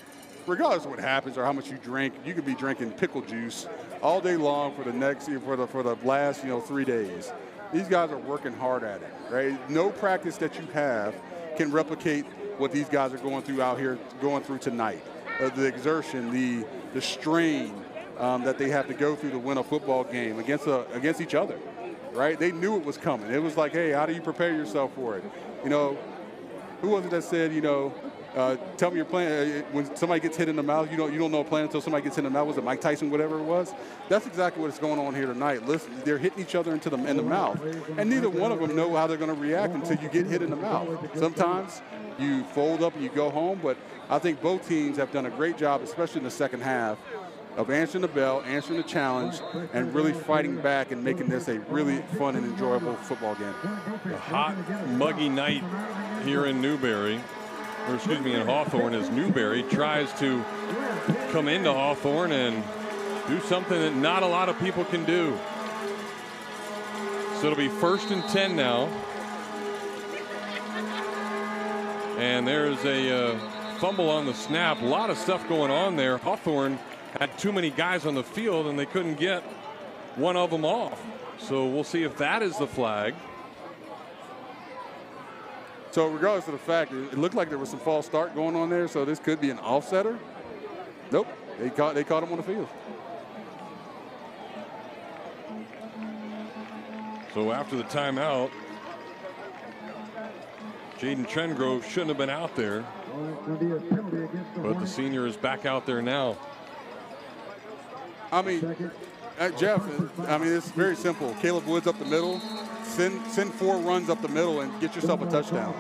regardless of what happens or how much you drink, you could be drinking pickle juice all day long for the last 3 days. These guys are working hard at it, right? No practice that you have can replicate what these guys are going through tonight. The exertion, the strain that they have to go through to win a football game against each other, right? They knew it was coming. It was like, hey, how do you prepare yourself for it? You know, who was it that said, tell me your plan. When somebody gets hit in the mouth, you don't know a plan until somebody gets hit in the mouth. Was it Mike Tyson, whatever it was? That's exactly what's going on here tonight. Listen, they're hitting each other in the mouth, and neither one of them know how they're going to react until you get hit in the mouth. Sometimes you fold up and you go home, but I think both teams have done a great job, especially in the second half, of answering the bell, answering the challenge, and really fighting back and making this a really fun and enjoyable football game. A hot, muggy night here in Newberry. In Hawthorne, as Newberry tries to come into Hawthorne and do something that not a lot of people can do. So it'll be 1st and 10 now. And there's a fumble on the snap. A lot of stuff going on there. Hawthorne had too many guys on the field and they couldn't get one of them off. So we'll see if that is the flag. So regardless of the fact, it looked like there was some false start going on there, so this could be an offsetter. Nope, they caught him on the field. So after the timeout, Jaden Trengrove shouldn't have been out there, but the senior is back out there now. I mean, Jeff, I mean, it's very simple. Caleb Woods up the middle. Send 4 runs up the middle and get yourself a touchdown.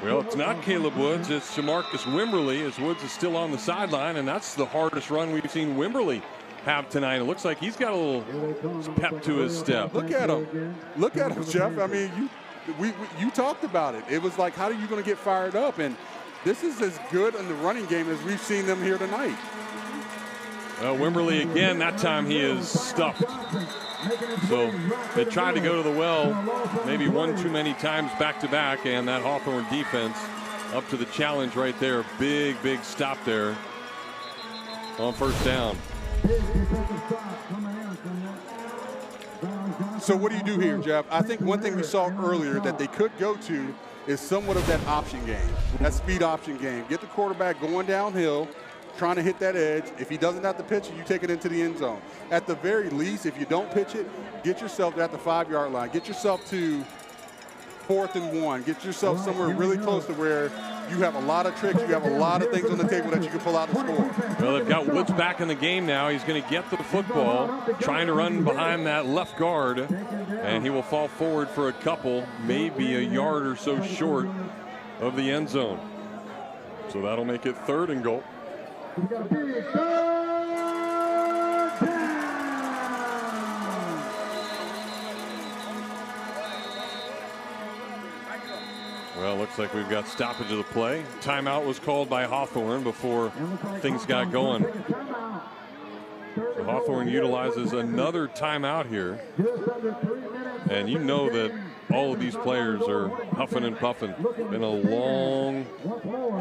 Well, it's not Caleb Woods. It's Jamarcus Wimberly, as Woods is still on the sideline, and that's the hardest run we've seen Wimberly have tonight. It looks like he's got a little pep to his step. Look at him. Look at him, Jeff. I mean, you talked about it. It was like, how are you going to get fired up? And this is as good in the running game as we've seen them here tonight. Well, Wimberly again, that time he is stuffed. So they tried to go to the well maybe one too many times back-to-back, and that Hawthorne defense up to the challenge right there. Big stop there on first down. So what do you do here, Jeff? I think one thing we saw earlier that they could go to is somewhat of that option game, that speed option game. Get the quarterback going downhill, trying to hit that edge. If he doesn't have to pitch it, you take it into the end zone. At the very least, if you don't pitch it, get yourself at the 5-yard line. Get yourself to 4th and 1. Get yourself somewhere really close to where you have a lot of tricks. You have a lot of things on the table that you can pull out and score. Well, they've got Woods back in the game now. He's going to get the football, trying to run behind that left guard, and he will fall forward for a couple, maybe a yard or so short of the end zone. So that'll make it 3rd and goal. Well, looks like we've got stoppage of the play. Timeout was called by Hawthorne before things got going. So Hawthorne utilizes another timeout here. And you know that all of these players are huffing and puffing. Been a long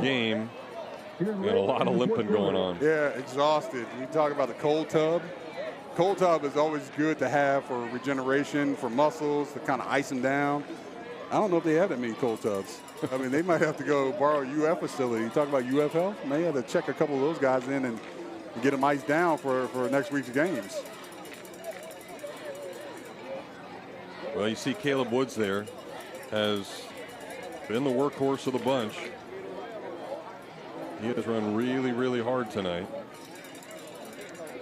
game and a lot of limping going on. Yeah, exhausted. You talk about the cold tub. Cold tub is always good to have for regeneration, for muscles, to kind of ice them down. I don't know if they have that many cold tubs. I mean, they might have to go borrow a UF facility. You talk about UF Health, may have to check a couple of those guys in and get them iced down for next week's games. Well, you see Caleb Woods there has been the workhorse of the bunch. He has run really hard tonight.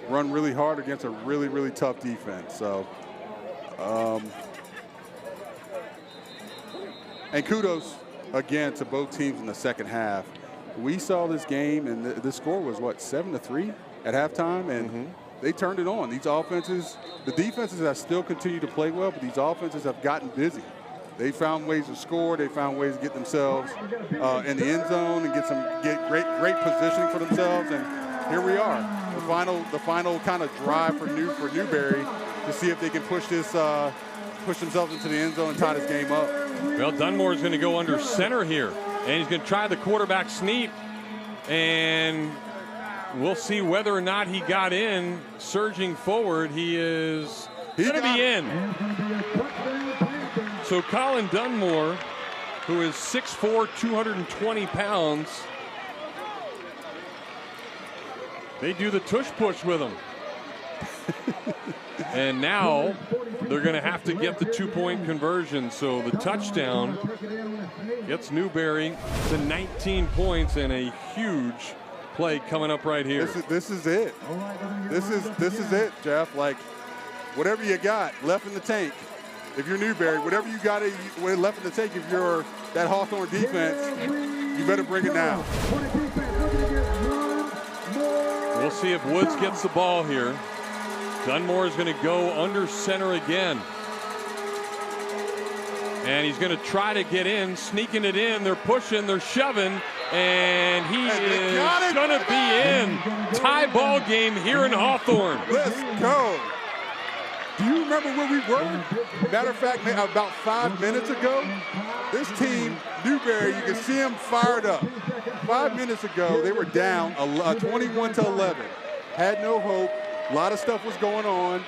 Run really hard against a really tough defense. So, and kudos again to both teams in the second half. We saw this game, and the score was what, 7-3 at halftime, and they turned it on. These offenses, the defenses have still continued to play well, but these offenses have gotten busy. They found ways to score. They found ways to get themselves in the end zone and get great positioning for themselves. And here we are, the final kind of drive for Newberry to see if they can push themselves into the end zone and tie this game up. Well, Dunmore is going to go under center here, and he's going to try the quarterback sneak, and we'll see whether or not he got in. Surging forward, he is going to be in. So Colin Dunmore, who is 6'4", 220 pounds, they do the tush push with him. And now they're going to have to get the 2-point conversion. So the touchdown gets Newberry to 19 points, and a huge play coming up right here. This is it. This is it, Jeff. Like, whatever you got left in the tank, if you're Newberry, whatever you got left in the tank, if you're that Hawthorne defense, you better bring it down. We'll see if Woods gets the ball here. Dunmore is going to go under center again. And he's going to try to get in, sneaking it in. They're pushing, they're shoving, and he is going to be in. Tie ball game here in Hawthorne. Let's go. Do you remember where we were? Matter of fact, about 5 minutes ago, this team, Newberry, you can see them fired up. 5 minutes ago, they were down 21-11. Had no hope. A lot of stuff was going on.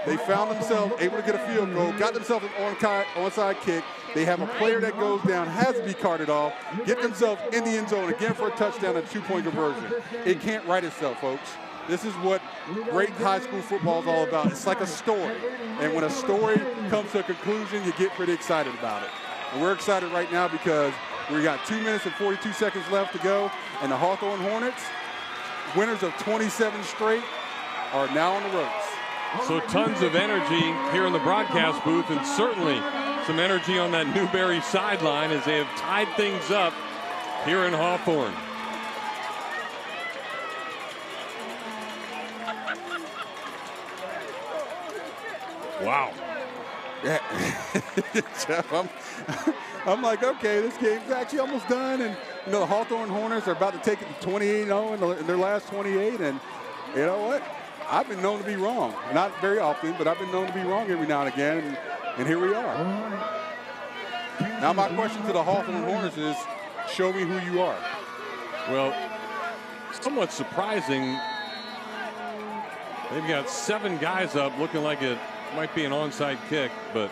They found themselves able to get a field goal, got themselves an onside kick. They have a player that goes down, has to be carted off, get themselves in the end zone again for a touchdown and 2-point conversion. It can't write itself, folks. This is what great high school football is all about. It's like a story. And when a story comes to a conclusion, you get pretty excited about it. And we're excited right now because we got 2 minutes and 42 seconds left to go. And the Hawthorne Hornets, winners of 27 straight are now on the ropes. So tons of energy here in the broadcast booth, and certainly some energy on that Newberry sideline as they have tied things up here in Hawthorne. Wow. Yeah. Jeff, I'm like, okay, this game's actually almost done. And, you know, the Hawthorne Hornets are about to take it to 28-0 in their last 28. And you know what? I've been known to be wrong. Not very often, but I've been known to be wrong every now and again. And here we are. Now my question to the Hawthorne Hornets is, show me who you are. Well, somewhat surprising. They've got 7 guys up looking like it might be an onside kick, but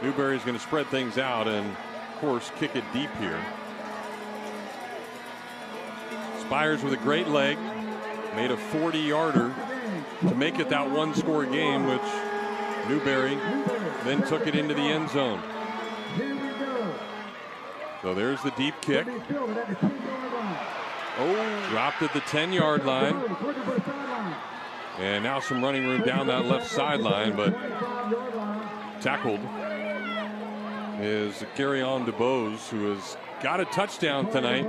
Newberry's going to spread things out and, of course, kick it deep here. Spires with a great leg. Made a 40-yarder to make it that one-score game, which Newberry then took it into the end zone. So there's the deep kick. Oh, dropped at the 10-yard line. And now some running room down that left sideline, but tackled is Carry-On DeBose, who has got a touchdown tonight.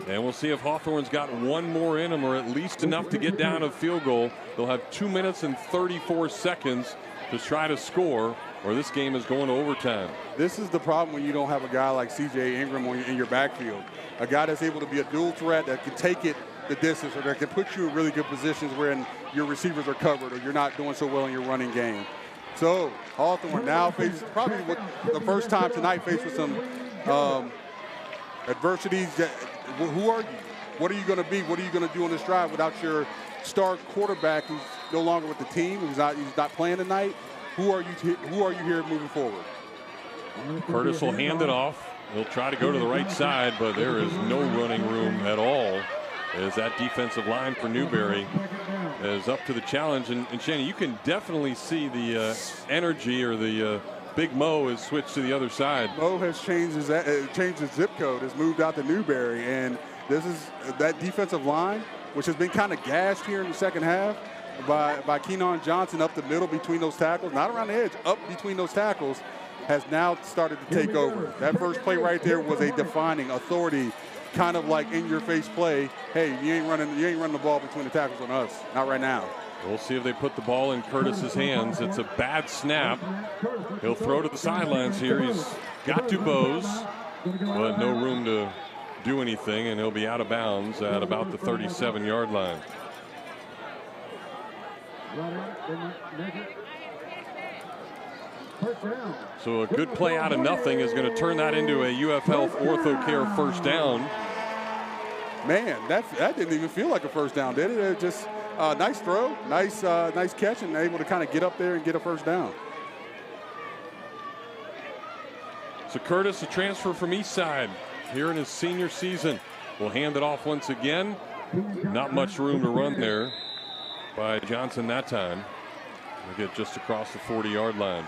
And we'll see if Hawthorne's got one more in him, or at least enough to get down a field goal. They'll have 2 minutes and 34 seconds to try to score, or this game is going to overtime. This is the problem when you don't have a guy like C.J. Ingram in your backfield. A guy that's able to be a dual threat that can take it the distance, or that can put you in really good positions where your receivers are covered or you're not doing so well in your running game. So Hawthorne now faces probably the first time tonight faced with some adversities. Who are you? What are you going to be? What are you going to do on this drive without your star quarterback who's no longer with the team, he's not playing tonight? Who are you here moving forward? Curtis will hand it off. He'll try to go to the right side, but there is no running room at all, as that defensive line for Newberry is up to the challenge. And Shannon, you can definitely see the energy, or the Big Mo has switched to the other side. Mo has changed his zip code, has moved out to Newberry, and this is that defensive line, which has been kind of gashed here in the second half by Kenon Johnson up the middle between those tackles, not around the edge, up between those tackles, has now started to take over. That first play right there was a defining authority, kind of like in-your-face play. Hey, you ain't running the ball between the tackles on us. Not right now. We'll see if they put the ball in Curtis's hands. It's a bad snap. He'll throw to the sidelines here. He's got DuBose, but no room to do anything, and he'll be out of bounds at about the 37-yard line. So a good play out of nothing is going to turn that into a UF Health OrthoCare first down. Man, that didn't even feel like a first down, did it? It just nice throw, nice catch, and able to kind of get up there and get a first down. So Curtis, a transfer from Eastside here in his senior season, will hand it off once again. Not much room to run there by Johnson that time. We'll get just across the 40-yard line.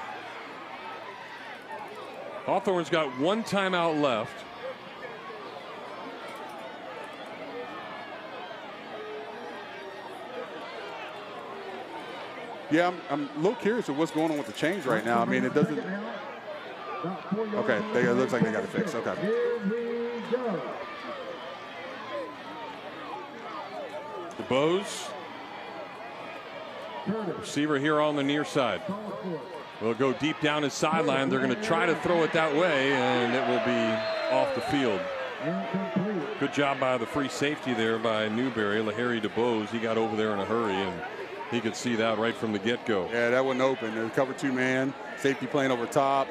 Hawthorne's got one timeout left. Yeah, I'm a little curious of what's going on with the change right now. I mean, it doesn't. Okay, it looks like they got it fixed. Okay. DuBose, receiver here on the near side. Will go deep down his sideline. They're going to try to throw it that way, and it will be off the field. Good job by the free safety there by Newberry, Lahari DuBose. He got over there in a hurry, and he could see that right from the get-go. Yeah, that wasn't open. It was cover 2 man, safety playing over top,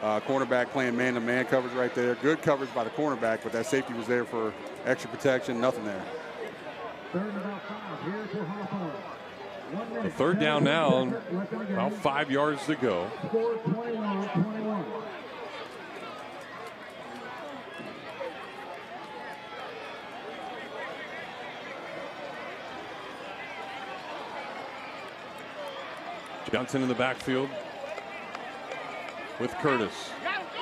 cornerback playing man-to-man coverage right there. Good coverage by the cornerback, but that safety was there for extra protection. Nothing there. The third down now, about 5 yards to go. Johnson in the backfield with Curtis.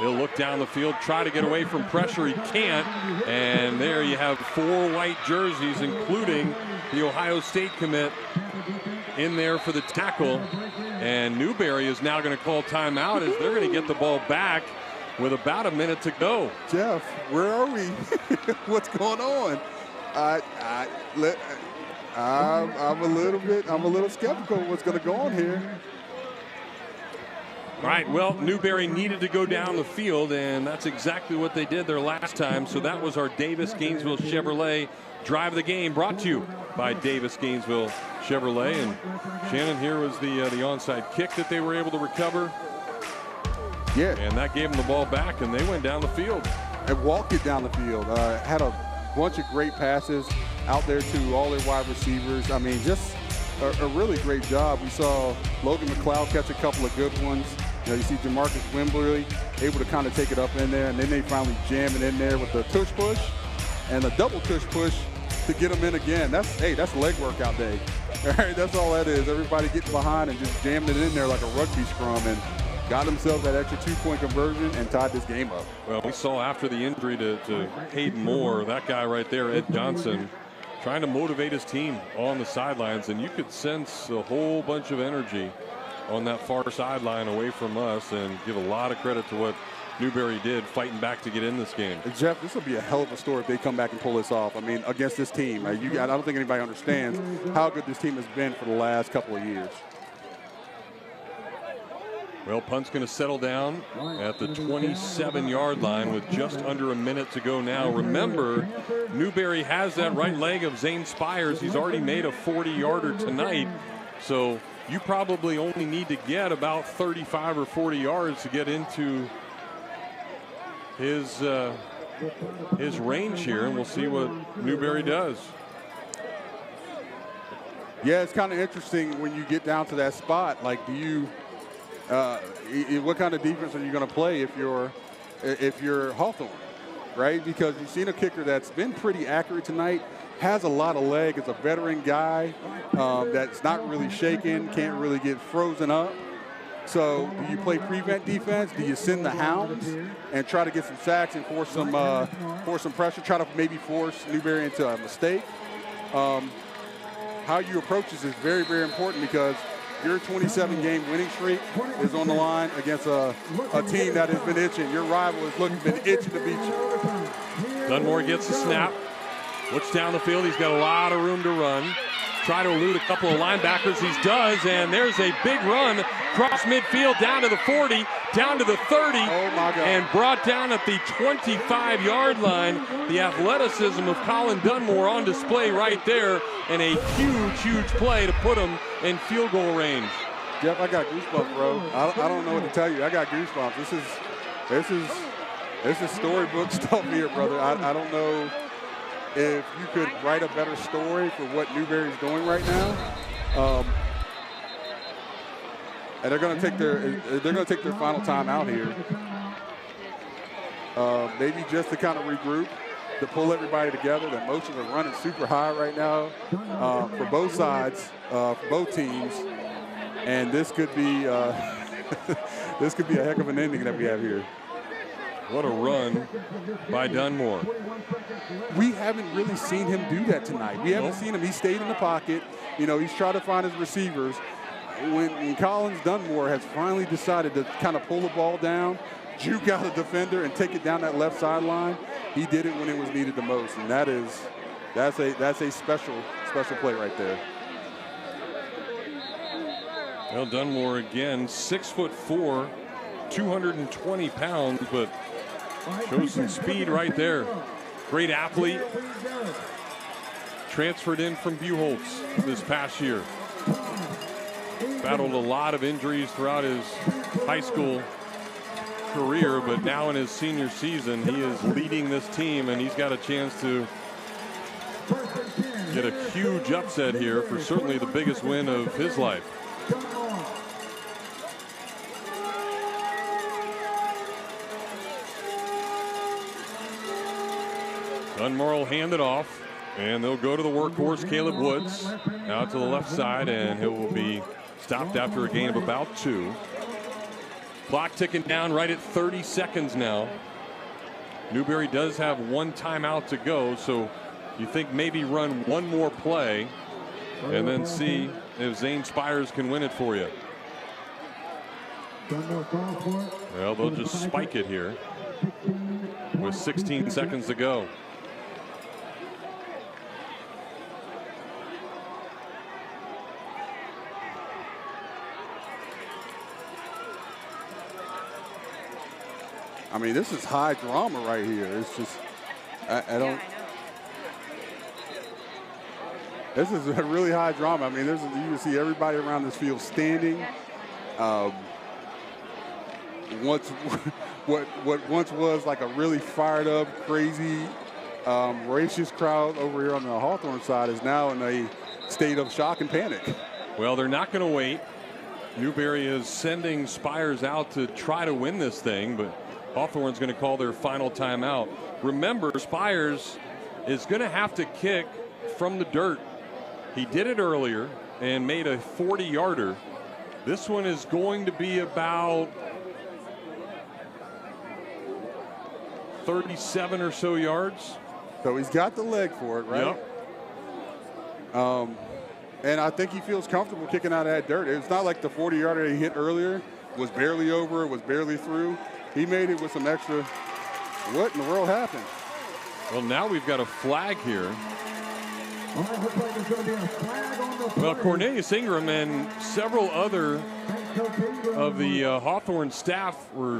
He'll look down the field, try to get away from pressure. He can't. And there you have 4 white jerseys, including the Ohio State commit in there for the tackle. And Newberry is now going to call timeout as they're going to get the ball back with about a minute to go. Jeff, where are we? What's going on? I'm a little skeptical of what's going to go on here. All right, well, Newberry needed to go down the field, and that's exactly what they did their last time. So that was our Davis Gainesville Chevrolet Drive the Game, brought to you by Davis Gainesville Chevrolet. And Shannon, here was the onside kick that they were able to recover. Yeah. And that gave them the ball back, and they went down the field. And walked it down the field. Had a bunch of great passes out there to all their wide receivers. I mean, just a really great job. We saw Logan McLeod catch a couple of good ones. You know, you see Jamarcus Wimberly able to kind of take it up in there, and then they finally jam it in there with the tush push and a double tush push to get them in again. That's leg workout day. All right, that's all that is. Everybody getting behind and just jamming it in there like a rugby scrum, and got themselves that extra 2-point conversion and tied this game up. Well, we saw after the injury to Hayden Moore, that guy right there, Ed Johnson, trying to motivate his team on the sidelines, and you could sense a whole bunch of energy on that far sideline away from us, and give a lot of credit to what Newberry did fighting back to get in this game. Jeff, this will be a hell of a story if they come back and pull this off. I mean, against this team. I don't think anybody understands how good this team has been for the last couple of years. Well, punt's going to settle down at the 27-yard line with just under a minute to go now. Remember, Newberry has that right leg of Zane Spires. He's already made a 40-yarder tonight. So you probably only need to get about 35 or 40 yards to get into his range here, and we'll see what Newberry does. Yeah, it's kind of interesting when you get down to that spot. Like, do you what kind of defense are you going to play if you're Hawthorne, right? Because you've seen a kicker that's been pretty accurate tonight, has a lot of leg, is a veteran guy that's not really shaken, can't really get frozen up. So do you play prevent defense? Do you send the hounds and try to get some sacks and force some pressure, try to maybe force Newberry into a mistake? How you approach this is very, very important, because your 27-game winning streak is on the line against a team that has been itching. Your rival has been itching to beat you. Dunmore gets the snap, looks down the field. He's got a lot of room to run. Try to elude a couple of linebackers. He does, and there's a big run across midfield down to the 40, down to the 30, and brought down at the 25-yard line. The athleticism of Colin Dunmore on display right there, and a huge, huge play to put him in field goal range. Jeff, I got goosebumps, bro. I don't know what to tell you. I got goosebumps. This is storybook stuff here, brother. I don't know if you could write a better story for what Newberry's doing right now. And they're going to take their final time out here. Maybe just to kind of regroup, to pull everybody together. The emotions are running super high right now for both sides, for both teams. And this could be this could be a heck of an ending that we have here. What a run by Dunmore. We haven't really seen him do that tonight. We haven't seen him. He stayed in the pocket. You know, he's trying to find his receivers. When Collins Dunmore has finally decided to kind of pull the ball down, juke out a defender, and take it down that left sideline, he did it when it was needed the most. And that's a special play right there. Well, Dunmore again, 6'4", 220 pounds, but shows some speed right there. Great athlete. Transferred in from Buchholz this past year. Battled a lot of injuries throughout his high school career, but now in his senior season, he is leading this team, and he's got a chance to get a huge upset here for certainly the biggest win of his life. Dunmore will hand it off, and they'll go to the workhorse, Caleb Woods, out to the left side, and he will be stopped after a gain of about 2. Clock ticking down right at 30 seconds now. Newberry does have one timeout to go, so you think maybe run one more play and then see if Zane Spires can win it for you. Well, they'll just spike it here with 16 seconds to go. I mean, this is high drama right here. It's just, I don't. This is a really high drama. I mean, you can see everybody around this field standing. What once was like a really fired up, crazy, racist crowd over here on the Hawthorne side is now in a state of shock and panic. Well, they're not going to wait. Newberry is sending Spires out to try to win this thing, but Hawthorne's going to call their final timeout. Remember, Spires is going to have to kick from the dirt. He did it earlier and made a 40-yarder. This one is going to be about 37 or so yards. So he's got the leg for it, right? Yep. And I think he feels comfortable kicking out of that dirt. It's not like the 40-yarder he hit earlier was barely over, was barely through. He made it with some extra. What in the world happened? Well, now we've got a flag here. Well, Cornelius Ingram and several other of the Hawthorne staff were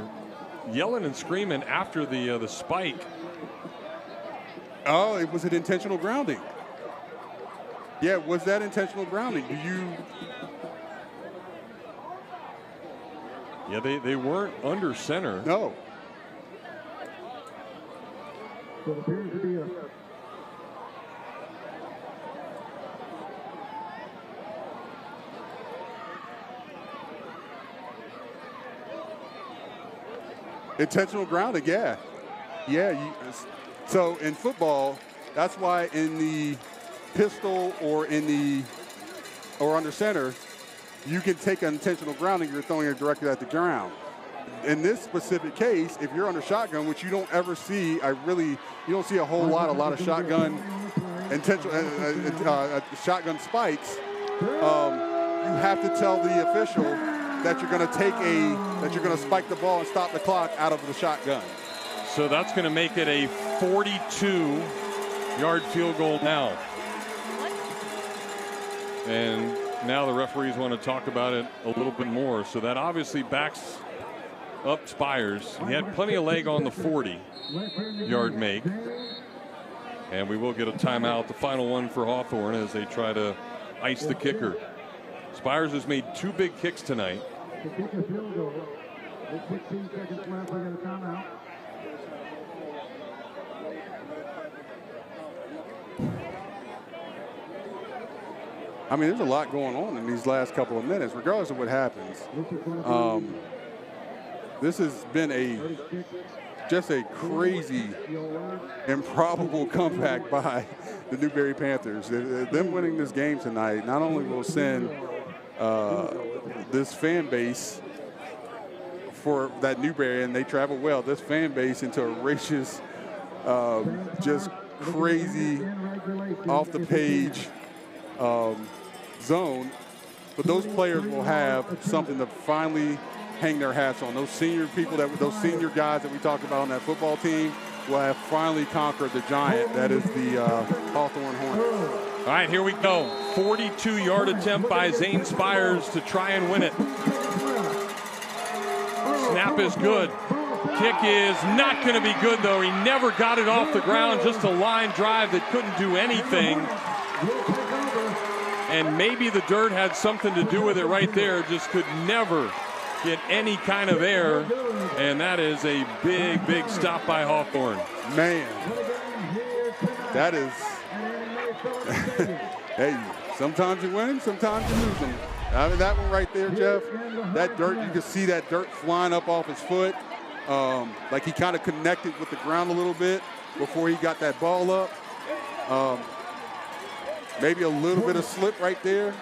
yelling and screaming after the spike. Oh, it was an intentional grounding. Yeah, was that intentional grounding? Yeah, they weren't under center. No. So it appears to be a intentional grounding, yeah. So in football, that's why in the pistol or under center, you can take an intentional grounding, you're throwing it directly at the ground. In this specific case, if you're under shotgun, which you don't ever see, you don't see a lot of shotgun shotgun spikes. You have to tell the official that you're going to spike the ball and stop the clock out of the shotgun. So that's going to make it a 42-yard field goal now. And now the referees want to talk about it a little bit more. So that obviously backs up Spires. He had plenty of leg on the 40-yard make. And we will get a timeout, the final one for Hawthorne, as they try to ice the kicker. Spires has made 2 big kicks tonight. to kick a field goal. With 16 seconds left, we got a timeout. I mean, there's a lot going on in these last couple of minutes, regardless of what happens. This has been just a crazy, improbable comeback by the Newberry Panthers. Them winning this game tonight not only will send this fan base for that Newberry, and they travel well, this fan base into a racist, just crazy, off the page zone, but those players will have something to finally hang their hats on. Those senior people, those senior guys that we talked about on that football team will have finally conquered the giant that is the Hawthorne Hornets. All right, here we go. 42-yard attempt by Zane Spires to try and win it. Snap is good. Kick is not going to be good, though. He never got it off the ground. Just a line drive that couldn't do anything. And maybe the dirt had something to do with it right there. Just could never get any kind of air. And that is a big, big stop by Hawthorne. Man, that is... Hey, sometimes you win them, sometimes you lose them. I mean, that one right there, Jeff, that dirt, you can see that dirt flying up off his foot. Like he kind of connected with the ground a little bit before he got that ball up. Maybe a little bit of slip right there.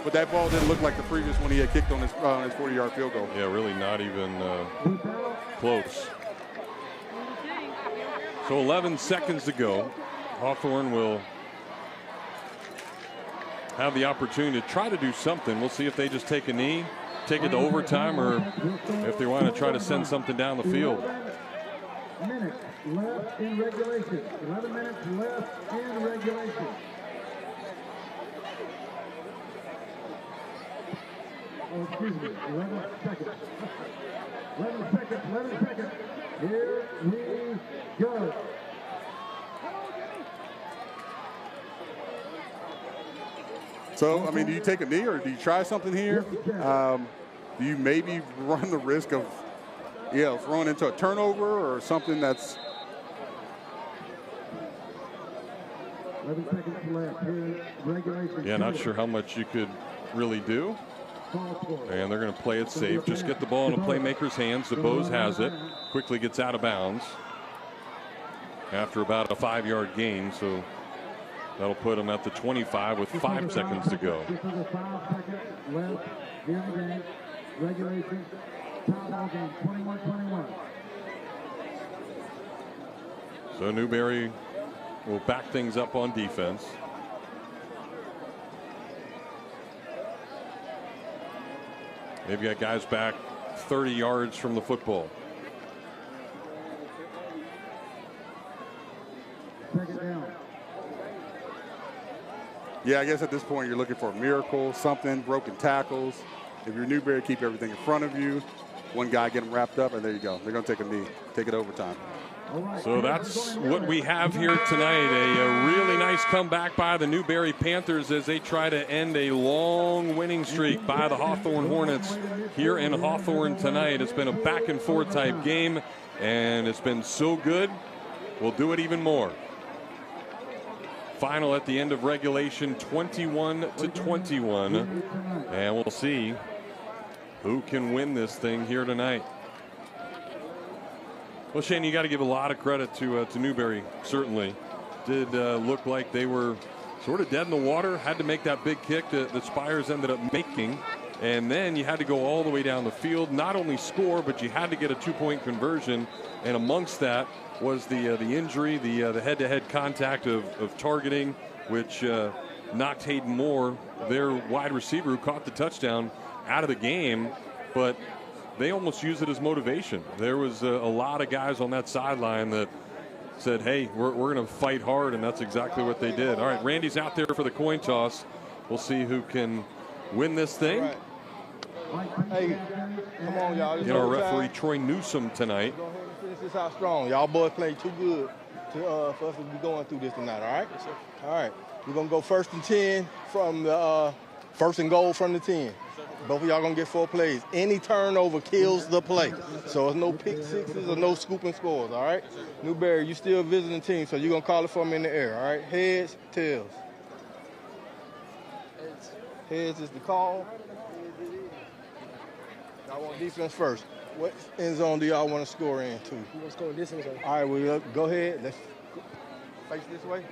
but that ball didn't look like the previous one he had kicked on his 40-yard field goal. Yeah, really not even close. So 11 seconds to go. Hawthorne will have the opportunity to try to do something. We'll see if they just take a knee, take it to overtime, or if they want to try to send something down the field. 11 minutes left in regulation. 11 minutes left in regulation. Oh, excuse me, 11 seconds. 11 seconds, 11 seconds. Here we go. So, I mean, do you take a knee or do you try something here? Do you maybe run the risk of, throwing into a turnover or something that's... 11 seconds left here, regulation. Yeah, not sure how much you could really do. And they're going to play it safe. Just get the ball in a playmaker's hands. DeBose has it. Quickly gets out of bounds after about a 5-yard gain. So that'll put him at the 25 with 5 seconds to go. 5 seconds left in the game. Regulation. Ball game, 21-21. So Newberry will back things up on defense. They've got guys back 30 yards from the football. Second down. Yeah, I guess at this point you're looking for a miracle, something, broken tackles. If you're Newberry, keep everything in front of you. One guy get them wrapped up, and there you go. They're going to take a knee, take it overtime. So that's what we have here tonight. A really nice comeback by the Newberry Panthers as they try to end a long winning streak by the Hawthorne Hornets here in Hawthorne tonight. It's been a back and forth type game, and it's been so good. We'll do it even more. Final at the end of regulation, 21-21, and we'll see who can win this thing here tonight. Well, Shane, you got to give a lot of credit to Newberry. Certainly, did look like they were sort of dead in the water. Had to make that big kick that Spires ended up making, and then you had to go all the way down the field. Not only score, but you had to get a 2-point conversion. And amongst that was the injury, the head-to-head contact of targeting, which knocked Hayden Moore, their wide receiver who caught the touchdown, out of the game. But they almost used it as motivation. There was a lot of guys on that sideline that said, hey, we're going to fight hard, and that's exactly what they did. All right, Randy's out there for the coin toss. We'll see who can win this thing. Right. Hey, come on, y'all. Our referee, Troy Newsom, tonight. Go ahead and finish this out strong. Y'all boys playing too good for us to be going through this tonight, all right? Yes, sir. All right. We're going to go 1st and 10 from the 1st and goal from the 10. Both of y'all going to get 4 plays. Any turnover kills the play. So there's no pick sixes or no scooping scores, all right? Newberry, you still visiting team, so you're going to call it for me in the air, all right? Heads, tails. Heads is the call. Y'all want defense first. What end zone do y'all want to score in to? You want to score in this end zone? All right, well, go ahead. Let's face this way.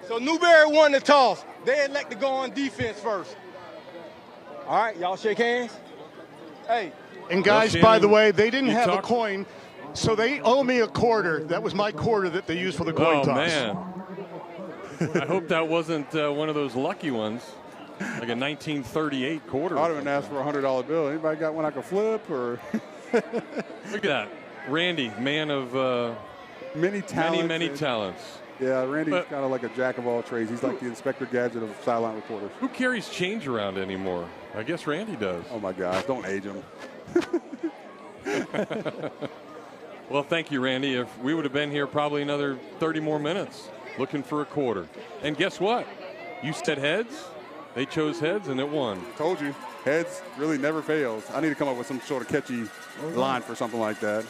So Newberry won the toss. They elect to go on defense first. All right, y'all shake hands. Hey. And guys, by the way, they didn't have a coin, so they owe me a quarter. That was my quarter that they used for the coin toss. Oh, man. I hope that wasn't one of those lucky ones, like a 1938 quarter. I would have been asked for a $100 bill. Anybody got one I could flip? Or Look at that. Randy, man of many talents. Many talents. Yeah, Randy's kind of like a jack of all trades. He's like the Inspector Gadget of sideline reporters. Who carries change around anymore? I guess Randy does. Oh, my gosh. Don't age him. Well, thank you, Randy. If we would have been here probably another 30 more minutes looking for a quarter. And guess what? You said heads. They chose heads, and it won. Told you. Heads really never fails. I need to come up with some sort of catchy line for something like that.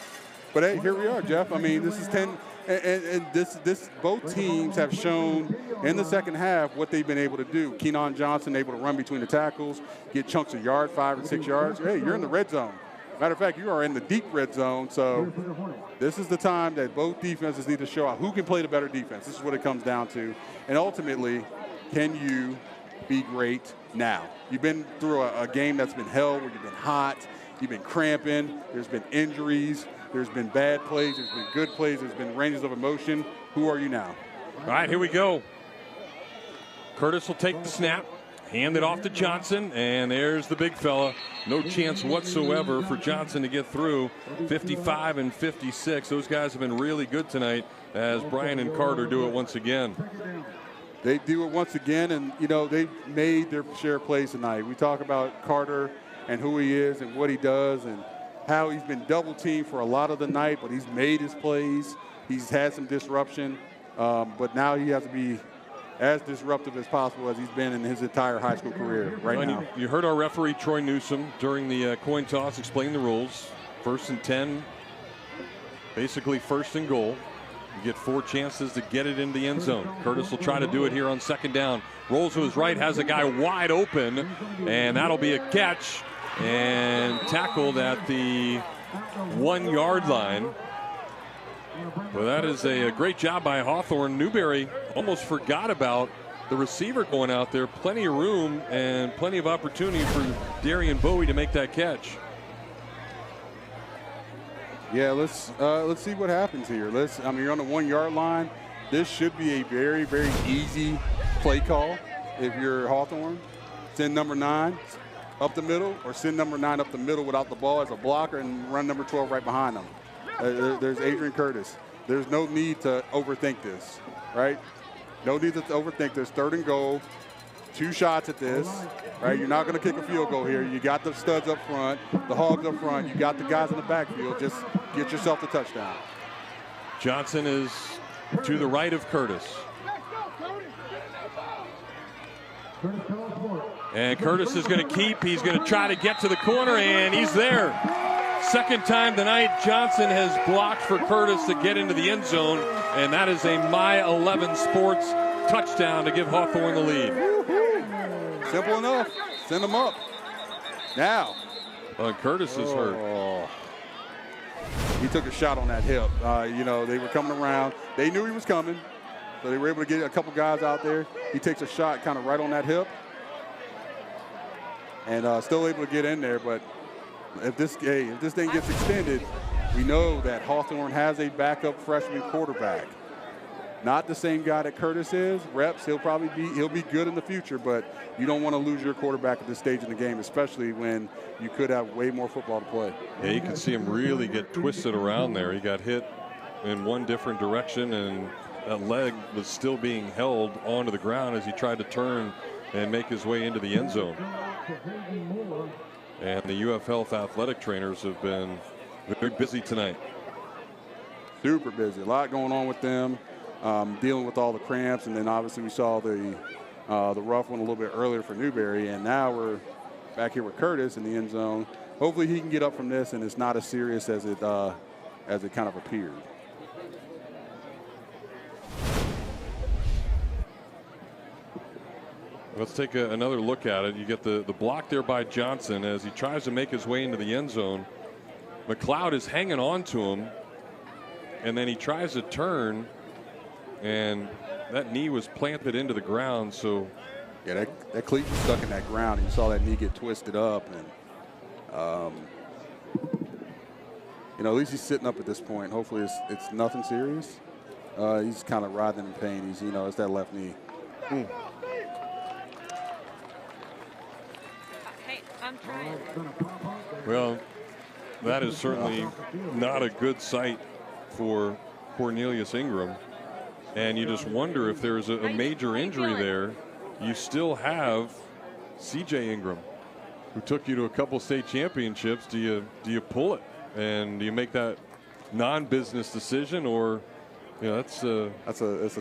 But, hey, here we are, Jeff. I mean, this is 10. And this both teams have shown in the second half what they've been able to do. Keenan Johnson able to run between the tackles, get chunks of yard, 5 and 6 yards. Hey, you're in the red zone. Matter of fact, you are in the deep red zone. So this is the time that both defenses need to show out who can play the better defense. This is what it comes down to. And ultimately, can you be great now? You've been through a game that's been hell, where you've been hot, you've been cramping, there's been injuries, there's been bad plays, there's been good plays, there's been ranges of emotion. Who are you now? All right, here we go. Curtis will take the snap, hand it off to Johnson, and there's the big fella. No chance whatsoever for Johnson to get through. 55 and 56. Those guys have been really good tonight as Brian and Carter do it once again. They do it once again, and, you know, they've made their share of plays tonight. We talk about Carter and who he is and what he does and how he's been double teamed for a lot of the night, but he's made his plays. He's had some disruption, but now he has to be as disruptive as possible as he's been in his entire high school career now. You heard our referee, Troy Newsom, during the coin toss explain the rules. 1st and 10, basically 1st and goal. You get 4 chances to get it into the end zone. Curtis will try to do it here on 2nd down. Rolls to his right, has a guy wide open, and that'll be a catch and tackled at the 1-yard line. Well, that is a great job by Hawthorne. Newberry almost forgot about the receiver going out there. Plenty of room and plenty of opportunity for Darian Bowie to make that catch. Yeah, let's see what happens here. I mean, you're on the 1-yard line. This should be a very, very easy play call if you're Hawthorne. Send number 9 up the middle, or send number 9 up the middle without the ball as a blocker and run number 12 right behind them. There's Adrian Curtis. There's no need to overthink this, right? No need to overthink this. 3rd and goal, 2 shots at this, right? You're not going to kick a field goal here. You got the studs up front, the hogs up front. You got the guys in the backfield. Just get yourself the touchdown. Johnson is to the right of Curtis. And Curtis is going to keep. He's going to try to get to the corner, and he's there. 2nd time tonight, Johnson has blocked for Curtis to get into the end zone, and that is a My 11 Sports touchdown to give Hawthorne the lead. Simple enough. Send them up. Now. Curtis is hurt. He took a shot on that hip. You know, they were coming around. They knew he was coming, so they were able to get a couple guys out there. He takes a shot kind of right on that hip, and still able to get in there, but if this thing gets extended, we know that Hawthorne has a backup freshman quarterback. Not the same guy that Curtis is. Reps, he'll be good in the future, but you don't want to lose your quarterback at this stage in the game, especially when you could have way more football to play. Yeah, you can see him really get twisted around there. He got hit in one different direction, and that leg was still being held onto the ground as he tried to turn and make his way into the end zone. And the UF Health athletic trainers have been very busy tonight. Super busy. A lot going on with them, dealing with all the cramps. And then obviously we saw the rough one a little bit earlier for Newberry. And now we're back here with Curtis in the end zone. Hopefully he can get up from this and it's not as serious as it kind of appeared. Let's take another look at it. You get the block there by Johnson as he tries to make his way into the end zone. McLeod is hanging on to him, and then he tries to turn, and that knee was planted into the ground. So, yeah, that cleat was stuck in that ground, and you saw that knee get twisted up, and you know, at least he's sitting up at this point. Hopefully, it's nothing serious. He's kind of writhing in pain. It's that left knee. I'm trying. Well, that is certainly not a good sight for Cornelius Ingram. And you just wonder if there's a major injury there. You still have CJ Ingram, who took you to a couple state championships. Do you pull it? And do you make that non-business decision, or it's a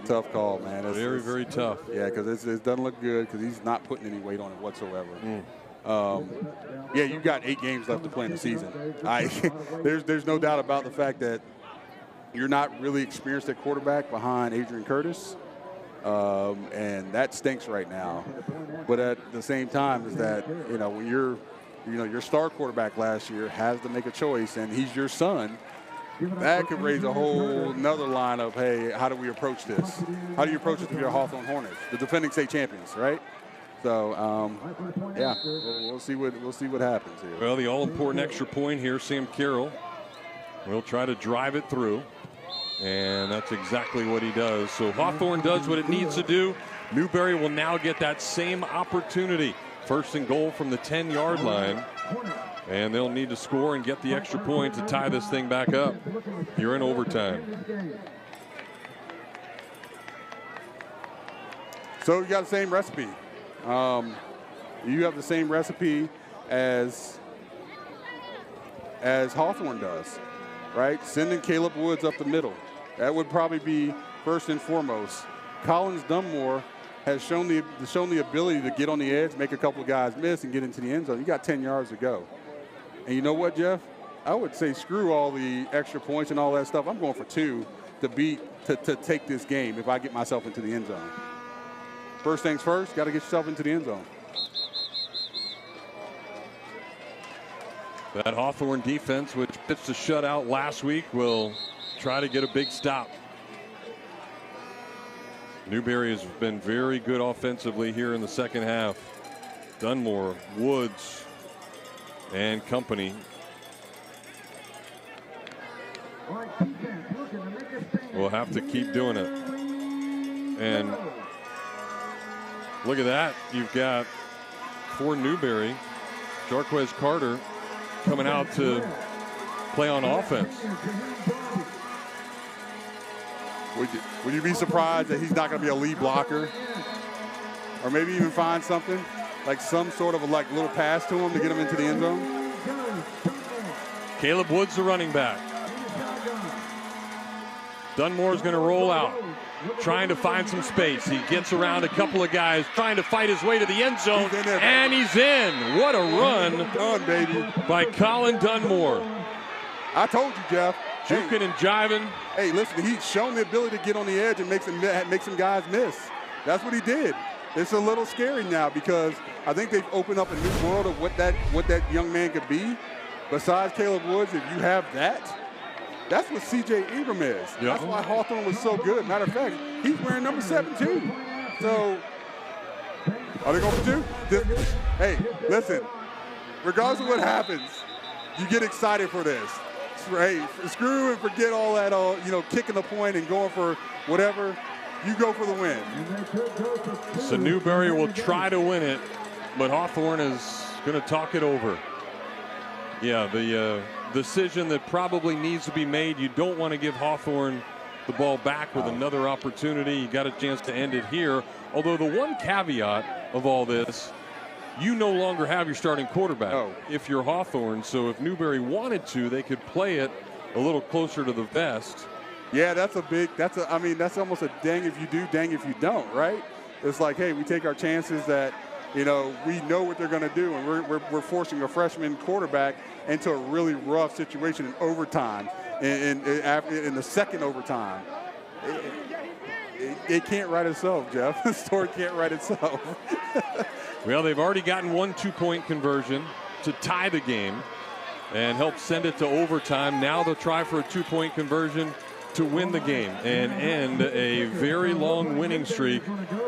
tough call, man. It's very tough. Yeah, because it doesn't look good because he's not putting any weight on it whatsoever. Yeah, you've got 8 games left to play in the season. There's no doubt about the fact that you're not really experienced at quarterback behind Adrian Curtis, and that stinks right now. But at the same time, is that when your star quarterback last year has to make a choice, and he's your son. that could raise a whole nother line of, hey, how do we approach this? How do you approach it with your Hawthorne Hornets, the defending state champions, right? So, yeah, we'll see what happens here. Well, the all-important extra point here, Sam Carroll will try to drive it through, and that's exactly what he does. So Hawthorne does what it needs to do. Newberry will now get that same opportunity. First and goal from the 10-yard line. And they'll need to score and get the extra point to tie this thing back up. You're in overtime. So you got the same recipe. You have the same recipe as Hawthorne does, right? Sending Caleb Woods up the middle. That would probably be first and foremost. Collins Dunmore has shown the ability to get on the edge, make a couple of guys miss, and get into the end zone. You got 10 yards to go. And you know what, Jeff? I would say screw all the extra points and all that stuff. I'm going for 2 to take this game if I get myself into the end zone. First things first, got to get yourself into the end zone. That Hawthorne defense, which pitched a shutout last week, will try to get a big stop. Newberry has been very good offensively here in the second half. Dunmore, Woods, and company. We'll have to keep doing it. And look at that. You've got, for Newberry, Jarquez Carter coming out to play on offense. Would you be surprised that he's not going to be a lead blocker? Or maybe even find something, like some sort of a little pass to him to get him into the end zone? Caleb Woods, the running back. Dunmore's going to roll out, trying to find some space. He gets around a couple of guys, trying to fight his way to the end zone, and he's in. What a run done, baby, by Colin Dunmore. I told you, Jeff. Juking and jiving. Hey, listen, he's shown the ability to get on the edge and make some guys miss. That's what he did. It's a little scary now because I think they've opened up a new world of what that young man could be. Besides Caleb Woods, if you have that, that's what C.J. Ingram is. Yep. That's why Hawthorne was so good. Matter of fact, he's wearing number 7 too. So, are they going for 2? Hey, listen, regardless of what happens, you get excited for this. Hey, screw and forget all that, kicking the point and going for whatever. You go for the win. So Newberry will try to win it, but Hawthorne is going to talk it over. Yeah, the decision that probably needs to be made. You don't want to give Hawthorne the ball back with another opportunity. You got a chance to end it here. Although the one caveat of all this, you no longer have your starting quarterback if you're Hawthorne. So if Newberry wanted to, they could play it a little closer to the vest. Yeah, that's almost a dang if you do, dang if you don't, right? It's like, hey, we take our chances that, we know what they're going to do, and we're forcing a freshman quarterback into a really rough situation in overtime, in the second overtime. It can't write itself, Jeff. The story can't write itself. Well, they've already gotten 1 2-point conversion to tie the game and help send it to overtime. Now they'll try for a 2-point conversion to win the game and end a very long winning streak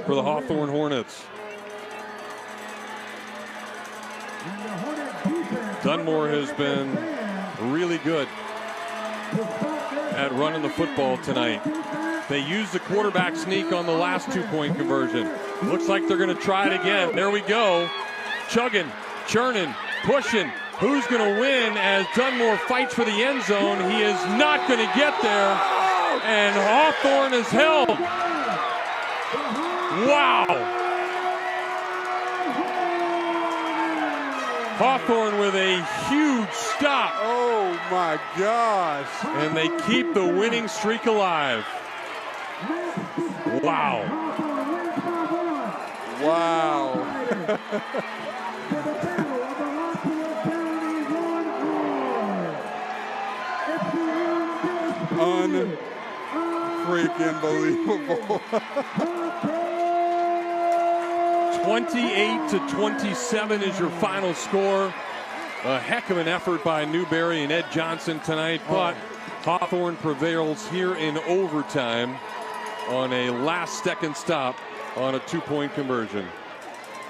for the Hawthorne Hornets. Dunmore has been really good at running the football tonight. They used the quarterback sneak on the last 2-point conversion. Looks like they're going to try it again. There we go. Chugging, churning, pushing. Who's going to win as Dunmore fights for the end zone? He is not going to get there. And Hawthorne is held. Wow. Hawthorne with a huge stop. Oh, my gosh. And they keep the winning streak alive. Wow. Wow. Unfreaking believable. 28-27 is your final score. A heck of an effort by Newberry and Ed Johnson tonight, but Hawthorne prevails here in overtime on a last-second stop on a 2-point conversion.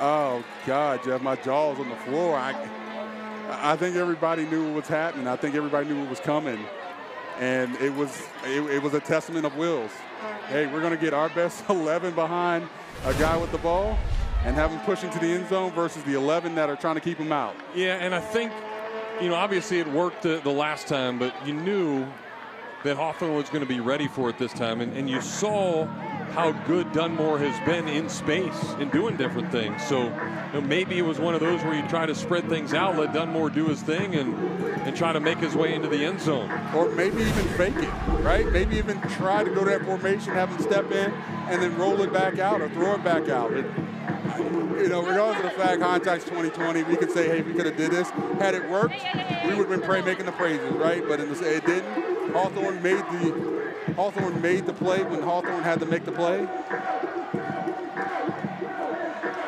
Oh, God, Jeff, my jaw's on the floor. I think everybody knew what was happening. I think everybody knew what was coming. And it was a testament of wills. Hey, we're going to get our best 11 behind a guy with the ball and have him push into the end zone versus the 11 that are trying to keep him out. Yeah, and I think, obviously it worked the last time, but you knew that Hawthorne was going to be ready for it this time. And you saw how good Dunmore has been in space and doing different things. So maybe it was one of those where you try to spread things out, let Dunmore do his thing and try to make his way into the end zone. Or maybe even fake it, right? Maybe even try to go to that formation, have him step in, and then roll it back out or throw it back out. Regardless of the fact hindsight's 2020, we could say, hey, we could have did this. Had it worked, we would have been making the praises, right? But it didn't. Hawthorne made the play when Hawthorne had to make the play.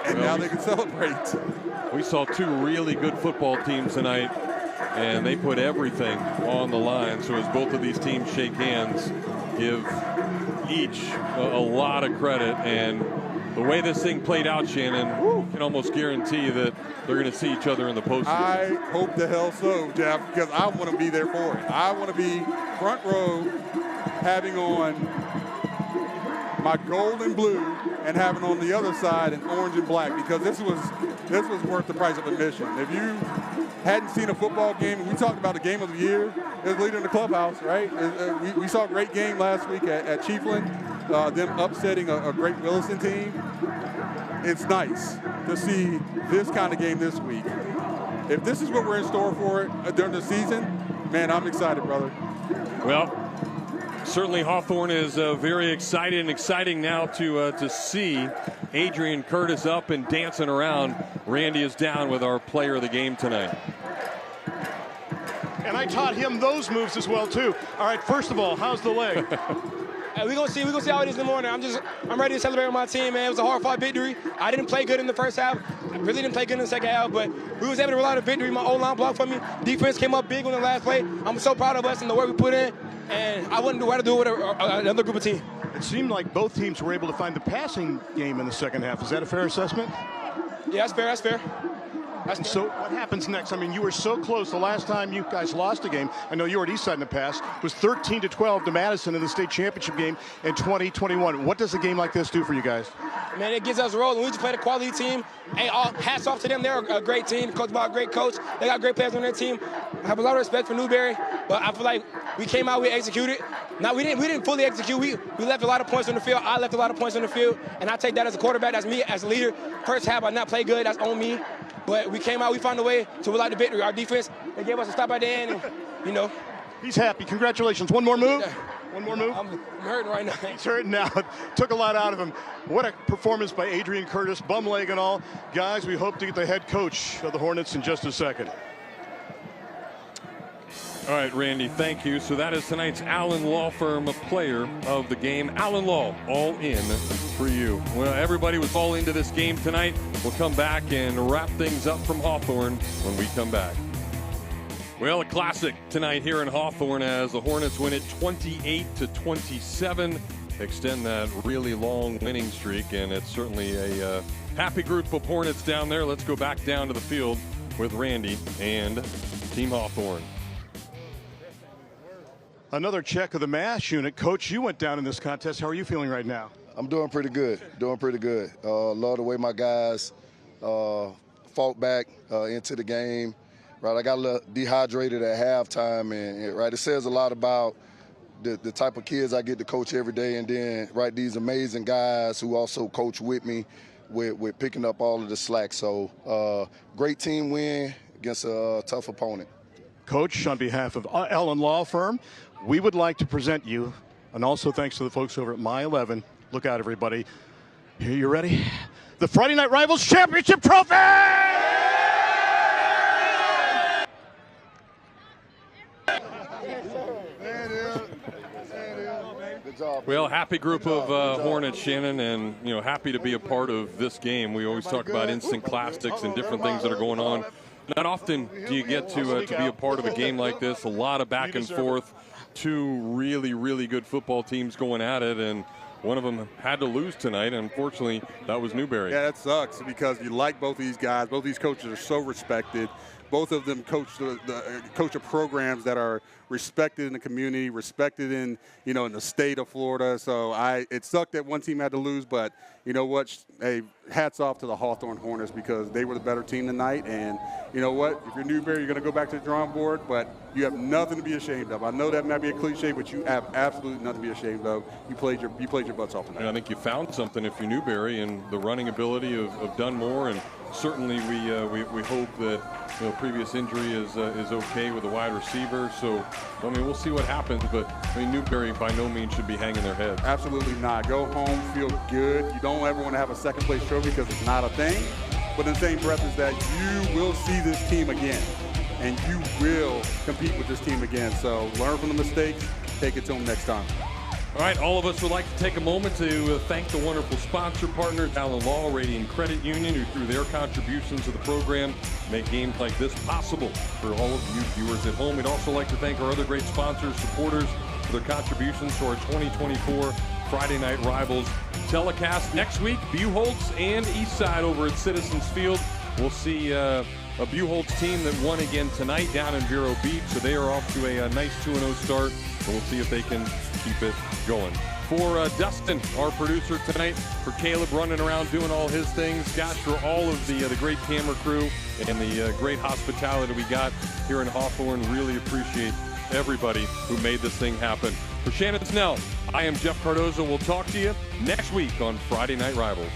And now they can celebrate. We saw two really good football teams tonight, and they put everything on the line. So as both of these teams shake hands, give each a lot of credit. And the way this thing played out, Shannon, can almost guarantee that they're going to see each other in the postseason. I hope the hell so, Jeff, because I want to be there for it. I want to be front row, having on my gold and blue, and having on the other side an orange and black, because this was worth the price of admission. If you hadn't seen a football game, we talked about the game of the year, it was leader in the clubhouse, right? We saw a great game last week at Chiefland, them upsetting a great Williston team. It's nice to see this kind of game this week. If this is what we're in store for during the season, man, I'm excited, brother. Well, certainly Hawthorne is very excited and exciting now to see Adrian Curtis up and dancing around. Randy is down with our player of the game tonight. And I taught him those moves as well, too. All right, first of all, how's the leg? We're gonna see how it is in the morning. I'm ready to celebrate with my team, man. It was a hard-fought victory. I didn't play good in the first half. I really didn't play good in the second half, but we was able to rely on a victory. My O-line blocked for me. Defense came up big on the last play. I'm so proud of us and the work we put in, and I wouldn't rather do it with another group of team. It seemed like both teams were able to find the passing game in the second half. Is that a fair assessment? Yeah, that's fair. So what happens next? I mean, you were so close. The last time you guys lost a game, I know you were at Eastside in the past, was 13-12 to Madison in the state championship game in 2021. What does a game like this do for you guys? Man, it gives us a role. We just played a quality team. Hey, hats off to them. They're a great team, coached by a great coach. They got great players on their team. I have a lot of respect for Newberry, but I feel like we came out, we executed. Now, we didn't fully execute. We left a lot of points on the field. I left a lot of points on the field, and I take that as a quarterback. That's me as a leader. First half, I not play good. That's on me. But we came out, we found a way to rely the victory. Our defense, they gave us a stop at the end, and, He's happy. Congratulations. One more move? One more move? I'm hurting right now. He's hurting now. Took a lot out of him. What a performance by Adrian Curtis, bum leg and all. Guys, we hope to get the head coach of the Hornets in just a second. All right, Randy, thank you. So that is tonight's Allen Law Firm player of the game. Allen Law, all in for you. Well, everybody was all into this game tonight. We'll come back and wrap things up from Hawthorne when we come back. Well, a classic tonight here in Hawthorne as the Hornets win it 28-27. Extend that really long winning streak, and it's certainly a happy group of Hornets down there. Let's go back down to the field with Randy and Team Hawthorne. Another check of the mass unit. Coach, you went down in this contest. How are you feeling right now? I'm doing pretty good. Love the way my guys fought back into the game. Right, I got a little dehydrated at halftime, and right, it says a lot about the type of kids I get to coach every day, and then right, these amazing guys who also coach with me with picking up all of the slack. So great team win against a tough opponent. Coach, on behalf of Allen Law Firm, we would like to present you, and also thanks to the folks over at My 11. Look out, everybody. Here, you ready? The Friday Night Rivals Championship Trophy! Well, happy group of Hornets, Shannon, and happy to be a part of this game. We always talk about instant classics and different things that are going on Not often do you get to be a part of a game like this. A lot of back and forth. Two really, really good football teams going at it, and one of them had to lose tonight. Unfortunately, that was Newberry. Yeah, that sucks because you like both of these guys. Both of these coaches are so respected. Both of them coach coach of programs that are respected in the community, respected in in the state of Florida. So it sucked that one team had to lose, but you know what? Hey, hats off to the Hawthorne Hornets because they were the better team tonight. And you know what? If you're Newberry, you're going to go back to the drawing board, but you have nothing to be ashamed of. I know that might be a cliche, but you have absolutely nothing to be ashamed of. You played your butts off tonight. And I think you found something if you're Newberry, and the running ability of Dunmore, and certainly we hope that previous injury is okay with the wide receiver. So I mean, we'll see what happens, but I mean, Newberry by no means should be hanging their head. Absolutely not. Go home, feel good. You don't ever want to have a second place trophy because it's not a thing. But in the same breath is that you will see this team again, and you will compete with this team again. So learn from the mistakes, take it to them next time. All right, all of us would like to take a moment to thank the wonderful sponsor partners, Allen Law, Radiant Credit Union, who through their contributions to the program make games like this possible for all of you viewers at home. We'd also like to thank our other great sponsors, supporters, for their contributions to our 2024 Friday Night Rivals telecast. Next week, Buchholz and Eastside over at Citizens Field. We'll see a Buchholz team that won again tonight down in Vero Beach, so they are off to a nice 2-0 start, and we'll see if they can keep it going. For Dustin, our producer tonight, for Caleb running around doing all his things, Scott, for all of the great camera crew and the great hospitality we got here in Hawthorne, really appreciate everybody who made this thing happen. For Shannon Snell, I am Jeff Cardozo. We'll talk to you next week on Friday Night Rivals.